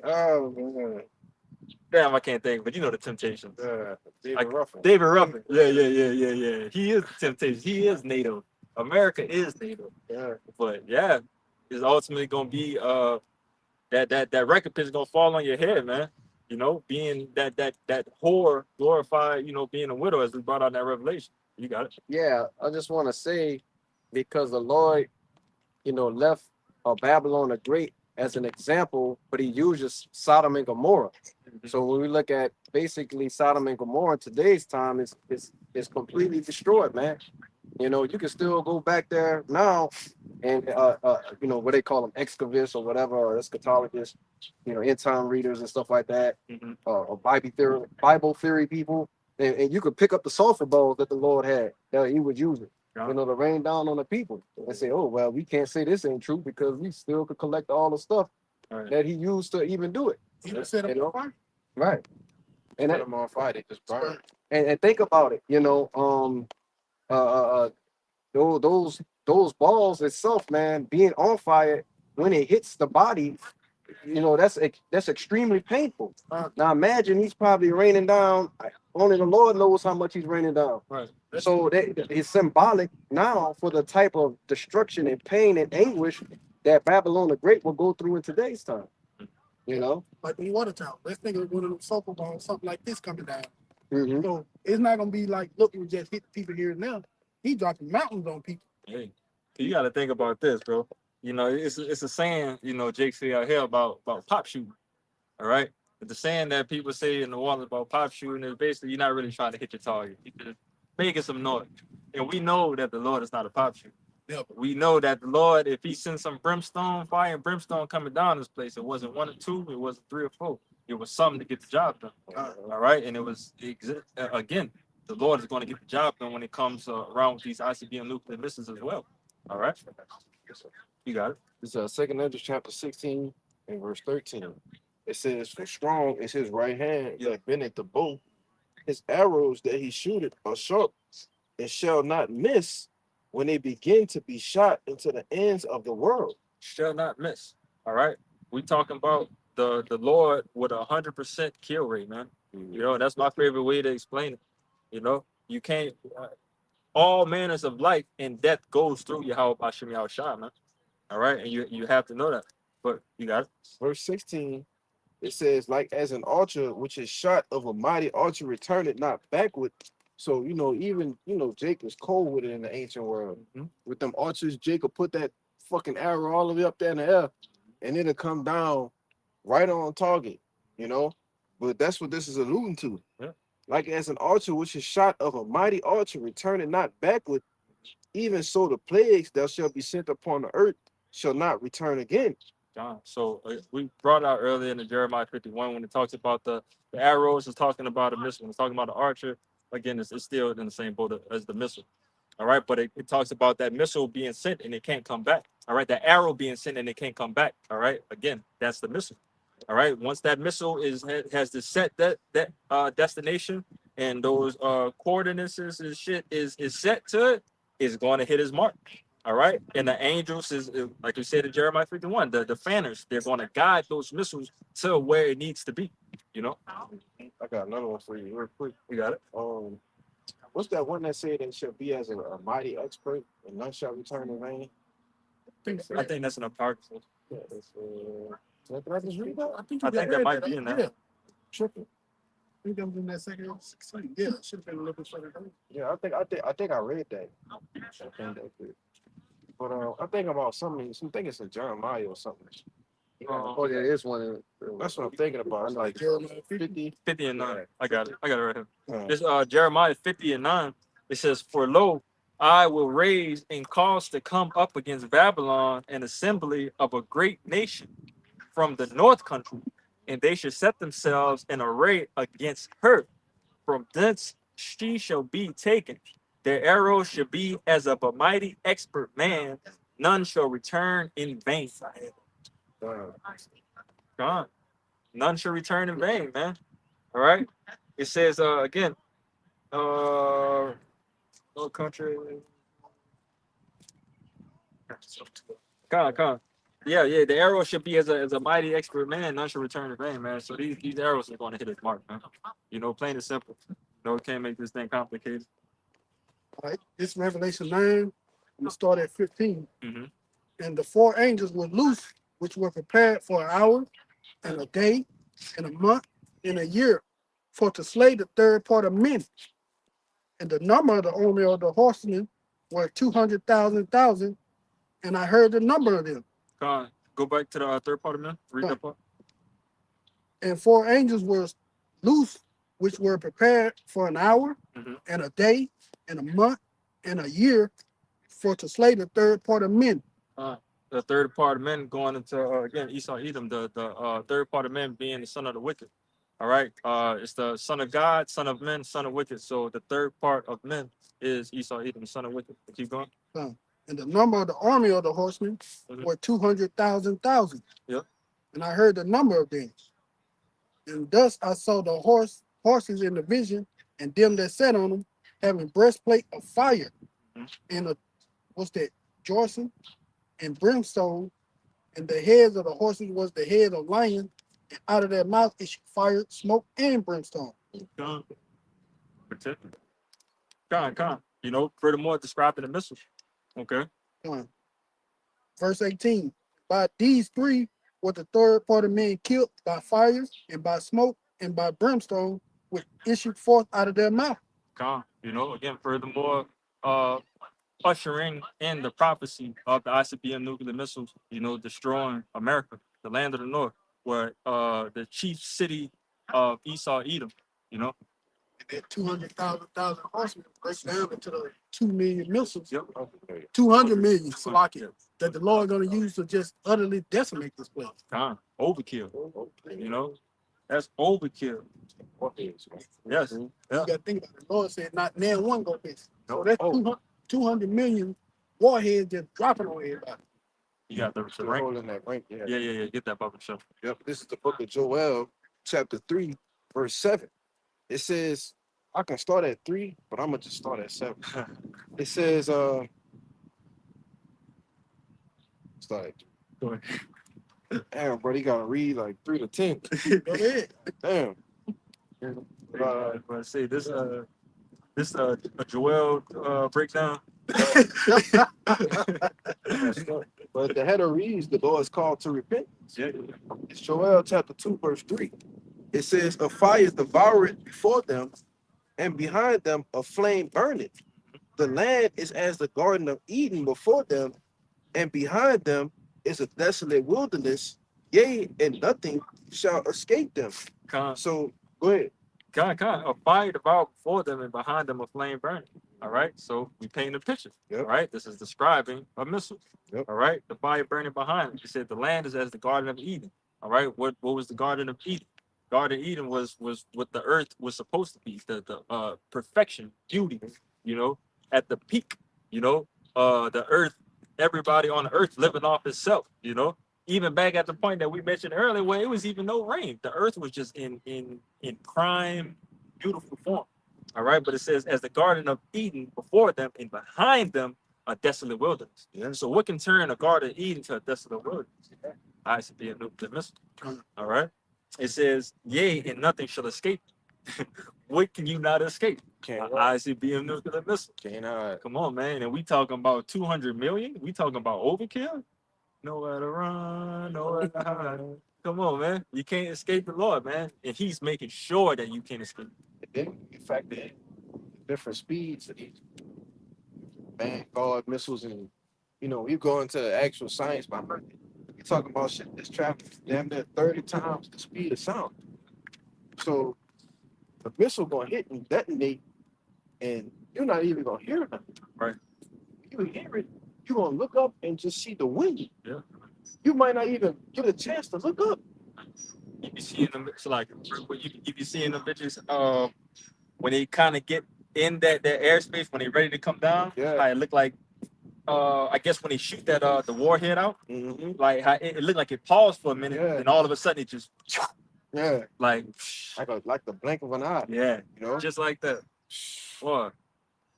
[SPEAKER 1] Oh man.
[SPEAKER 4] damn, I can't think, but you know the Temptations.
[SPEAKER 1] David
[SPEAKER 4] Like
[SPEAKER 1] Ruffin.
[SPEAKER 4] David Ruffin. Yeah. He is the Temptations. He is NATO. America is NATO.
[SPEAKER 1] Yeah.
[SPEAKER 4] But yeah, it's ultimately gonna be that recompense is gonna fall on your head, man. You know, being that whore glorified, you know, being a widow as we brought out in that revelation. You got it.
[SPEAKER 2] Yeah, I just want to say, because the Lord, left Babylon the Great as an example, but he uses Sodom and Gomorrah. So when we look at basically Sodom and Gomorrah in today's time, it's completely destroyed, man. You can still go back there now and what they call them, excavists or whatever, or eschatologists, end time readers and stuff like that,
[SPEAKER 4] Mhm.
[SPEAKER 2] or Bible theory people, and you could pick up the sulfur balls that the Lord had that he was using,
[SPEAKER 4] Yeah.
[SPEAKER 2] to rain down on the people and say, oh well, we can't say this ain't true because we still could collect all the stuff
[SPEAKER 4] All right.
[SPEAKER 2] that he used to even do it.
[SPEAKER 3] He set up
[SPEAKER 2] You know?
[SPEAKER 3] a fire.
[SPEAKER 2] Right. And
[SPEAKER 1] Put
[SPEAKER 2] that,
[SPEAKER 1] them on fire, they just burn.
[SPEAKER 2] and think about it, uh, uh, uh, those balls itself, man, being on fire when it hits the body, that's extremely painful. Now imagine he's probably raining down. Only the Lord knows how much he's raining down.
[SPEAKER 4] Right.
[SPEAKER 2] So that it's symbolic now for the type of destruction and pain and anguish that Babylon the Great will go through in today's time.
[SPEAKER 3] Like in Watertown. Let's think of one of them soccer balls, something like this coming down.
[SPEAKER 2] Mhm.
[SPEAKER 3] So it's not gonna be like, look, we just hit people here and there. He dropping mountains on people.
[SPEAKER 4] Hey, you got to think about this, bro. You know, it's a saying. You know, Jake say out here about pop shooting. All right, but the saying that people say in the world about pop shooting is basically you're not really trying to hit your target. You're just making some noise. And we know that the Lord is not a pop shooter.
[SPEAKER 3] Never.
[SPEAKER 4] We know that the Lord, if He sends some brimstone, fire and brimstone coming down this place, it wasn't one or two, it wasn't three or four. It was something to get the job done. All right, and it was again, the Lord is going to get the job done when it comes around with these ICBM nuclear missiles as well. All right, you got it.
[SPEAKER 1] It's 2 Ezra chapter 16 and verse 13. It says, for strong is his right hand that bendeth the bow. His arrows that he shooteth are sharp and shall not miss when they begin to be shot into the ends of the world.
[SPEAKER 4] Shall not miss. All right, we talking about the Lord with 100% kill rate, man. You know, that's my favorite way to explain it. You know, you can't. All manners of life and death goes through Yahweh Bashim Yahushua, man. All right, and you have to know that. But you got it.
[SPEAKER 1] Verse 16, it says, like as an archer which is shot of a mighty archer returned it not backward. So, even, Jake was cold with it in the ancient world.
[SPEAKER 4] Mhm.
[SPEAKER 1] With them archers, Jacob put that fucking arrow all the way up there in the air and it'll come down right on target, you know? But that's what this is alluding to.
[SPEAKER 4] Yeah.
[SPEAKER 1] Like as an archer which is shot of a mighty archer returned it not backward, even so the plagues that shall be sent upon the earth shall not return again.
[SPEAKER 4] John. So we brought out earlier in the Jeremiah 51 when it talks about the arrows, it's talking about a missile. When it's talking about the archer, again, it's still in the same boat as the missile. All right, but it talks about that missile being sent and it can't come back. All right, the arrow being sent and it can't come back. All right, again, that's the missile. All right, once that missile has the set destination and those coordinates and shit is set to it, it's going to hit his mark. All right, and the angels is like we said in Jeremiah 51, the fanners, they're going to guide those missiles to where it needs to be. You know,
[SPEAKER 1] I got another one for you real quick.
[SPEAKER 4] you got it.
[SPEAKER 1] What's that one that said they shall be as a mighty expert and none shall return in vain?
[SPEAKER 4] I think that's an apocryphal.
[SPEAKER 1] Yeah, did I just read that?
[SPEAKER 3] I think,
[SPEAKER 4] I think that might be in
[SPEAKER 3] Yeah,
[SPEAKER 4] there.
[SPEAKER 1] Tripping.
[SPEAKER 3] I think that was in that second 16. Yeah, it should have been a little bit further down.
[SPEAKER 1] Yeah, I think I read that. I think that's it. But I think about something. I think it's in Jeremiah or something.
[SPEAKER 2] Oh yeah, it's one.
[SPEAKER 1] That's what I'm thinking about. It's like
[SPEAKER 3] Jeremiah 50.
[SPEAKER 1] 50.
[SPEAKER 4] 50 and 9.
[SPEAKER 1] Yeah.
[SPEAKER 4] I got it. I got it right here.
[SPEAKER 1] Uh,
[SPEAKER 4] This Jeremiah 50 and 9. It says, "For lo, I will raise and cause to come up against Babylon an assembly of a great nation from the north country, and they should set themselves in array against her. From thence she shall be taken. Their arrows shall be as of a mighty expert man. None shall return in vain." God, none shall return in vain, man. All right. It says again, no country. Con. Yeah, yeah. The arrow should be as a mighty expert man, none should return in vain, man. So these arrows are going to hit its mark, man. You know, plain and simple. No, can't make this thing complicated.
[SPEAKER 3] All right. This Revelation 9. We start at 15.
[SPEAKER 4] Mm-hmm.
[SPEAKER 3] And the 4 angels were loose, which were prepared for an hour, and a day, and a month, and a year, for to slay the third part of men. And the number of the army of the horsemen were 200,000. And I heard the number of them.
[SPEAKER 4] Con, go back to the third part of man. Read that part.
[SPEAKER 3] And 4 angels were loose, which were prepared for an hour,
[SPEAKER 4] Mhm.
[SPEAKER 3] and a day, and a month, and a year, for to slay the third part of men.
[SPEAKER 4] The third part of men going into again Esau Edom, the third part of men being the son of the wicked. All right. It's the son of God, son of men, son of wicked. So the third part of men is Esau Edom, son of wicked. Keep going.
[SPEAKER 3] And the number of the army of the horsemen were 200,000.
[SPEAKER 4] Yep.
[SPEAKER 3] And I heard the number of them. And thus I saw the horses in the vision, and them that sat on them, having breastplate of fire, and a what's that? Jorson and brimstone, and the heads of the horses was the head of lions, and out of their mouth issued fire, smoke, and brimstone.
[SPEAKER 4] Con. Con. You know, furthermore described in the missiles. Okay.
[SPEAKER 3] Verse 18. By these 3 were the third part of men killed by fire, and by smoke, and by brimstone, which issued forth out of their mouth.
[SPEAKER 4] Con. You know, again, furthermore, ushering in the prophecy of the ICBM nuclear missiles, you know, destroying America, the land of the North, where the chief city of Esau Edom, you know.
[SPEAKER 3] That 200,000 horsemen breaks down into the 2 million missiles.
[SPEAKER 4] Yep.
[SPEAKER 3] 200 million, Slovakia, that the Lord going to use to just utterly decimate this place.
[SPEAKER 4] Overkill. You know, that's overkill. Yes.
[SPEAKER 3] You got to think about it. The Lord said, not now one go miss. So that's 200 million warheads just dropping on everybody.
[SPEAKER 4] You got the rank.
[SPEAKER 1] holding that rank. Yeah.
[SPEAKER 4] Yeah. Get that Bubba show.
[SPEAKER 1] Yep. This is the book of Joel, chapter 3, verse 7. It says, I can start at 3, but I'm gonna just start at 7. It says, start at 3.
[SPEAKER 4] Go ahead.
[SPEAKER 1] Damn, bro, you gotta read like 3 to 10.
[SPEAKER 3] Go ahead.
[SPEAKER 1] Damn.
[SPEAKER 4] But see this a Joel breakdown.
[SPEAKER 1] But the header reads, the Lord is called to repentance.
[SPEAKER 4] Yeah.
[SPEAKER 1] It's Joel chapter 2, verse 3. It says, a fire devoureth before them, and behind them a flame burneth. The land is as the Garden of Eden before them, and behind them is a desolate wilderness, yea, and nothing shall escape them.
[SPEAKER 4] Con.
[SPEAKER 1] So, go ahead.
[SPEAKER 4] A fire devoured before them, and behind them a flame burning. All right. So we paint a picture.
[SPEAKER 1] Yep.
[SPEAKER 4] All right. This is describing a missile.
[SPEAKER 1] Yep.
[SPEAKER 4] All right. The fire burning behind them. He said the land is as the Garden of Eden. All right. What was the Garden of Eden? Garden of Eden was what the earth was supposed to be, the perfection, beauty, you know, at the peak, you know, the earth, everybody on the earth living off itself, you know, even back at the point that we mentioned earlier where it was even no rain. The earth was just in prime, beautiful form. All right. But it says as the Garden of Eden before them and behind them a desolate wilderness.
[SPEAKER 1] Yeah.
[SPEAKER 4] So what can turn a Garden of Eden to a desolate wilderness? I should be a nuclear missile. All right. It says, yea, and nothing shall escape. What can you not escape?
[SPEAKER 1] Can't
[SPEAKER 4] ICBM nuclear missile.
[SPEAKER 1] Cannot.
[SPEAKER 4] Come on, man. And we talking about 200 million? We talking about overkill? Nowhere to run, nowhere to hide. Come on, man. You can't escape the Lord, man. And he's making sure that you can't escape.
[SPEAKER 1] Then you factor in different speeds of these Vanguard missiles, and you know, you go into the actual science behind it. You're talking about shit that's traveling damn near 30 times the speed of sound. So the missile gonna hit and detonate, and you're not even gonna hear nothing.
[SPEAKER 4] Right.
[SPEAKER 1] You hear it, you're gonna look up and just see the wind.
[SPEAKER 4] Yeah.
[SPEAKER 1] You might not even get a chance to look up.
[SPEAKER 4] You be seeing them, it's like you be seeing them bitches when they kind of get in that airspace when they ready to come down.
[SPEAKER 1] Yeah.
[SPEAKER 4] How it look like I guess when they shoot that the warhead out,
[SPEAKER 1] Mm-hmm.
[SPEAKER 4] like how it looked like it paused for a minute,
[SPEAKER 1] Yeah.
[SPEAKER 4] and all of a sudden it just
[SPEAKER 1] Yeah,
[SPEAKER 4] like
[SPEAKER 1] like the blink of an eye.
[SPEAKER 4] yeah,
[SPEAKER 1] You know.
[SPEAKER 4] just like that. Boy,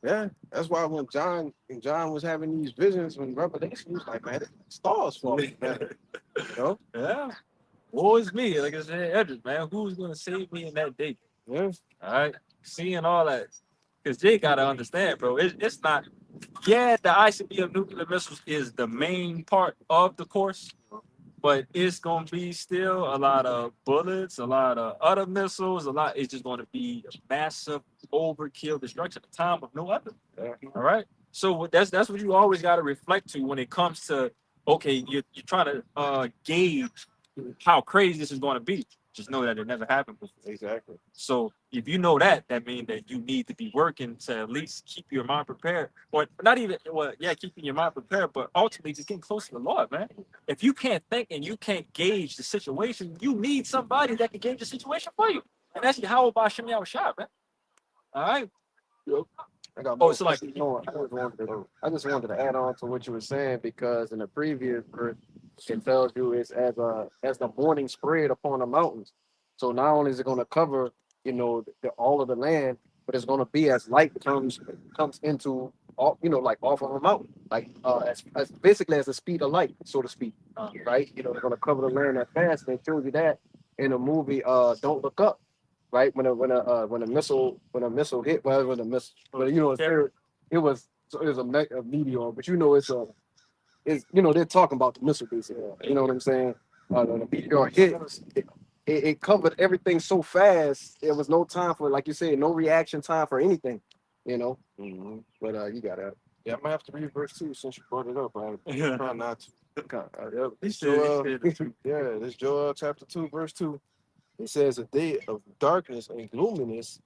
[SPEAKER 1] Yeah, that's why when John was having these visions when Revelation, he was like, man, it's like stars falling. Man. You know.
[SPEAKER 4] yeah. Woe is me, like I said, Edric, man. Who's gonna save me in that day?
[SPEAKER 1] Yeah.
[SPEAKER 4] All right, seeing all that, because Jay gotta understand, bro. It's not. Yeah, the ICBM nuclear missiles is the main part of the course, but it's gonna be still a lot of bullets, a lot of other missiles, a lot. It's just gonna be a massive overkill destruction, a time of no other.
[SPEAKER 1] Yeah.
[SPEAKER 4] All right. So that's what you always got to reflect to when it comes to okay, you're trying to gauge how crazy this is going to be. Just know that it never happened before.
[SPEAKER 1] Exactly.
[SPEAKER 4] So if you know that, that means that you need to be working to at least keep your mind prepared, or not even well, yeah, keeping your mind prepared, but ultimately just getting close to the Lord, man. If you can't think and you can't gauge the situation, you need somebody that can gauge the situation for you, and that's Yahweh Bashem Yahushua, man. All right.
[SPEAKER 1] I got
[SPEAKER 2] Oh,
[SPEAKER 1] more
[SPEAKER 2] so like,
[SPEAKER 1] questions.
[SPEAKER 2] no, I just wanted to add on to what you were saying because in the previous verse, it tells you it's as the morning spread upon the mountains. So not only is it going to cover, all of the land, but it's going to be as light comes into all, like off of a mountain, like as basically as the speed of light, so to speak, right? They're going to cover the land that fast. They show you that in the movie Don't Look Up. Right when a missile hit, well, when a missile, but it was a meteor, but they're talking about the missile basically. You know what I'm saying? When the meteor hit, it covered everything so fast. There was no time for, like you said, no reaction time for anything.
[SPEAKER 1] Mm-hmm.
[SPEAKER 2] But you got that.
[SPEAKER 1] Yeah, I'm gonna have to read verse 2 since you brought it up. I'm trying not to.
[SPEAKER 2] Yeah.
[SPEAKER 1] This Joel chapter 2, verse 2. It says, a day of darkness and gloominess,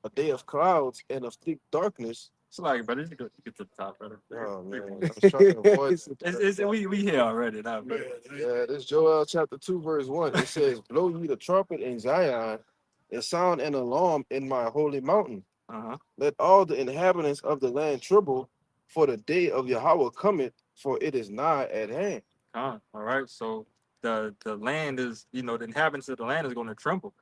[SPEAKER 1] a day of clouds and of thick darkness.
[SPEAKER 4] It's like, brother, you get to the top, brother.
[SPEAKER 1] Oh man, I was trying to avoid
[SPEAKER 4] We here already now, brother.
[SPEAKER 1] Yeah, this Joel chapter 2, verse 1. It says, blow ye the trumpet in Zion, and sound an alarm in my holy mountain.
[SPEAKER 4] Uh-huh.
[SPEAKER 1] Let all the inhabitants of the land tremble, for the day of Yahweh cometh, for it is nigh at hand.
[SPEAKER 4] All right. So the land is, the inhabitants of the land is going to tremble.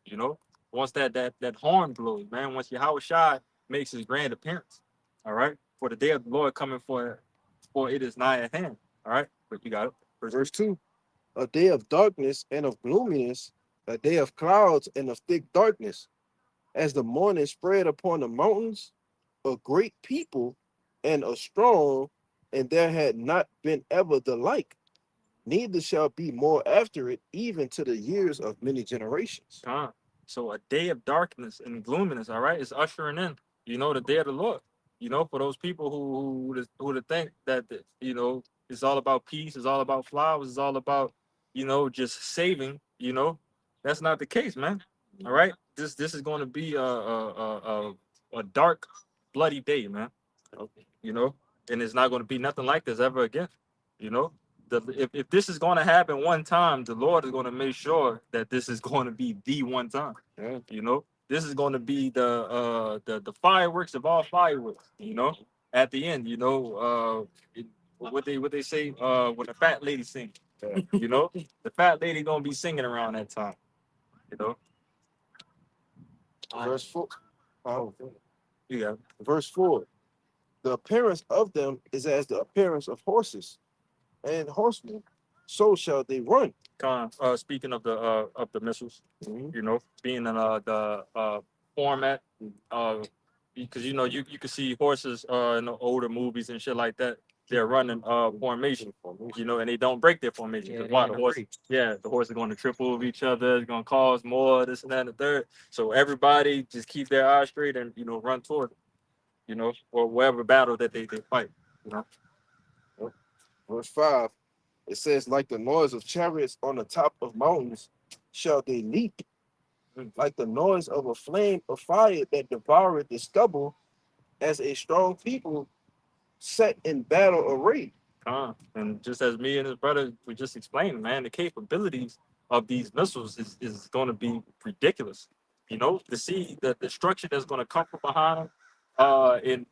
[SPEAKER 4] Once that horn blows, man. Once Yahweh Shai makes his grand appearance. All right. For the day of the Lord coming for it is nigh at hand. All right. But you got it.
[SPEAKER 1] Verse 2. A day of darkness and of gloominess, a day of clouds and of thick darkness. As the morning spread upon the mountains, a great people and a strong, and there had not been ever the like. Neither shall be more after it, even to the years of many generations.
[SPEAKER 4] So a day of darkness and gloominess, all right, is ushering in, the day of the Lord. For those people who think that it's all about peace, it's all about flowers, it's all about just saving. That's not the case, man. All right, this is going to be a dark, bloody day, man. And it's not going to be nothing like this ever again. If this is going to happen one time, the Lord is going to make sure that this is going to be the one time.
[SPEAKER 1] Yeah.
[SPEAKER 4] This is going to be the fireworks of all fireworks. At the end, what they say when the fat lady sings.
[SPEAKER 1] Yeah.
[SPEAKER 4] The fat lady gonna be singing around that time.
[SPEAKER 1] Verse 4.
[SPEAKER 4] Yeah.
[SPEAKER 1] Verse 4. The appearance of them is as the appearance of horses, and horsemen, so shall they run.
[SPEAKER 4] Speaking of the missiles,
[SPEAKER 1] Mhm.
[SPEAKER 4] being in the format, because you can see horses in the older movies and shit like that. They're running formation, and they don't break their formation.
[SPEAKER 2] Yeah,
[SPEAKER 4] Why
[SPEAKER 2] they
[SPEAKER 4] the
[SPEAKER 2] ain't
[SPEAKER 4] horse?
[SPEAKER 2] afraid.
[SPEAKER 4] Yeah, the horse is going to trip over each other. It's going to cause more this and that and the third. So everybody just keep their eyes straight and run toward it, or whatever battle that they fight.
[SPEAKER 1] Verse 5. It says, like the noise of chariots on the top of mountains, shall they leap, like the noise of a flame of fire that devoureth the stubble, as a strong people set in battle array.
[SPEAKER 4] And just as me and his brother we just explained, man, the capabilities of these missiles is going to be ridiculous. You know, to see the destruction that's going to come from behind them, in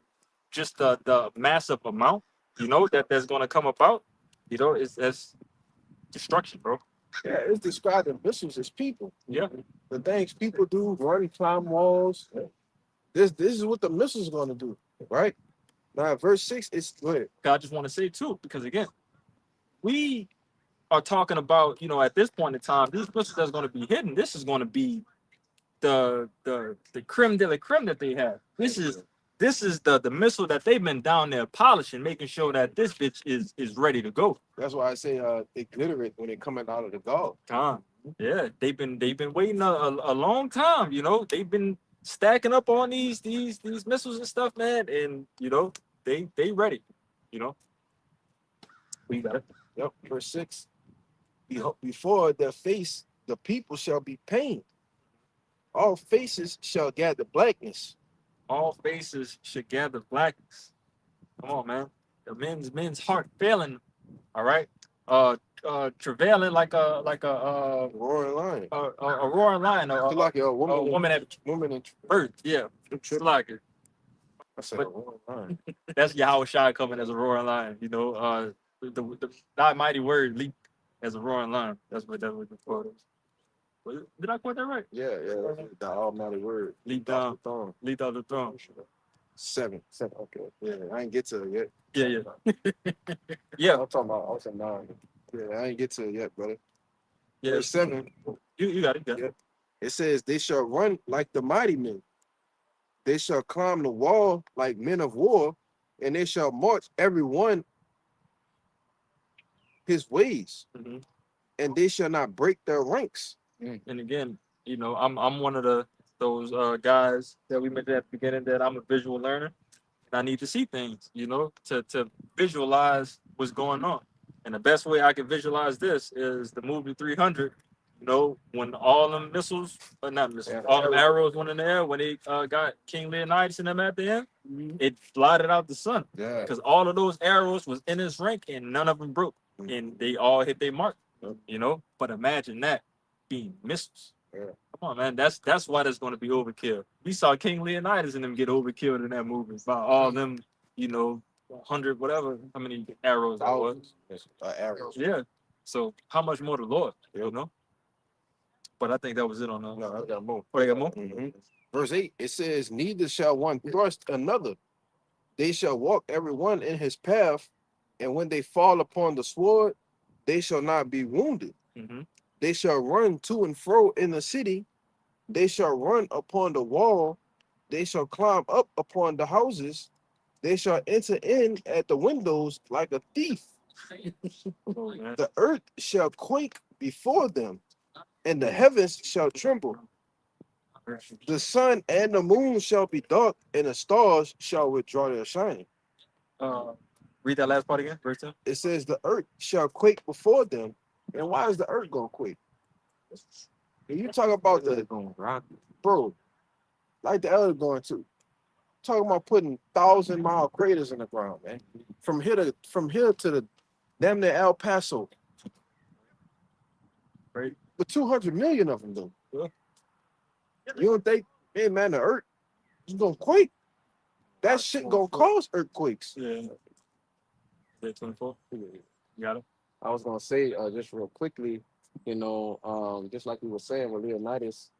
[SPEAKER 4] just the massive amount, you know, that's going to come about, you know, that's destruction, bro.
[SPEAKER 1] Yeah, it's describing missiles as people.
[SPEAKER 4] Yeah.
[SPEAKER 1] The things people do, run, climb walls. This is what the missile's gonna do, right? Now, verse 6 is go ahead.
[SPEAKER 4] I just want to say too, because again, we are talking about, you know, at this point in time, these missiles that's going to be hidden, this is going to be the creme de la creme that they have. This is the missile that they've been down there polishing, making sure that this bitch is ready to go.
[SPEAKER 1] That's why I say they glitter it when they're coming out of the gulf.
[SPEAKER 4] Yeah, they've been waiting a long time. You know, they've been stacking up on these missiles and stuff, man. And you know, they ready. You know, we got it.
[SPEAKER 1] Yep, verse 6. Before their face, the people shall be pained. All faces shall gather blackness.
[SPEAKER 4] All faces should gather blackness. Come on, man. The men's heart failing. All right. Travailing like a
[SPEAKER 1] Roaring lion.
[SPEAKER 4] a roaring lion.
[SPEAKER 1] It's like a woman
[SPEAKER 4] at
[SPEAKER 1] in
[SPEAKER 4] birth. Yeah. It's like it.
[SPEAKER 1] I said
[SPEAKER 4] But-
[SPEAKER 1] a roaring lion.
[SPEAKER 4] That's Yahweh Shai coming as a roaring lion. You know, the that mighty word leap as a roaring lion. That's what the quote is. Did I quote that right?
[SPEAKER 1] Yeah, that's the almighty word.
[SPEAKER 4] Leap
[SPEAKER 1] Off
[SPEAKER 4] down,
[SPEAKER 1] the throne.
[SPEAKER 4] leap out the throne.
[SPEAKER 1] 7. Okay. Yeah, I ain't get to it yet.
[SPEAKER 4] Yeah. Yeah.
[SPEAKER 1] I'm talking about also 9. Yeah, I ain't get to it yet, brother.
[SPEAKER 4] Yeah.
[SPEAKER 1] Verse 7.
[SPEAKER 4] You got it. Yeah.
[SPEAKER 1] Yeah. It says, they shall run like the mighty men. They shall climb the wall like men of war, and they shall march every one his ways,
[SPEAKER 4] Mhm.
[SPEAKER 1] and they shall not break their ranks.
[SPEAKER 4] And again, you know, I'm one of those guys that we mentioned at the beginning that I'm a visual learner, and I need to see things, you know, to visualize what's going on. And the best way I can visualize this is the movie 300. You know, when all them missiles, not missiles,
[SPEAKER 1] Yeah.
[SPEAKER 4] all them arrows went in the air, when they got King Leonidas and them at the end, it blotted out the sun
[SPEAKER 1] Yeah.
[SPEAKER 4] because all of those arrows was in his rank and none of them broke, and they all hit their mark. You know, but imagine that being missiles.
[SPEAKER 1] Yeah.
[SPEAKER 4] Come on, man. That's why there's going to be overkill. We saw King Leonidas and them get overkilled in that movie by all them, you know, 100 whatever, how many arrows that was.
[SPEAKER 1] Arrows.
[SPEAKER 4] Yeah. So how much more the Lord? You
[SPEAKER 1] Yep.
[SPEAKER 4] know. But I think that was it on
[SPEAKER 1] No, I got more.
[SPEAKER 4] Oh, they got more.
[SPEAKER 1] Mhm. Verse 8, it says, neither shall one thrust another. They shall walk every one in his path, and when they fall upon the sword, they shall not be wounded.
[SPEAKER 4] Mm-hmm.
[SPEAKER 1] They shall run to and fro in the city. They shall run upon the wall. They shall climb up upon the houses. They shall enter in at the windows like a thief. The earth shall quake before them, and the heavens shall tremble. The sun and the moon shall be dark, and the stars shall withdraw their shining.
[SPEAKER 4] Read that last part again, verse 10.
[SPEAKER 1] It says the earth shall quake before them. And why is the earth gonna quake? And you talk about the
[SPEAKER 2] going rock.
[SPEAKER 1] bro, like the elder going to talking about putting 1,000-mile craters in the ground, man. From here to the damn near El Paso.
[SPEAKER 4] Right.
[SPEAKER 1] But 200 million of them though.
[SPEAKER 4] Yeah.
[SPEAKER 1] You don't think, hey man, the earth is gonna quake? That shit gonna cause earthquakes.
[SPEAKER 4] Yeah. 24. You got it.
[SPEAKER 2] I was gonna say just real quickly, you know, just like we were saying with Leonidas,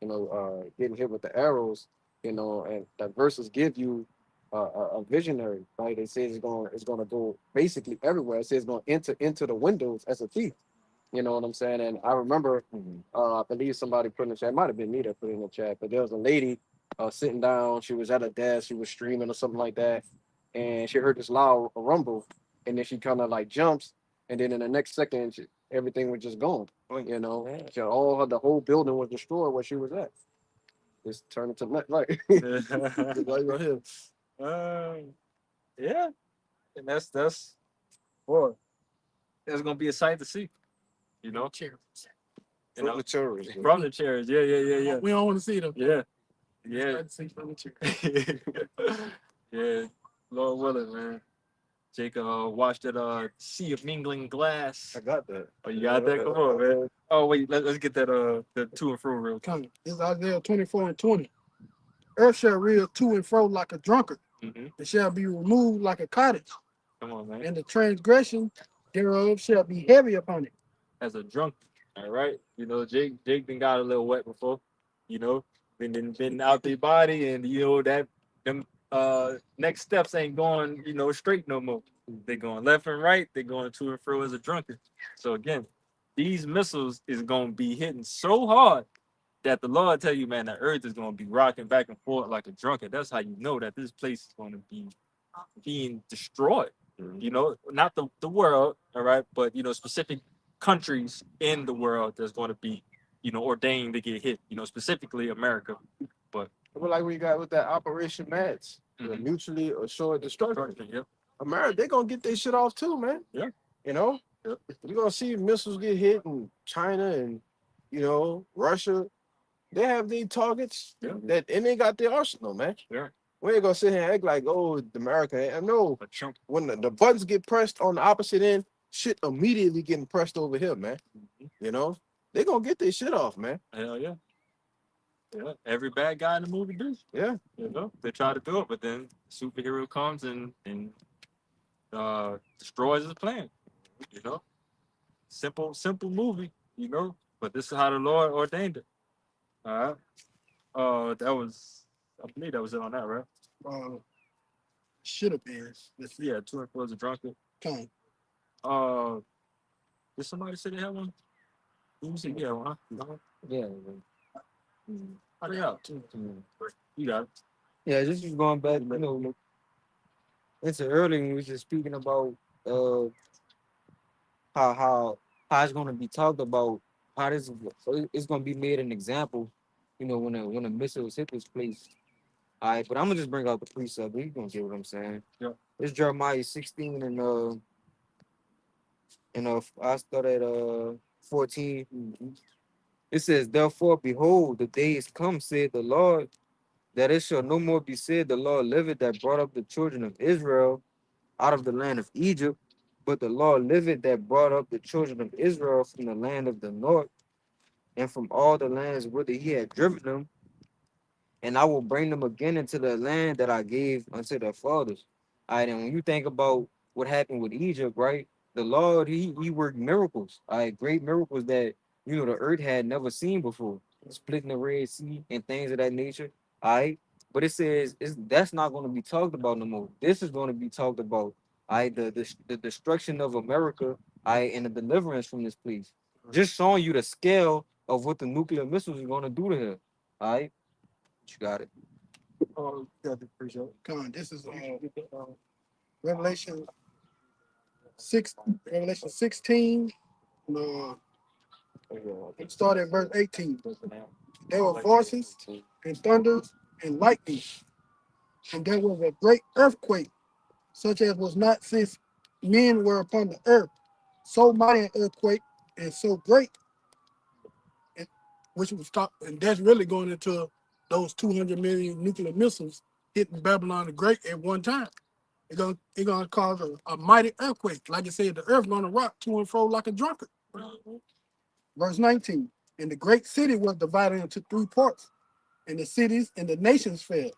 [SPEAKER 2] you know, getting hit with the arrows, you know, and the verses give you a visionary, right? It says it's gonna go basically everywhere. It says it's gonna enter into the windows as a thief. You know what I'm saying? And I remember, I believe somebody put in the chat, it might have been me that put it in the chat, but there was a lady sitting down. She was at a desk, she was streaming or something like that, and she heard this loud rumble, and then she kind of like jumps, and then in the next second, everything was just gone. You know, the whole building was destroyed where she was at. Just turned into like.
[SPEAKER 4] Yeah, and that's boy. It's gonna be a sight to see. You know,
[SPEAKER 3] Cheers.
[SPEAKER 4] you know,
[SPEAKER 1] From the chariots, bro.
[SPEAKER 4] from the chairs. Yeah.
[SPEAKER 3] We don't want to see them.
[SPEAKER 4] Yeah.
[SPEAKER 3] Just
[SPEAKER 4] Yeah.
[SPEAKER 3] like to see from the chairs.
[SPEAKER 4] Yeah. Lord willing, man. Jacob watched that sea of mingling glass.
[SPEAKER 1] I got that.
[SPEAKER 4] Oh, you got that? Come on, man. Oh wait, let's get that the to and fro real quick.
[SPEAKER 3] Come. This is Isaiah 24 and 20. Earth shall reel to and fro like a drunkard.
[SPEAKER 4] Mm-hmm.
[SPEAKER 3] It shall be removed like a cottage,
[SPEAKER 4] Come on, man.
[SPEAKER 3] and the transgression thereof shall be heavy upon it.
[SPEAKER 4] As a drunk, all right. You know, Jake been got a little wet before. You know, been out their body, and you know that them next steps ain't going, you know, straight no more. They going left and right. They going to and fro as a drunkard. So again, these missiles is gonna be hitting so hard that the Lord tell you, man, the earth is gonna be rocking back and forth like a drunkard. That's how you know that this place is gonna be being destroyed. You know, not the world, all right, but you know, specific countries in the world that's going to be, you know, ordained to get hit. You know, specifically America.
[SPEAKER 1] But like we got with that Operation Mats, the
[SPEAKER 4] Mhm.
[SPEAKER 1] mutually assured destruction.
[SPEAKER 4] Yep.
[SPEAKER 1] America, they gonna get their shit off too, man.
[SPEAKER 4] Yeah.
[SPEAKER 1] You know,
[SPEAKER 4] Yep.
[SPEAKER 1] you're gonna see missiles get hit in China and you know Russia. They have their targets
[SPEAKER 4] Yeah.
[SPEAKER 1] that and they got their arsenal, man.
[SPEAKER 4] Yeah.
[SPEAKER 1] We ain't gonna sit here and act like, oh, America. I know
[SPEAKER 4] A chunk.
[SPEAKER 1] when the buttons get pressed on the opposite end, shit immediately getting pressed over here, man. You know, they gonna get their shit off, man.
[SPEAKER 4] Hell yeah. Yeah. Every bad guy in the movie do.
[SPEAKER 1] Yeah.
[SPEAKER 4] You know, they try to do it, but then the superhero comes and destroys his plan. You know, simple movie. You know, but this is how the Lord ordained it. All right. That was, I believe that was it on that, right?
[SPEAKER 3] Should have been. Let's see.
[SPEAKER 4] Yeah, two and four is a drunkard.
[SPEAKER 3] Come.
[SPEAKER 4] Did somebody say they had one? Who said yeah, one? No?
[SPEAKER 5] Yeah.
[SPEAKER 4] Hurry up. You got it.
[SPEAKER 5] Yeah, just was going back, you know, into earlier when we was just speaking about how it's gonna be talked about, how this it's gonna be made an example, you know, when a missiles hit this place. All right, but I'm gonna just bring out the precept. You gonna get what I'm saying?
[SPEAKER 4] Yeah.
[SPEAKER 5] It's Jeremiah 16 and I start at 14. It says, therefore, behold, the days come, said the Lord, that it shall no more be said, the Lord liveth that brought up the children of Israel out of the land of Egypt, but the Lord liveth that brought up the children of Israel from the land of the north and from all the lands whither he had driven them, and I will bring them again into the land that I gave unto their fathers. All right, and when you think about what happened with Egypt, right? The Lord, he worked miracles, all right, great miracles that, you know, the earth had never seen before, splitting the Red Sea and things of that nature, all right? But it says that's not going to be talked about no more. This is going to be talked about, all right, the destruction of America, all right, and the deliverance from this place. Just showing you the scale of what the nuclear missiles are going to do to her, all right? You got it.
[SPEAKER 3] Oh, got the pre-show. Come on. This is Revelation 16. It started at verse 18. There were voices and thunders and lightning, and there was a great earthquake, such as was not since men were upon the earth. So mighty an earthquake and so great, which was top, and that's really going into those 200 million nuclear missiles hitting Babylon the Great at one time. It's gonna cause a mighty earthquake. Like I said, the earth gonna rock to and fro like a drunkard. Verse 19. And the great city was divided into three parts, and the cities and the nations fell.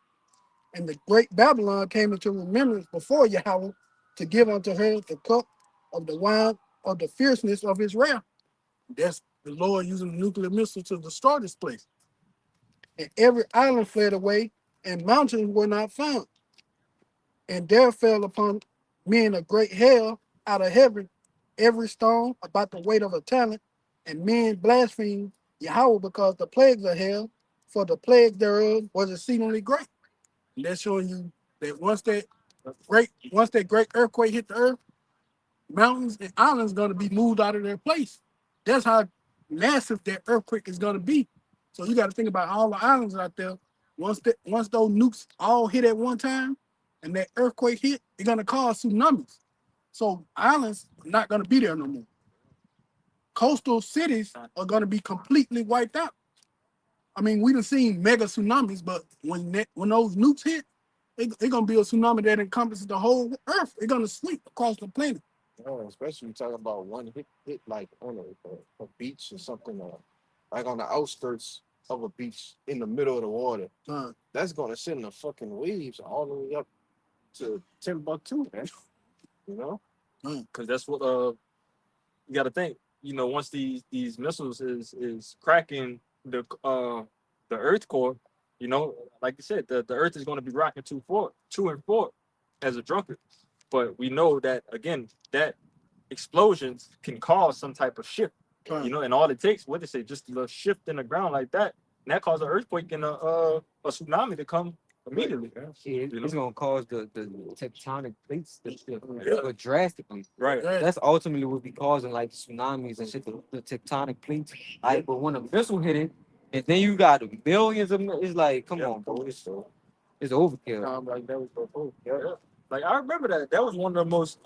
[SPEAKER 3] And the great Babylon came into remembrance before Yahweh to give unto her the cup of the wine of the fierceness of his wrath. That's the Lord using nuclear missiles to destroy this place. And every island fled away, and mountains were not found. And there fell upon men a great hail out of heaven, every stone about the weight of a talent, and men blasphemed Yahweh because the plagues of hell, for the plague thereof was exceedingly great. And that's showing you that once that great earthquake hit the earth, mountains and islands going to be moved out of their place. That's how massive that earthquake is going to be. So you got to think about all the islands out there. Once those nukes all hit at one time, and that earthquake hit, it's going to cause tsunamis. So islands are not going to be there no more. Coastal cities are going to be completely wiped out. I mean, we done seen mega tsunamis, but when those nukes hit, it's going to be a tsunami that encompasses the whole earth. It's going to sweep across the planet.
[SPEAKER 1] Oh, especially talking about one hit like on a beach or something, like on the outskirts of a beach in the middle of the water.
[SPEAKER 3] Uh,
[SPEAKER 1] That's gonna send the fucking waves all the way up to Timbuktu, man. You know?
[SPEAKER 4] Because that's what you got to think. You know, once these missiles is cracking the Earth core, you know, like you said, the Earth is going to be rocking to and forth as a drunkard. But we know that again, that explosions can cause some type of shift.
[SPEAKER 3] uh,
[SPEAKER 4] You know, and all it takes, what they say, just a little shift in the ground like that, and that causes an earthquake and a tsunami to come immediately.
[SPEAKER 5] Yeah,
[SPEAKER 4] You know?
[SPEAKER 5] it's gonna cause the tectonic plates to shift drastically.
[SPEAKER 4] Right.
[SPEAKER 3] yeah,
[SPEAKER 5] That's ultimately what be causing like tsunamis and shit, the tectonic plates. Like, but when a missile hit it, and then you got millions of, it's like, come
[SPEAKER 4] Yeah.
[SPEAKER 5] on, bro, it's overkill.
[SPEAKER 1] Like that was before.
[SPEAKER 4] Yeah. Like I remember that. That was one of the most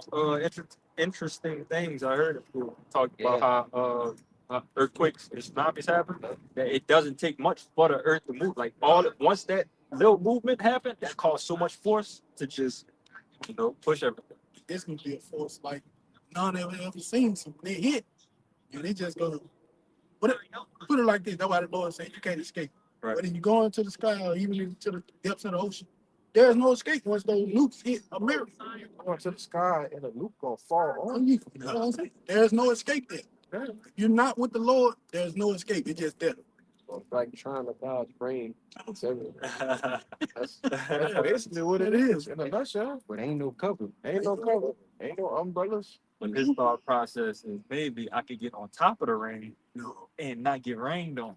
[SPEAKER 4] interesting things I heard of people talk about how earthquakes and tsunamis happen. That it doesn't take much for the earth to move. Like once that little movement happened, that caused so much force to just push everything.
[SPEAKER 3] it's going to be a force like none ever seen. So when they hit, and they just going to put it like this. That's why the Lord said you can't escape.
[SPEAKER 4] Right.
[SPEAKER 3] Whether you go into the sky or even into the depths of the ocean, there's no escape once those nukes hit America.
[SPEAKER 1] Going to the sky and a nuke gonna fall on
[SPEAKER 3] You know what I'm saying? There's no escape there. If you're not with the Lord, there's no escape. It's just death.
[SPEAKER 2] Like trying to dodge rain. It's everywhere.
[SPEAKER 1] That's basically what it is in a nutshell.
[SPEAKER 5] But ain't no cover.
[SPEAKER 1] Ain't no cover, ain't no umbrellas.
[SPEAKER 4] But his thought process is maybe I could get on top of the rain
[SPEAKER 3] No.
[SPEAKER 4] and not get rained on.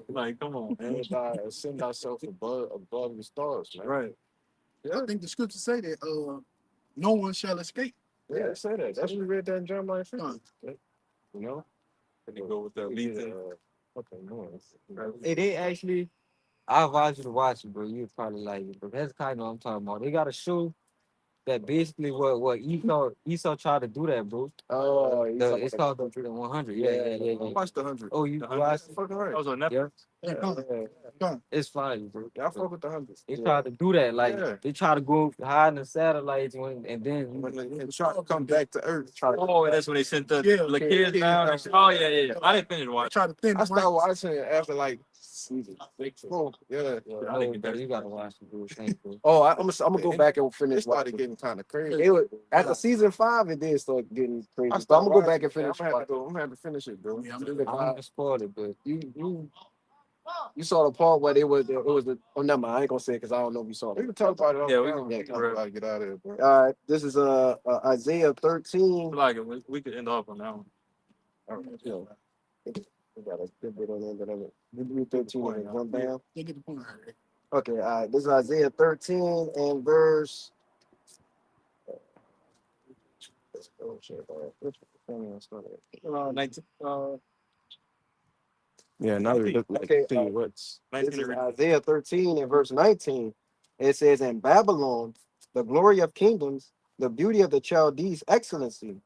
[SPEAKER 4] Like, come on, man.
[SPEAKER 1] And send ourselves above the stars, man.
[SPEAKER 4] Right.
[SPEAKER 3] I think the scriptures say that no one shall escape.
[SPEAKER 1] Yeah, they say that. That's what we read that in Jeremiah 50.
[SPEAKER 3] Uh,
[SPEAKER 1] You know?
[SPEAKER 4] And they go with the lead thing.
[SPEAKER 1] Fucking noise.
[SPEAKER 5] Hey, they actually, I advise you to watch it, bro. You probably like it, but that's kind of what I'm talking about. They got a show that basically what Esau tried to do that, bro.
[SPEAKER 1] Oh,
[SPEAKER 5] It's called the 100. Yeah.
[SPEAKER 1] Watch the 100.
[SPEAKER 5] Oh, you
[SPEAKER 4] The
[SPEAKER 5] watched it?
[SPEAKER 1] Fucking right.
[SPEAKER 4] That was on Netflix.
[SPEAKER 5] Yeah,
[SPEAKER 1] Yeah.
[SPEAKER 5] it's fine, bro.
[SPEAKER 1] Y'all fuck with the 100.
[SPEAKER 5] They tried to do that, like
[SPEAKER 1] Yeah.
[SPEAKER 5] they try to go hide in the satellites and then
[SPEAKER 1] When they try to come back to Earth, try to.
[SPEAKER 4] Oh, that's when they sent the
[SPEAKER 3] Yeah.
[SPEAKER 4] kids down. Oh, yeah. I didn't finish
[SPEAKER 3] I
[SPEAKER 4] watching.
[SPEAKER 3] try to thin
[SPEAKER 1] I started watching it after like
[SPEAKER 2] Season 6.
[SPEAKER 1] four. Yeah.
[SPEAKER 4] I didn't get that.
[SPEAKER 5] you gotta watch the bro. Thank you.
[SPEAKER 2] Oh, I'm gonna go back and
[SPEAKER 1] It
[SPEAKER 2] finish
[SPEAKER 1] started
[SPEAKER 2] watching.
[SPEAKER 1] getting kind of crazy.
[SPEAKER 2] It was after season 5, it did start getting crazy.
[SPEAKER 1] I
[SPEAKER 2] So I'm gonna go back
[SPEAKER 1] watching
[SPEAKER 2] and
[SPEAKER 1] it, man.
[SPEAKER 2] finish.
[SPEAKER 1] I'm gonna
[SPEAKER 2] watching.
[SPEAKER 1] have to finish it, bro.
[SPEAKER 3] Yeah,
[SPEAKER 5] I'm gonna spoil it, but
[SPEAKER 2] You saw the part where it was the oh never mind, I ain't gonna say it because I don't know if you saw
[SPEAKER 1] We
[SPEAKER 2] it.
[SPEAKER 1] can talk about it.
[SPEAKER 4] Yeah, we
[SPEAKER 1] can talk about it. Get out of here, bro.
[SPEAKER 2] All right, this is Isaiah 13.
[SPEAKER 4] Like it, we could end off on that one.
[SPEAKER 2] All right, yeah. We got a good bit on the end of it. We do 13 and then jump down.
[SPEAKER 3] They get the point.
[SPEAKER 2] Okay, all right. This is Isaiah 13 and verse. Let's go check out which one is started.
[SPEAKER 4] 19,
[SPEAKER 1] Yeah, now we look like
[SPEAKER 2] Okay,
[SPEAKER 1] see what's.
[SPEAKER 2] This
[SPEAKER 4] 19
[SPEAKER 2] is
[SPEAKER 4] to read.
[SPEAKER 2] Isaiah 13 and verse 19. It says, "In Babylon, the glory of kingdoms, the beauty of the Chaldees' excellency,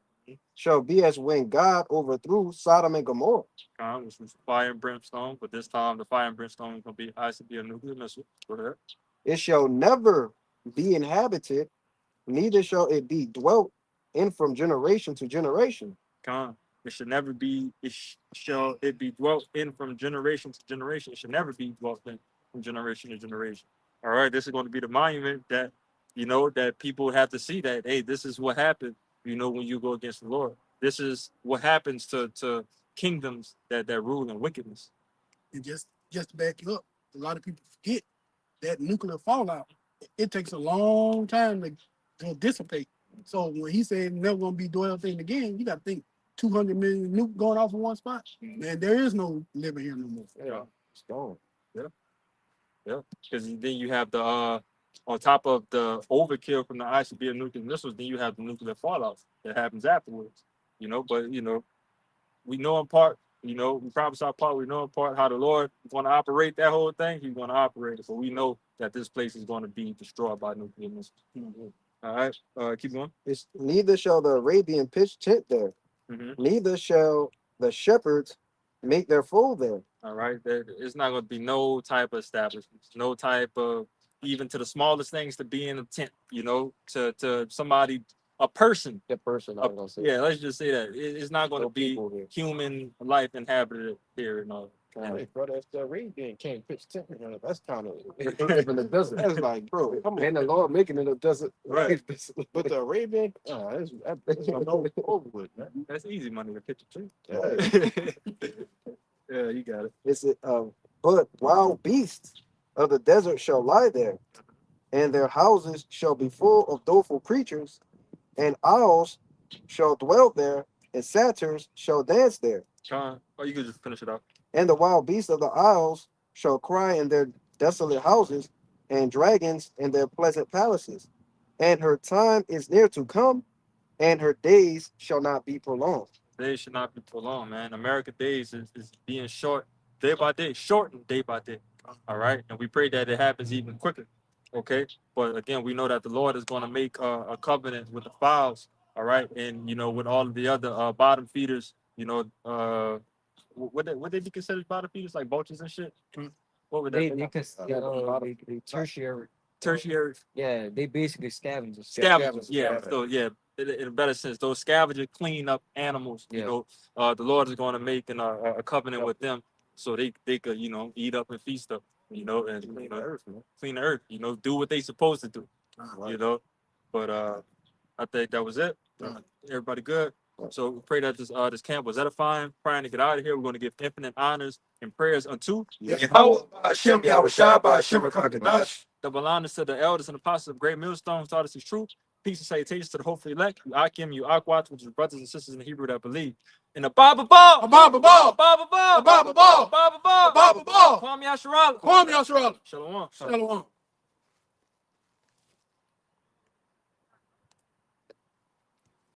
[SPEAKER 2] shall be as when God overthrew Sodom and Gomorrah.
[SPEAKER 4] Which was fire and brimstone, but this time the fire and brimstone is gonna be a nuclear missile. Go ahead.
[SPEAKER 2] It shall never be inhabited, neither shall it be dwelt in from generation to generation."
[SPEAKER 4] Con. It should never be. Shall it be dwelt in from generation to generation? It should never be dwelt in from generation to generation. All right, this is going to be the monument that that people have to see that hey, this is what happened. When you go against the Lord, this is what happens to kingdoms that rule in wickedness.
[SPEAKER 3] And just to back you up, a lot of people forget that nuclear fallout, it takes a long time to dissipate. So when he said never gonna be dwelt in again, you gotta think 200 million nuke going off in one spot. Man, there is no living here no more.
[SPEAKER 1] Yeah, it's gone.
[SPEAKER 4] Yeah, because then you have the on top of the overkill from the ICBM nuclear missiles, then you have the nuclear fallout that happens afterwards. But we know in part. We prophesy part. We know in part how the Lord is going to operate that whole thing. He's going to operate it, but we know that this place is going to be destroyed by nuclear missiles. All right. Keep going.
[SPEAKER 2] It's neither shall the Arabian pitch tent there, neither shall the shepherds make their fold there.
[SPEAKER 4] All right. It's not going to be no type of establishments, no type of, even to the smallest things, to be in a tent, you know, to somebody, a person.
[SPEAKER 2] The person, I was gonna say.
[SPEAKER 4] Yeah, let's just say that. It's not going to
[SPEAKER 2] No
[SPEAKER 4] be
[SPEAKER 2] people here.
[SPEAKER 4] human life inhabited here and all.
[SPEAKER 1] Hey, bro, that's the Arabian can't pitch tent. You know, that's kind of
[SPEAKER 2] In the desert.
[SPEAKER 1] that's like, bro, come on.
[SPEAKER 2] And the Lord making it a desert.
[SPEAKER 4] Right.
[SPEAKER 1] But the Arabian, that's over with, man.
[SPEAKER 4] That's easy money to pitch a
[SPEAKER 1] Yeah.
[SPEAKER 4] tree. Yeah, you got it.
[SPEAKER 2] It's but wild beasts of the desert shall lie there, and their houses shall be full of doleful creatures, and owls shall dwell there, and satyrs shall dance there.
[SPEAKER 4] Sean, or you could just finish it out.
[SPEAKER 2] And the wild beasts of the isles shall cry in their desolate houses, and dragons in their pleasant palaces. And her time is near to come, and her days shall not be prolonged.
[SPEAKER 4] Days should not be prolonged, man. America days is being short day by day, shortened day by day. All right. And we pray that it happens even quicker. Okay. But again, we know that the Lord is going to make a covenant with the fowls. All right. And, you know, with all of the other bottom feeders, you know, would they be considered bottom feeders, like vultures and shit? What would
[SPEAKER 5] They
[SPEAKER 4] that
[SPEAKER 5] they, cons- yeah, they tertiary.
[SPEAKER 4] tertiary
[SPEAKER 5] Yeah, they basically scavengers.
[SPEAKER 4] scavengers? Yeah.
[SPEAKER 1] Scavengers.
[SPEAKER 4] So yeah, in a better sense, those scavengers clean up animals. You
[SPEAKER 5] Yeah.
[SPEAKER 4] know, the Lord is going to make a covenant with them, so they could, you know, eat up and feast up. You know, and
[SPEAKER 1] Clean
[SPEAKER 4] you
[SPEAKER 1] the
[SPEAKER 4] know,
[SPEAKER 1] earth, man.
[SPEAKER 4] clean the earth. You know, do what they supposed to do.
[SPEAKER 1] Right.
[SPEAKER 4] You know, but I think that was it. Everybody good. So we pray that this camp was edifying. Praying to get out of here. We're going to give infinite honors and prayers unto
[SPEAKER 1] Yahweh, Hashem, Yahweh Shai, Hashem, Kakadash.
[SPEAKER 4] the belongings to the elders and apostles of Great Millstone, taught us his truth. Peace and salutations to the hopefully elect, you Akim, you Akwat, which is brothers and sisters in the Hebrew that believe. In the Bible ball,
[SPEAKER 3] A Bible ball.
[SPEAKER 4] Bible ball,
[SPEAKER 3] A Bible ball.
[SPEAKER 4] Bible ball,
[SPEAKER 3] A Bible ball.
[SPEAKER 4] Kwame Yasharala.
[SPEAKER 3] Kwame Yasharala.
[SPEAKER 4] Shalom.
[SPEAKER 3] Shalom.